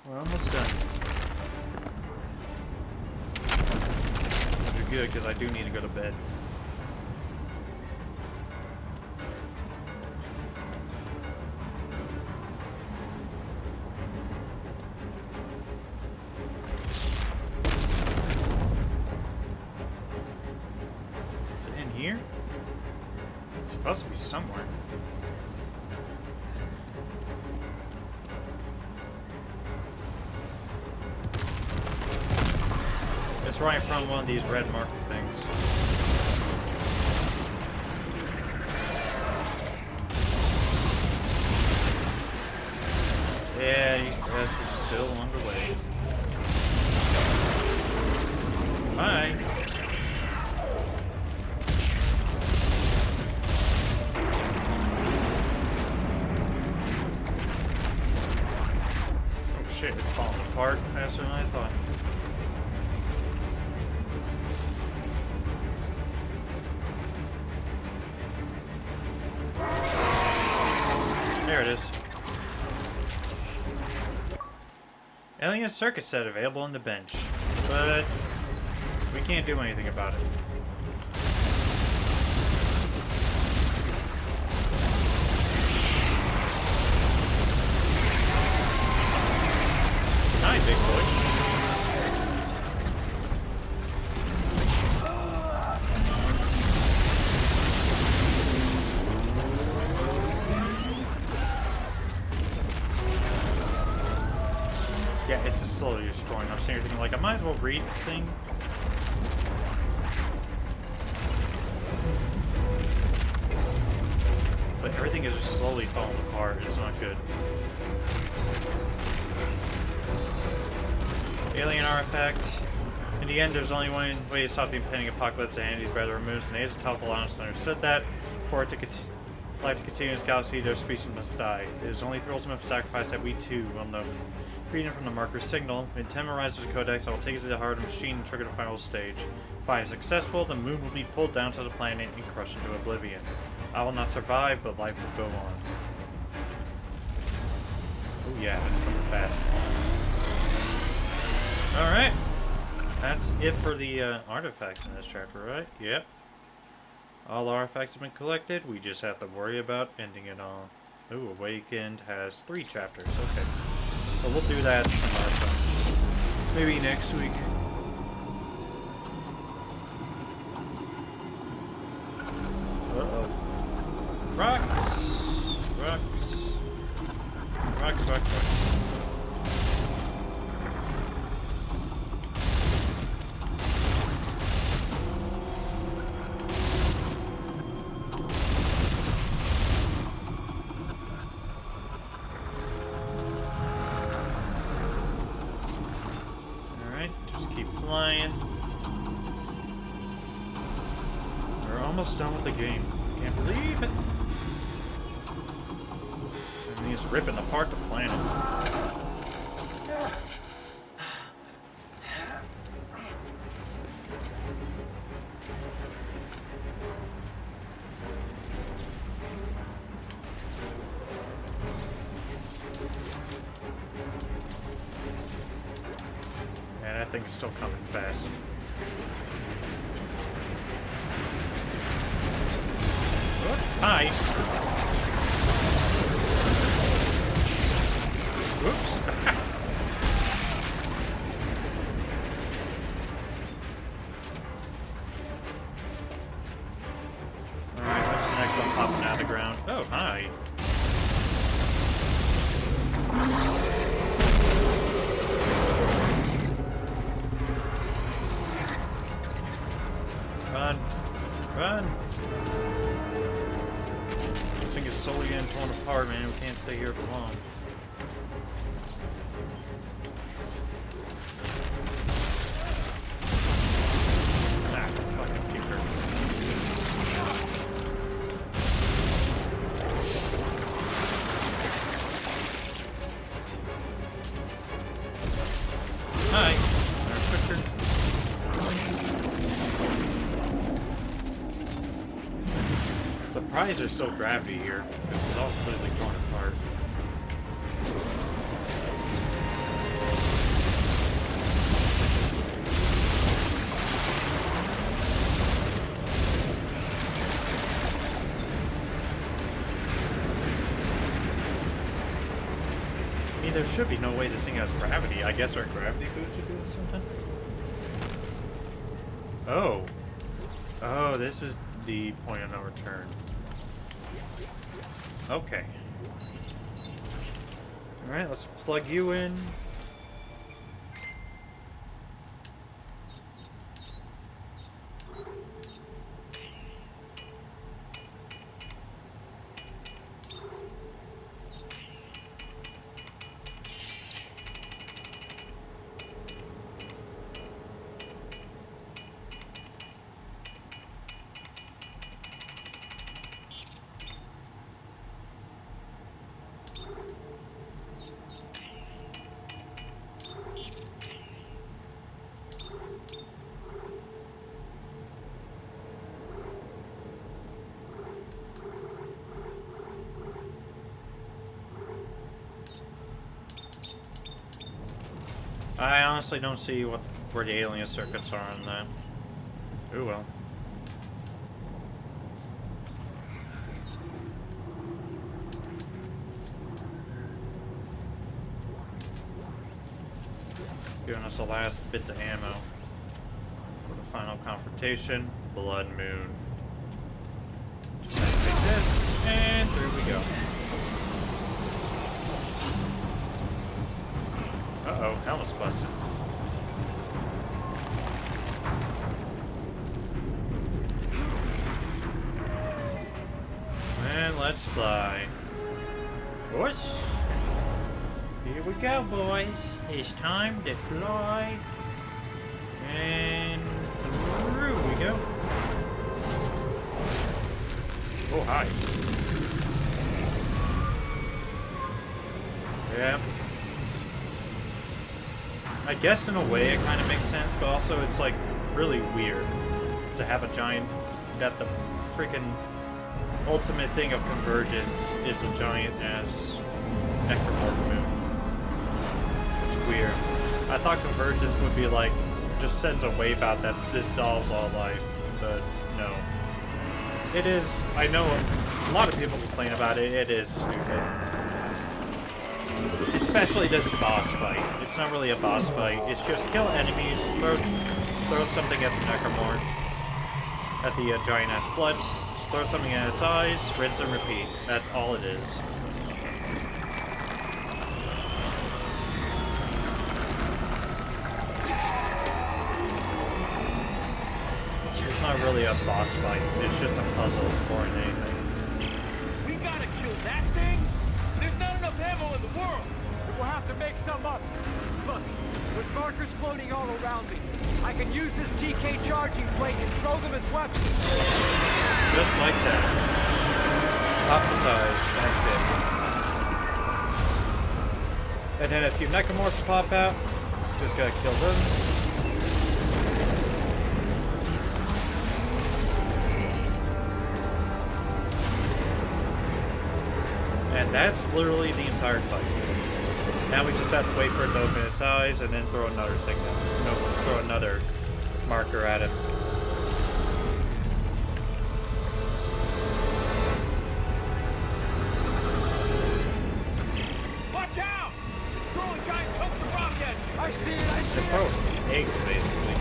We're almost done. Which is good, because I do need to go to bed. Is it in here? It's supposed to be somewhere. It's right in front of one of these red marker things. Yeah, these guys are still underway. Bye. Oh shit, it's falling apart faster than I thought. There it is. Alien circuit set available on the bench, but we can't do anything about it. Hi, big boy. Yeah, it's just slowly destroying. I'm sitting here thinking, like, I might as well read the thing. But everything is just slowly falling apart. It's not good. Alien artifact. In the end, there's only one way to stop the impending apocalypse, and Andy's brother removes an age of telephone honest understood that. For it to life to continue in this galaxy, their species must die. It is only through ultimate sacrifice that we too will know freedom from the marker signal. When Temorises the Codex, I will take it to the heart of the machine and trigger the final stage. If I am successful, the moon will be pulled down to the planet and crushed into oblivion. I will not survive, but life will go on. Oh yeah, it's coming fast. Alright. That's it for the artifacts in this chapter, right? Yep. All the artifacts have been collected. We just have to worry about ending it all. Ooh, Awakened has 3 chapters. Okay. But we'll do that some other time. Maybe next week. Uh-oh. Rocks! Rocks. Rocks, rocks, rocks. Alright, just keep flying. We're almost done with the game. Can't believe it. I mean, it's ripping apart the planet. Man, that thing is still coming fast. Hi. Whoops. Alright, what's the next one popping out of the ground? Oh, hi. Run. Run. This thing is slowly getting torn apart, man. We can't stay here for long. Ah, fucking kicker. Hi. There's quicker. Surprised there's still gravity here, because it's all completely torn apart. I mean, there should be no way this thing has gravity. I guess our gravity boots are doing something? Oh. Oh, this is the point of no return. Okay. Alright, let's plug you in. I honestly don't see where the alien circuits are on that. Ooh well. Giving us the last bits of ammo for the final confrontation. Blood Moon. Just activate this, and through we go. Uh-oh, helmet's busted. And let's fly. Boys. Here we go, boys. It's time to fly. And through we go. Oh, hi. Yeah. I guess in a way it kind of makes sense, but also it's like really weird to have a giant, that the freaking ultimate thing of convergence is a giant ass necromorph moon. It's weird. I thought convergence would be like just sends a wave out that dissolves all life, but no. It is, I know a lot of people complain about it, it is stupid. Especially this boss fight. It's not really a boss fight, it's just kill enemies, throw something at the necromorph, at the giant-ass blood, just throw something at its eyes, rinse and repeat. That's all it is. It's not really a boss fight, it's just a puzzle more than anything. We gotta kill that thing? There's not enough ammo in the world! We'll have to make some up. Look, there's markers floating all around me. I can use this TK charging plate and throw them as weapons. Just like that. Pop his eyes, that's it. And then a few necromorphs pop out. Just gotta kill them. And that's literally the entire fight. Now we just have to wait for it to open its eyes and then throw another thing at him. No, throw another marker at him. Watch out! Throwing giant chunks of rock at you! I see it, I see it! Throw eggs, basically.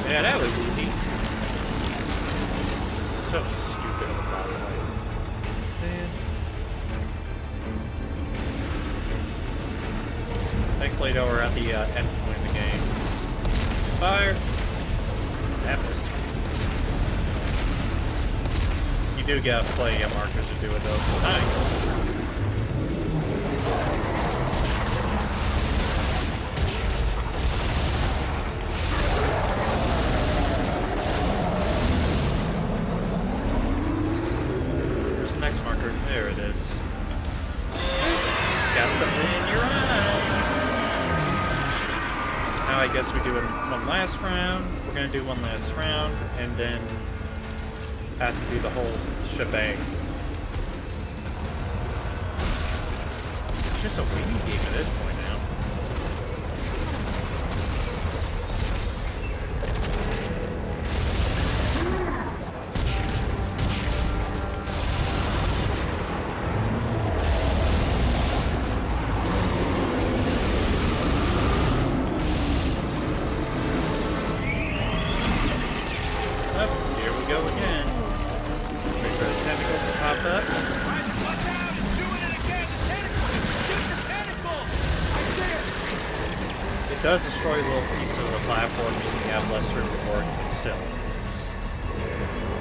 Yeah, that was easy. So stupid of a boss fight. Man. Thankfully, though, we're at the end point of the game. Fire! That missed. You do get plenty of markers to do it, though. Nice. There it is. Got something in your eye. Now I guess we do one last round. We're gonna do one last round and then have to do the whole shebang. It's just a waiting game at this point now. It does destroy a little piece of the platform, meaning you have less room to work, but still, it's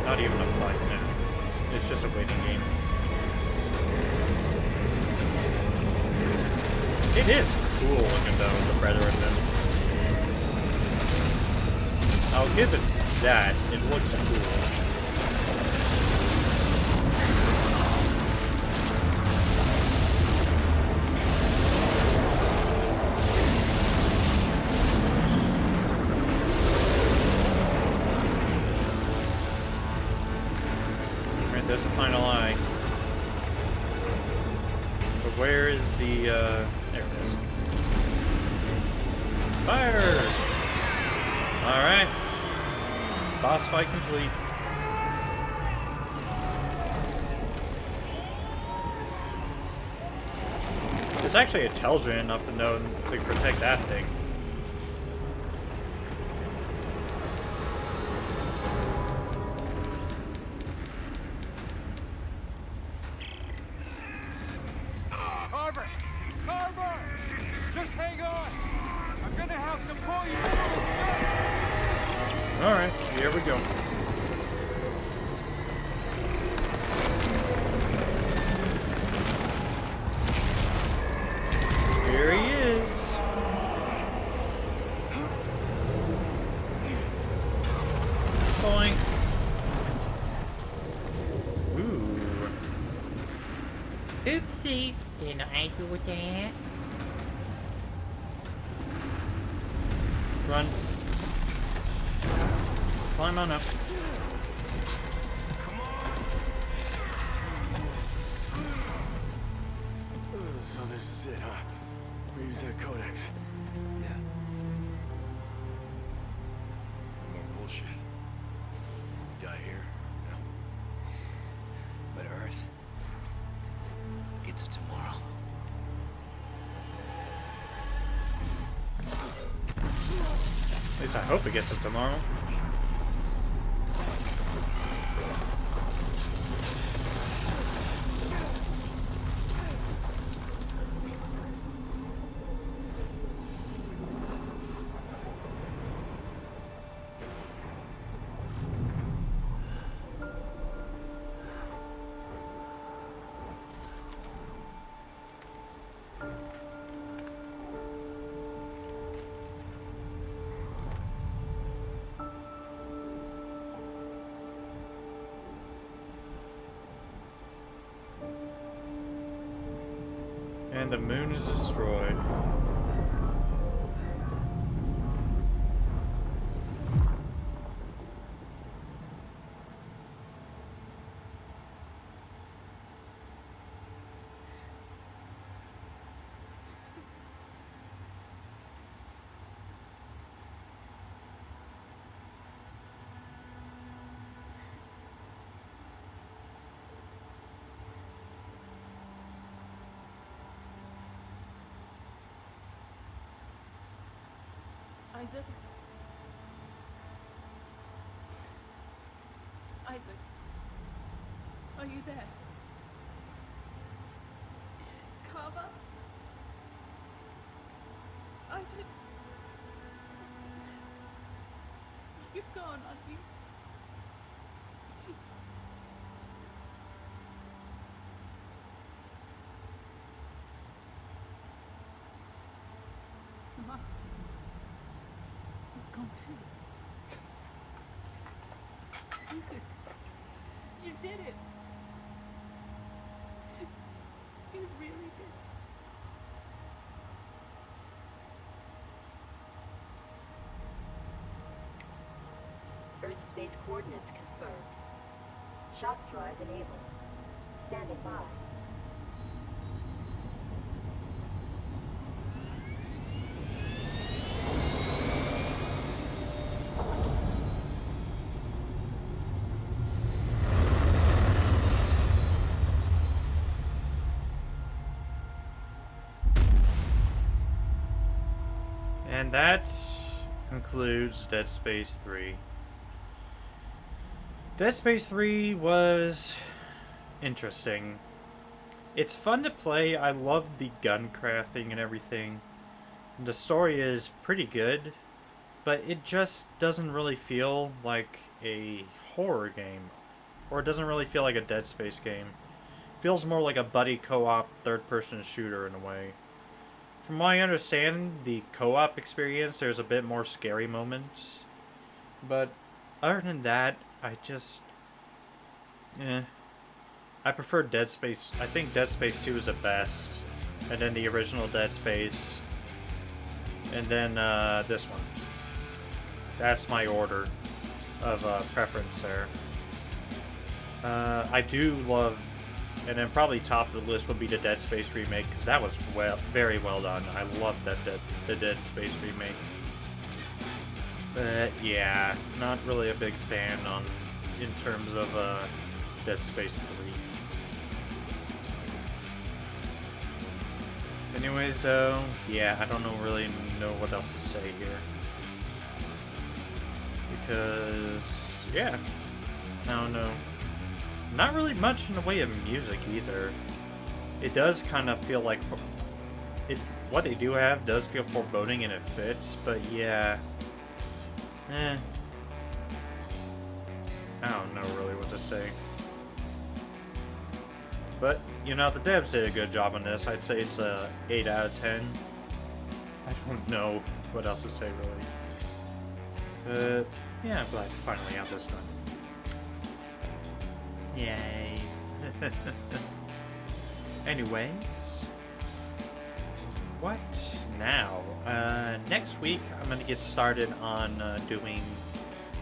not even a fight now. It's just a waiting game. It is cool looking though, the Brethren. I'll give it that. It looks cool. There's the final eye. But where is the, there it is. Fire! Alright. Boss fight complete. It's actually intelligent enough to know to protect that thing. Alright, here we go. Here he is. Oopsies, didn't I do that? Run. Climb on up. So this is it, huh? We use that codex. Yeah. No more bullshit. Die here. No. But Earth gets it tomorrow. At least I hope it gets it tomorrow. And the moon is destroyed. Isaac? Isaac? Are you there? Kava? Isaac? You're gone, aren't you? Max is gone too. Isaac, you did it. You really did. Earth space coordinates confirmed. Shock drive enabled. Standing by. And that concludes Dead Space 3. Dead Space 3 was interesting. It's fun to play. I love the gun crafting and everything. The story is pretty good, but it just doesn't really feel like a horror game. Or it doesn't really feel like a Dead Space game. It feels more like a buddy co-op third-person shooter in a way. From what I understand, the co-op experience, there's a bit more scary moments. But other than that, I just... I prefer Dead Space. I think Dead Space 2 is the best. And then the original Dead Space. And then this one. That's my order of preference there. I do love... And then probably top of the list would be the Dead Space remake, because that was very well done. I love the Dead Space remake. But yeah, not really a big fan in terms of Dead Space 3. Anyways, though, yeah, I don't really know what else to say here. Because, yeah, I don't know. Not really much in the way of music either. It does kind of feel like what they do have does feel foreboding and it fits, but yeah. I don't know really what to say. But, you know, the devs did a good job on this. I'd say it's a 8 out of 10. I don't know what else to say really. Yeah, I'm glad to finally have this done. Yay. anyways, what now? Next week I'm gonna get started on doing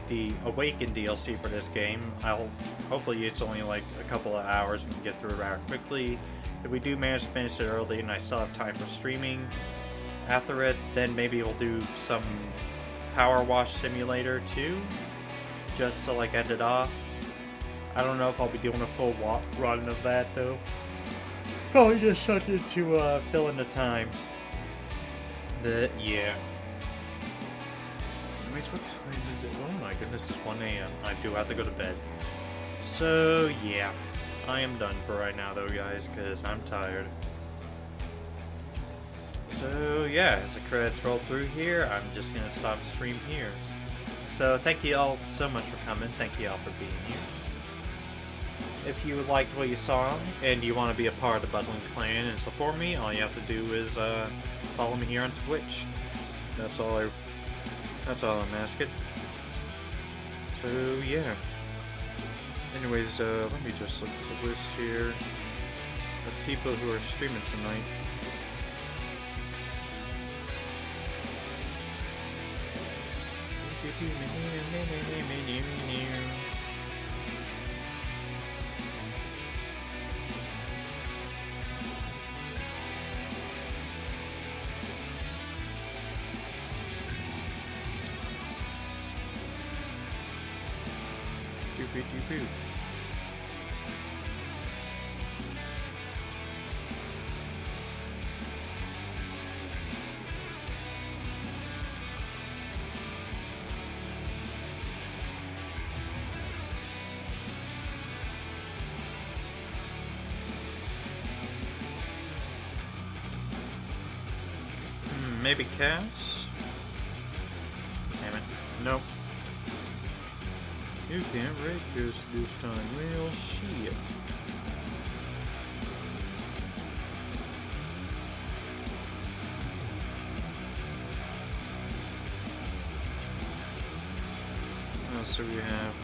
the Awaken DLC for this game. Hopefully it's only like a couple of hours and we can get through it rather quickly. If we do manage to finish it early and I still have time for streaming after it, then maybe we'll do some Power Wash Simulator too, just to like end it off. I don't know if I'll be doing a full run of that though. Probably just something to fill in the time. But yeah. Anyways, what time is it? Oh my goodness, it's 1 a.m. I do have to go to bed. So yeah, I am done for right now though, guys, because I'm tired. So yeah, as the credits roll through here, I'm just gonna stop stream here. So thank you all so much for coming. Thank you all for being here. If you liked what you saw and you want to be a part of the Buttling clan and support me, all you have to do is follow me here on Twitch. That's all I'm asking. So yeah. Anyways, let me just look at the list here of people who are streaming tonight. Maybe Cass? Damn it. Nope. You can't rake us this time. Well, shit. What else do we have?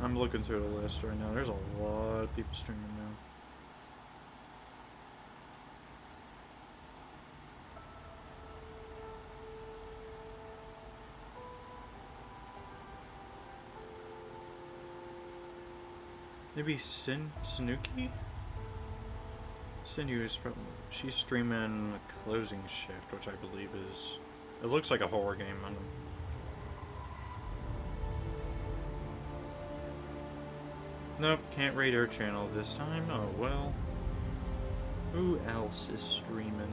I'm looking through the list right now. There's a lot of people streaming now. Maybe Sanuki? Sinew is probably, she's streaming Closing Shift, which I believe is, it looks like a horror game. I don't know. Nope, can't rate her channel this time. Oh well. Who else is streaming?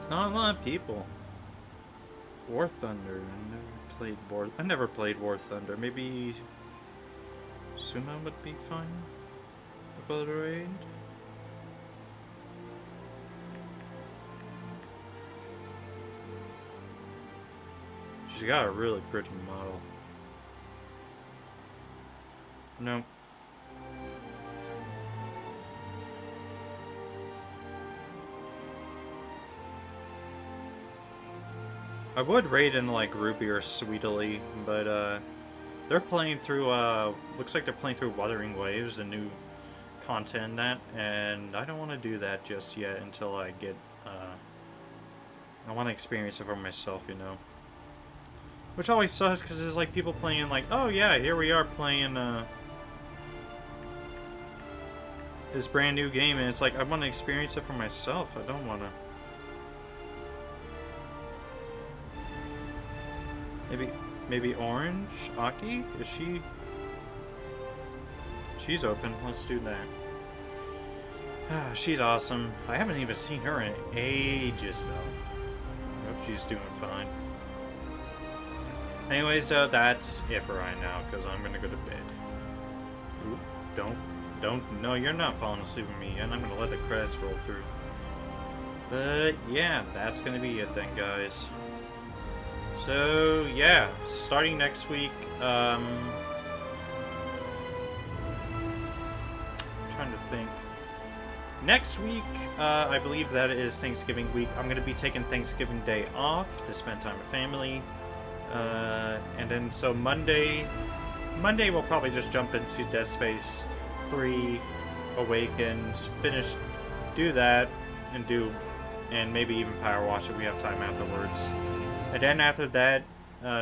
Not a lot of people. War Thunder. I never played War Thunder. Maybe Suma would be fun. About the raid. She's got a really pretty model. Nope. I would raid in like Ruby or Sweetly, but they're playing through looks like they're playing through Wuthering Waves, the new content in that, and I don't want to do that just yet until I get I want to experience it for myself, you know. Which always sucks because there's like people playing like, oh yeah, here we are playing this brand new game, and it's like I want to experience it for myself. I don't want to. Maybe Orange Aki? Is she? She's open. Let's do that. She's awesome. I haven't even seen her in ages though. I hope she's doing fine. Anyways, though, that's it for right now, because I'm gonna go to bed. Ooh, no, you're not falling asleep with me, and I'm gonna let the credits roll through. But yeah, that's gonna be it then, guys. So yeah, starting next week, trying to think. Next week, I believe that is Thanksgiving week. I'm gonna be taking Thanksgiving Day off to spend time with family. And then so Monday we'll probably just jump into Dead Space 3 Awakened, do that, and maybe even power wash if we have time afterwards. And then after that,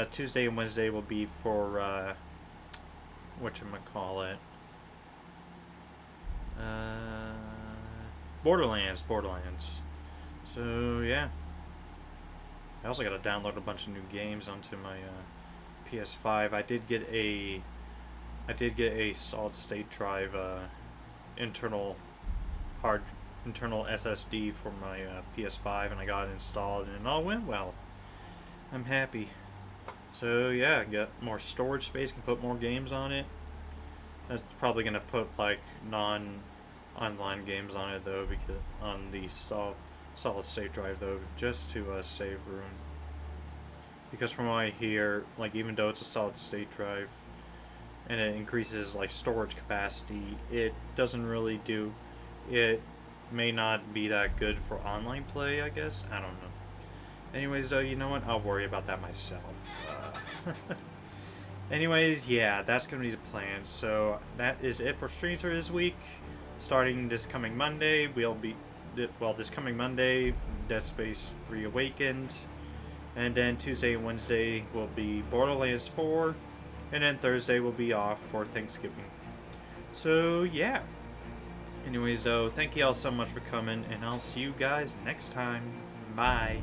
Tuesday and Wednesday will be for whatchamacallit, Borderlands. So yeah. I also got to download a bunch of new games onto my PS5. I did get a solid state drive internal SSD for my PS5, and I got it installed, and it all went well. I'm happy. So yeah, got more storage space, can put more games on it. That's probably gonna put like non-online games on it though, because on the solid state drive though, just to save room. Because from what I hear, like even though it's a solid state drive and it increases like storage capacity, it doesn't really do. It may not be that good for online play, I guess. I don't know. Anyways, though, you know what? I'll worry about that myself. Anyways, yeah, that's gonna be the plan. So that is it for streams for this week. Starting this coming Monday, this coming Monday, Dead Space 3 Awakened, and then Tuesday and Wednesday will be Borderlands 4, and then Thursday will be off for Thanksgiving. So yeah. Anyways, though, thank you all so much for coming, and I'll see you guys next time. Bye.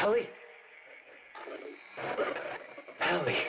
Ellie? Ellie.